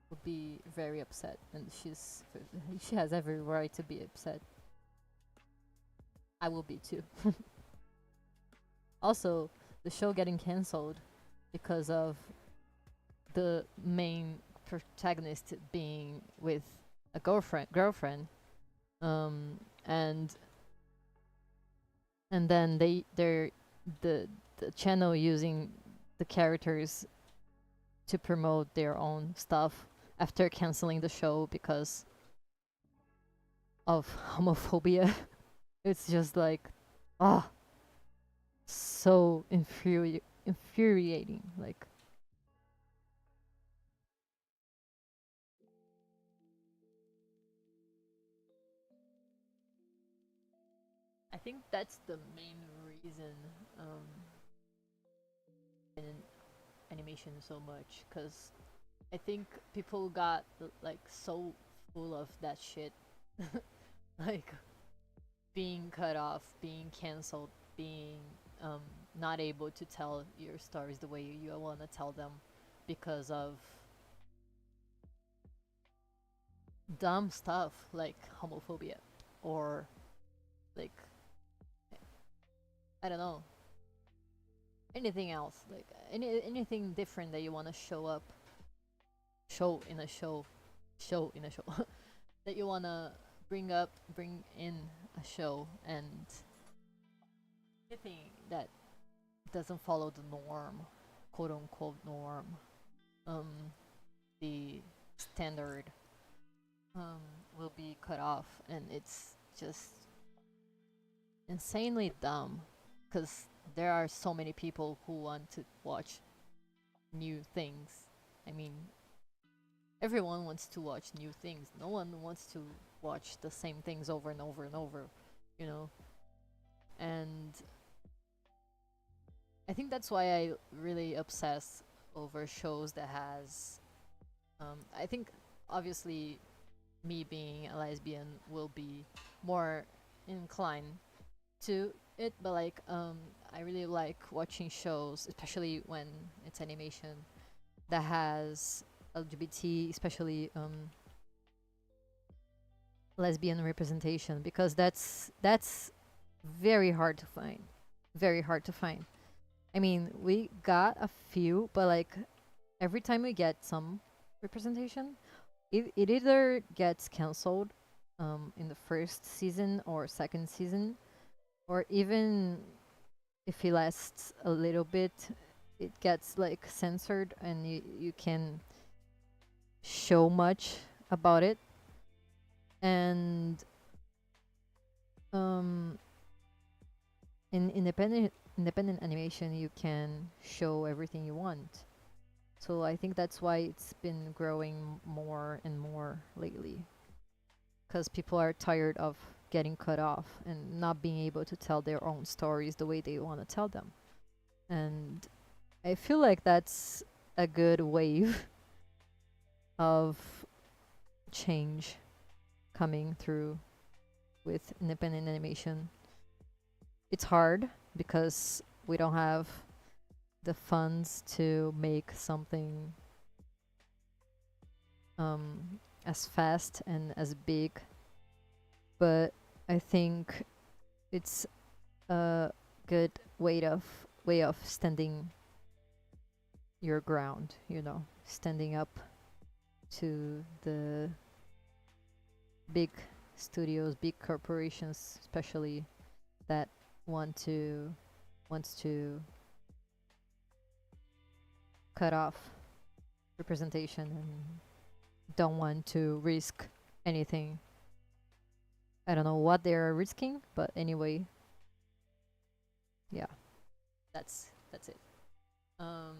would be very upset, and she has every right to be upset. I will be too. Also, the show getting cancelled because of the main protagonist being with a girlfriend, and then they're the channel using the characters to promote their own stuff after canceling the show because of homophobia. It's just like, ah, oh, so infuriating. Like, I think that's the main reason um, in animation so much, because I think people got like so full of that shit, like being cut off, being canceled, being not able to tell your stories the way you want to tell them because of dumb stuff like homophobia or like I don't know, anything else, like anything different that you want to show in a show in a show that you want to bring in a show, and anything that doesn't follow the norm, quote unquote norm, um the standard, um will be cut off, and it's just insanely dumb because there are so many people who want to watch new things. I mean, everyone wants to watch new things. No one wants to watch the same things over and over and over, you know? And I think that's why I really obsess over shows that has I think obviously me being a lesbian will be more inclined to it, but like I really like watching shows, especially when it's animation that has LGBT, especially lesbian representation, because that's very hard to find. Very hard to find. I mean, we got a few, but like every time we get some representation, it either gets cancelled in the first season or second season, or even if it lasts a little bit, it gets like censored and you can show much about it. And um in independent animation you can show everything you want. So I think that's why it's been growing more and more lately, because people are tired of getting cut off and not being able to tell their own stories the way they want to tell them. And I feel like that's a good wave of change coming through with independent animation. It's hard because we don't have the funds to make something as fast and as big, but I think it's a good way of standing your ground, you know, standing up to the big studios, big corporations, especially that wants to cut off representation and don't want to risk anything. I don't know what they're risking, but anyway, That's it. Um,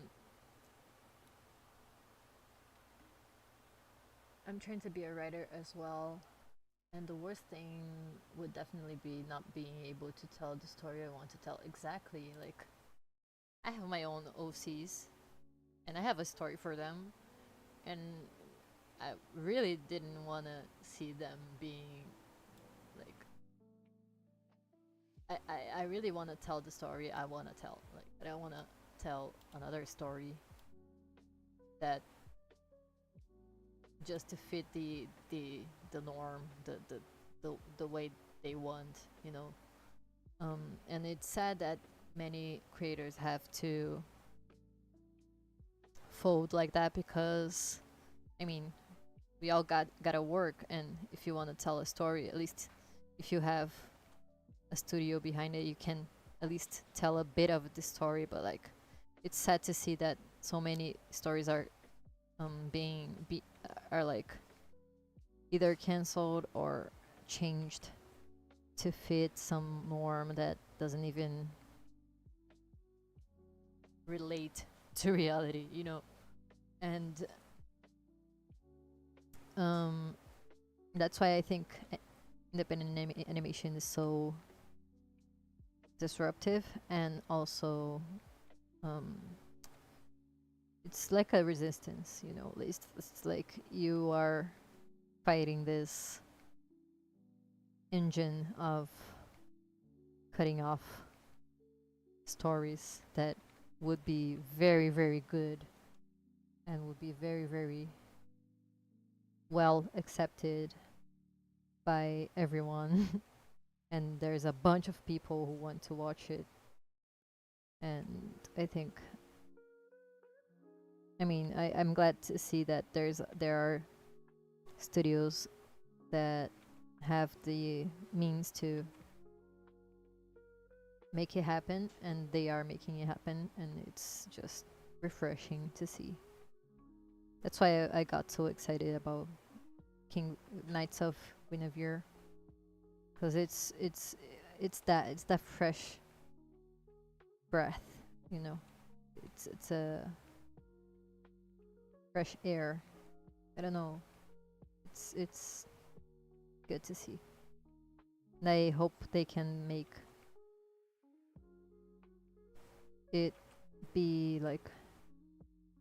I'm trying to be a writer as well, and the worst thing would definitely be not being able to tell the story I want to tell exactly. Like, I have my own OCs, and I have a story for them, and I really didn't want to see them being like. I really want to tell the story I want to tell. Like, I don't want to tell another story that just to fit the norm, the way they want, you know. And it's sad that many creators have to fold like that because, I mean, we all gotta work, and if you want to tell a story, at least if you have a studio behind it, you can at least tell a bit of the story. But like, it's sad to see that so many stories are are like either cancelled or changed to fit some norm that doesn't even relate to reality, you know. And um that's why I think independent animation is so disruptive, and also um it's like a resistance, you know. It's like you are fighting this engine of cutting off stories that would be very, very good and would be very, very well accepted by everyone. And there's a bunch of people who want to watch it. And I think, I mean, I'm glad to see that there are studios that have the means to make it happen, and they are making it happen, and it's just refreshing to see. That's why I got so excited about King Knights of Guinevere, because it's that fresh breath, you know. It's a fresh air. I don't know. It's good to see. And I hope they can make it be like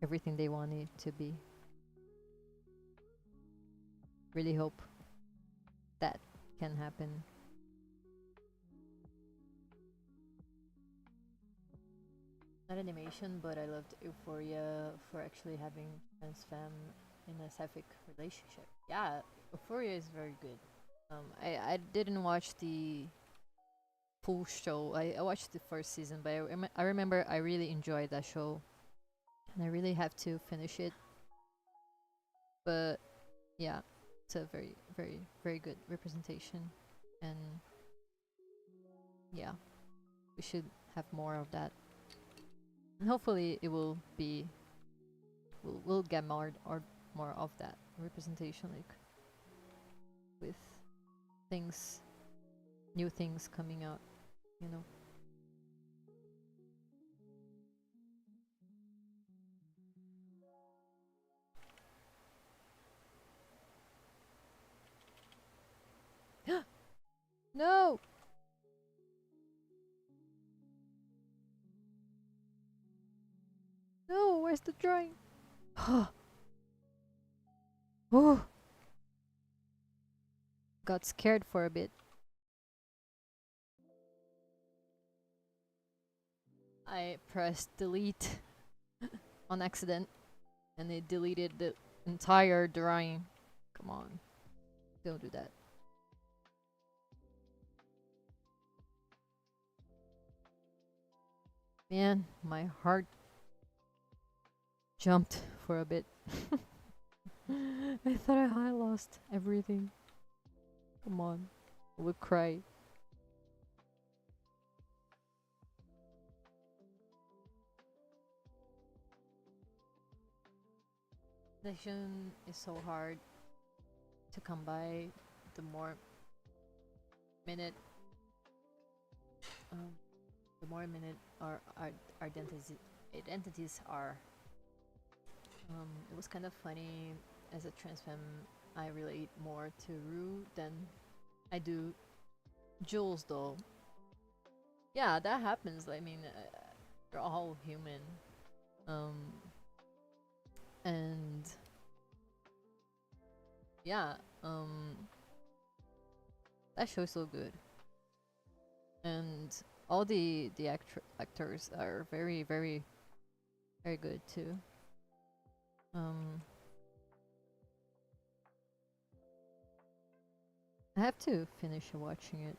everything they want it to be. Really hope that can happen. Not animation, but I loved Euphoria for actually having trans femme in a sapphic relationship. Yeah, Euphoria is very good. I didn't watch the full show. I watched the first season, but I remember I really enjoyed that show, and I really have to finish it. But yeah, it's a very, very, very good representation, and yeah, we should have more of that, and hopefully it will be we'll get more of that representation, like with things, new things coming out, you know. No! No, where's the drawing? Oh, got scared for a bit. I pressed delete on accident, and it deleted the entire drawing. Come on, don't do that. Man, my heart jumped for a bit. I thought I lost everything. Come on, I would cry. Vision is so hard to come by. The more minute um, the more minute our identities are. It was kind of funny as a trans femme. I relate more to Rue than I do Jules, though. Yeah, that happens. I mean, we're all human. And yeah, that show's so good, and all the actors are very very very good too. I have to finish watching it.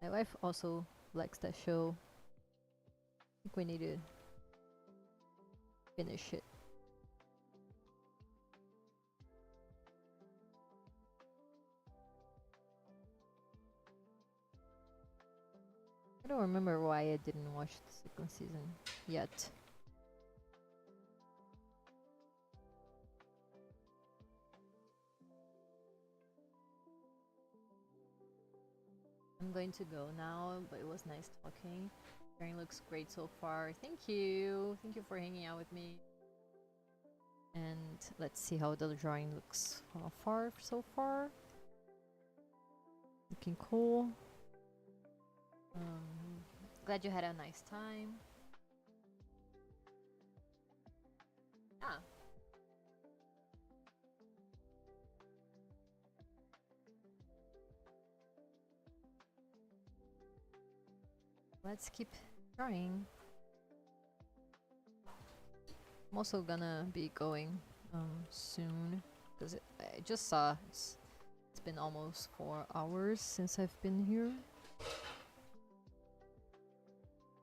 My wife also likes that show. I think we need to finish it. I don't remember why I didn't watch the second season yet. I'm going to go now, but it was nice talking. Drawing looks great so far. Thank you. Thank you for hanging out with me. And let's see how the drawing looks so far. Looking cool. Glad you had a nice time. Yeah. Let's keep drawing. I'm also gonna be going soon because I just saw it's been almost 4 hours since I've been here.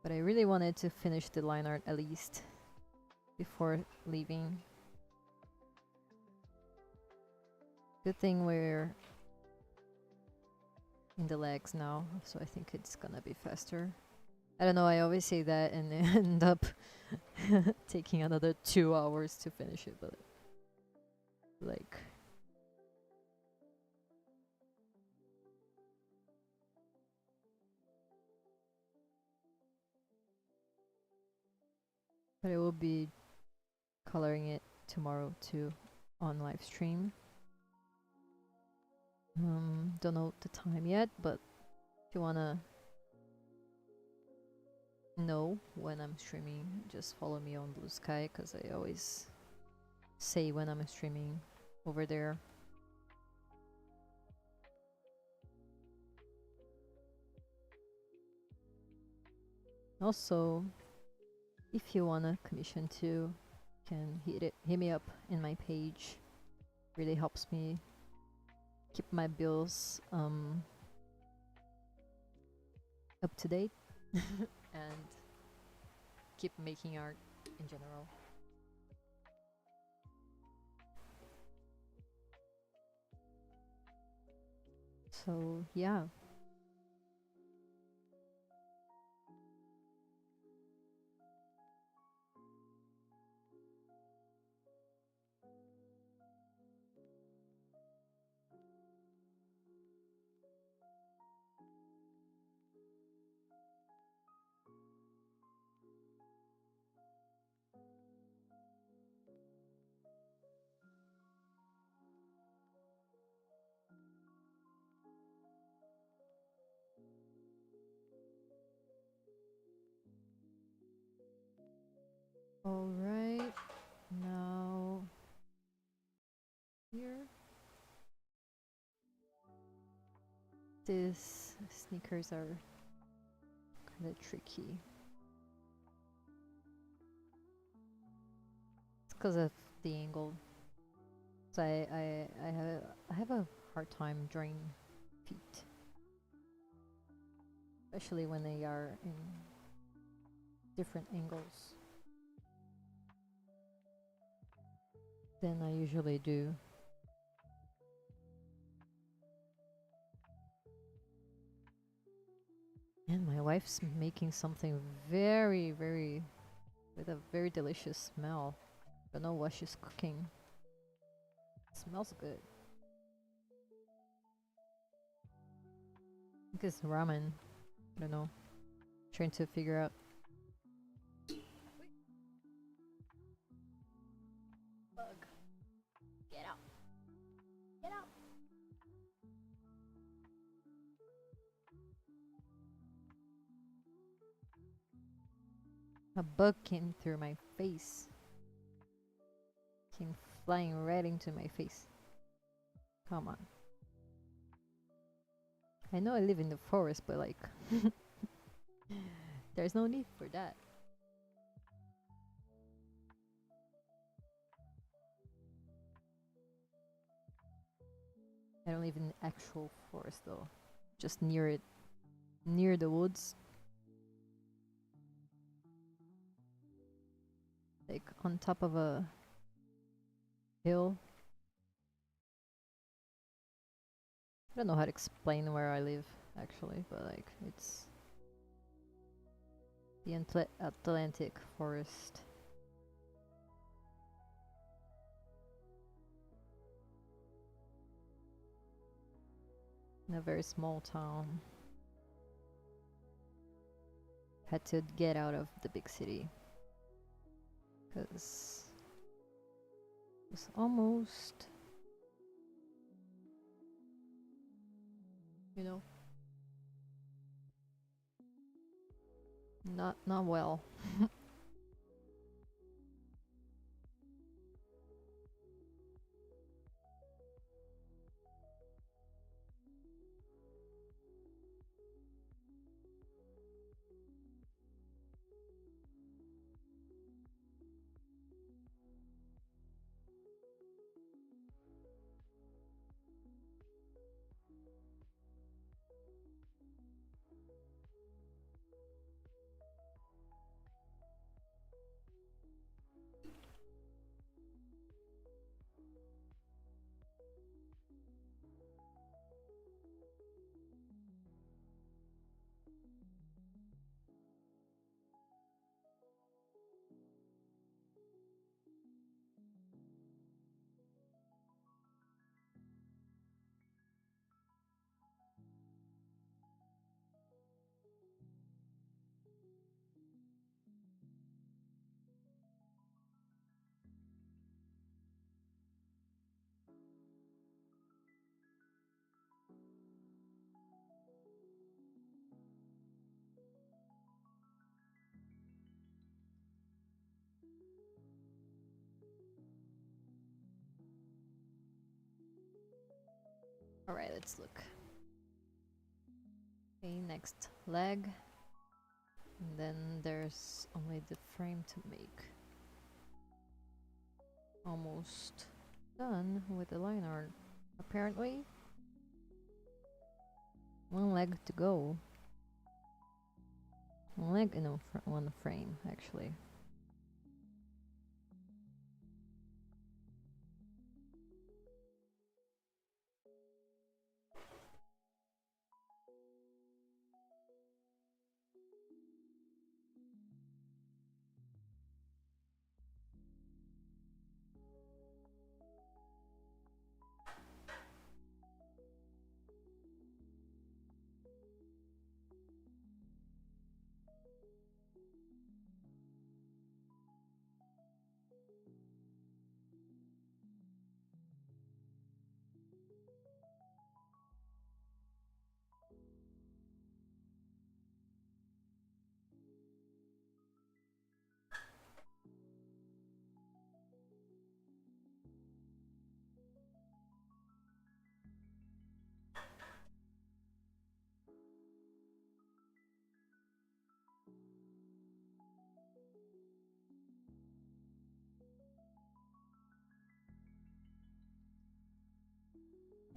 But I really wanted to finish the line art at least before leaving. Good thing we're in the legs now, so I think it's gonna be faster. I don't know, I always say that and end up taking another 2 hours to finish it, but like... But I will be coloring it tomorrow too on live stream. Don't know the time yet, but if you wanna know when I'm streaming, just follow me on BlueSky because I always say when I'm streaming over there. Also, if you wanna commission too, can hit me up in my page. Really helps me keep my bills up to date and keep making art in general. So yeah. All right, now here. These sneakers are kind of tricky. It's because of the angle. So I have a hard time drawing feet, especially when they are in different angles than I usually do. And my wife's making something very, very, with a very delicious smell. Don't know what she's cooking. It smells good. is ramen. I don't know. Trying to figure out. Bug. Get out. Get out. A bug came through my face. Came flying right into my face. Come on. I know I live in the forest, but like... there's no need for that. I don't live in the actual forest though. Just near it. Near the woods. Like on top of a hill. I don't know how to explain where I live actually, but like it's the Atlantic forest. In a very small town. Had to get out of the big city. Because it was almost, you know, not well. Alright, let's look. Okay, next leg. And then there's only the frame to make. Almost done with the line art. Apparently. One leg to go. One leg and one frame, actually.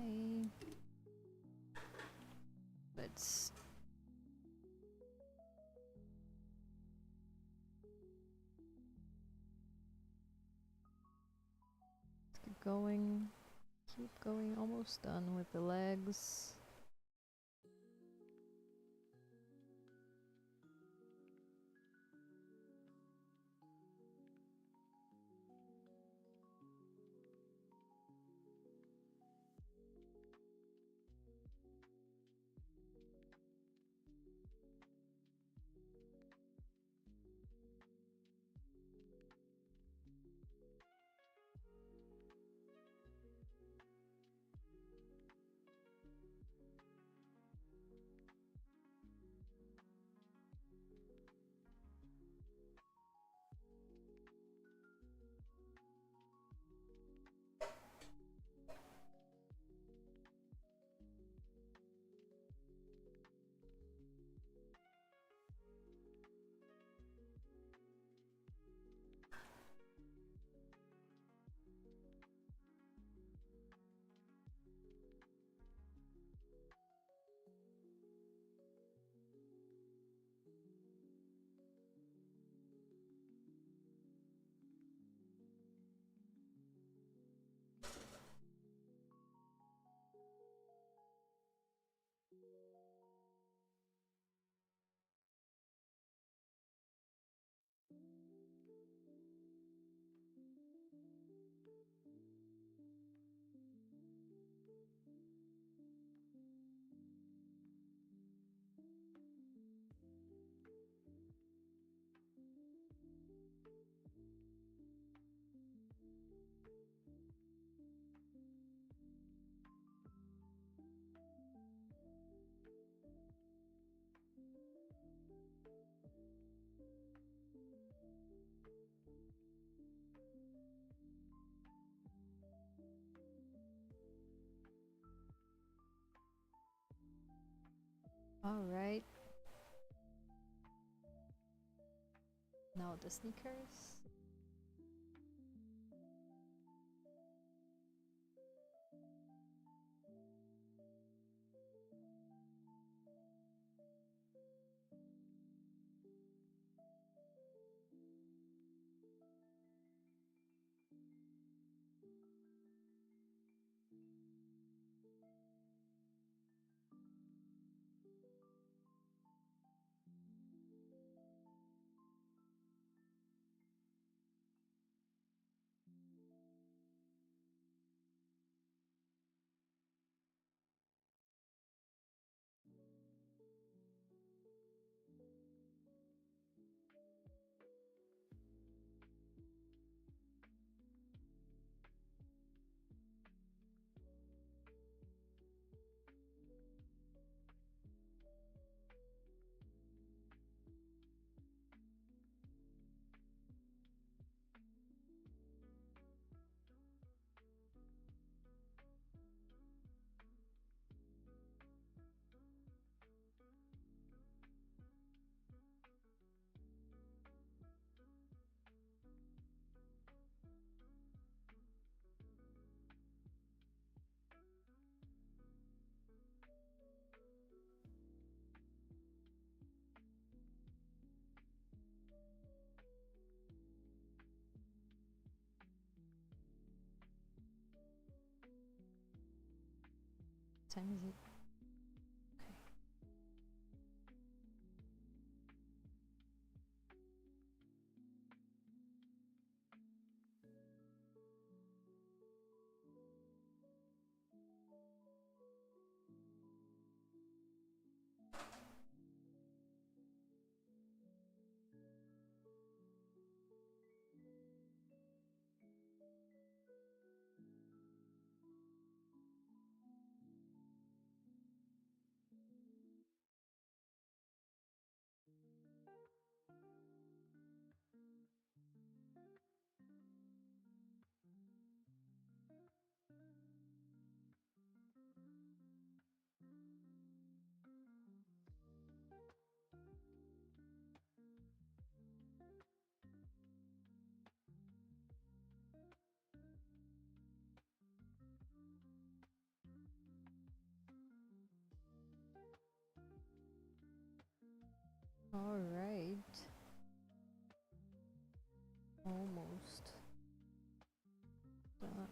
Okay. Let's keep going. Keep going. Almost done with the legs. All right. Now the sneakers. What time is it? All right. Almost done.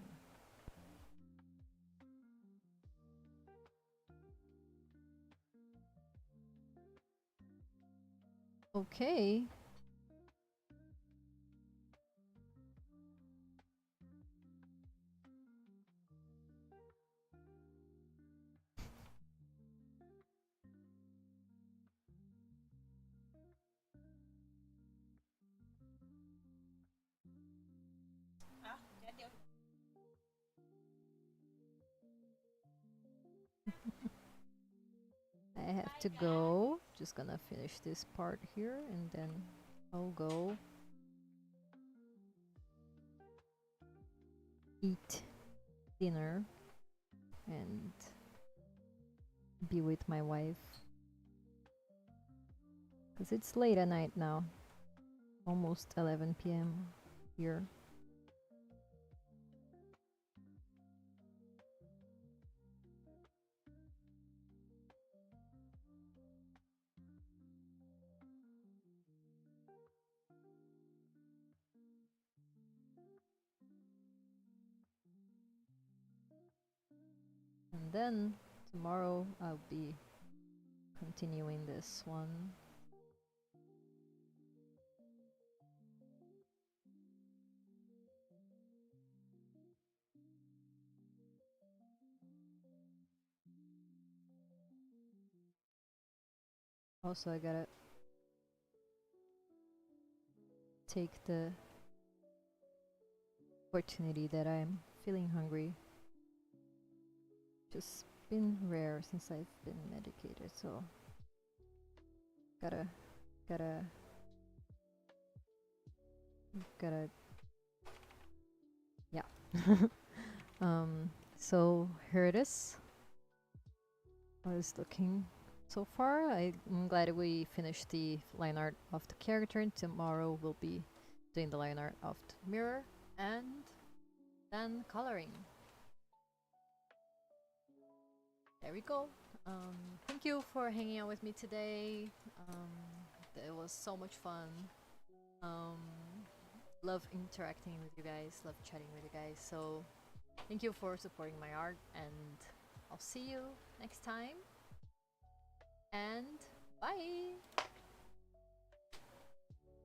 Okay. I have to go. Just gonna finish this part here and then I'll go eat dinner and be with my wife. Because it's late at night now. Almost 11 p.m. here. And then tomorrow I'll be continuing this one. Also, I gotta take the opportunity that I'm feeling hungry. Just been rare since I've been medicated, so gotta yeah. So here it is. I was looking so far. I'm glad we finished the line art of the character, and tomorrow we'll be doing the line art of the mirror and then coloring. There we go. Thank you for hanging out with me today. It was so much fun. Love interacting with you guys, love chatting with you guys. So thank you for supporting my art, and I'll see you next time. And bye!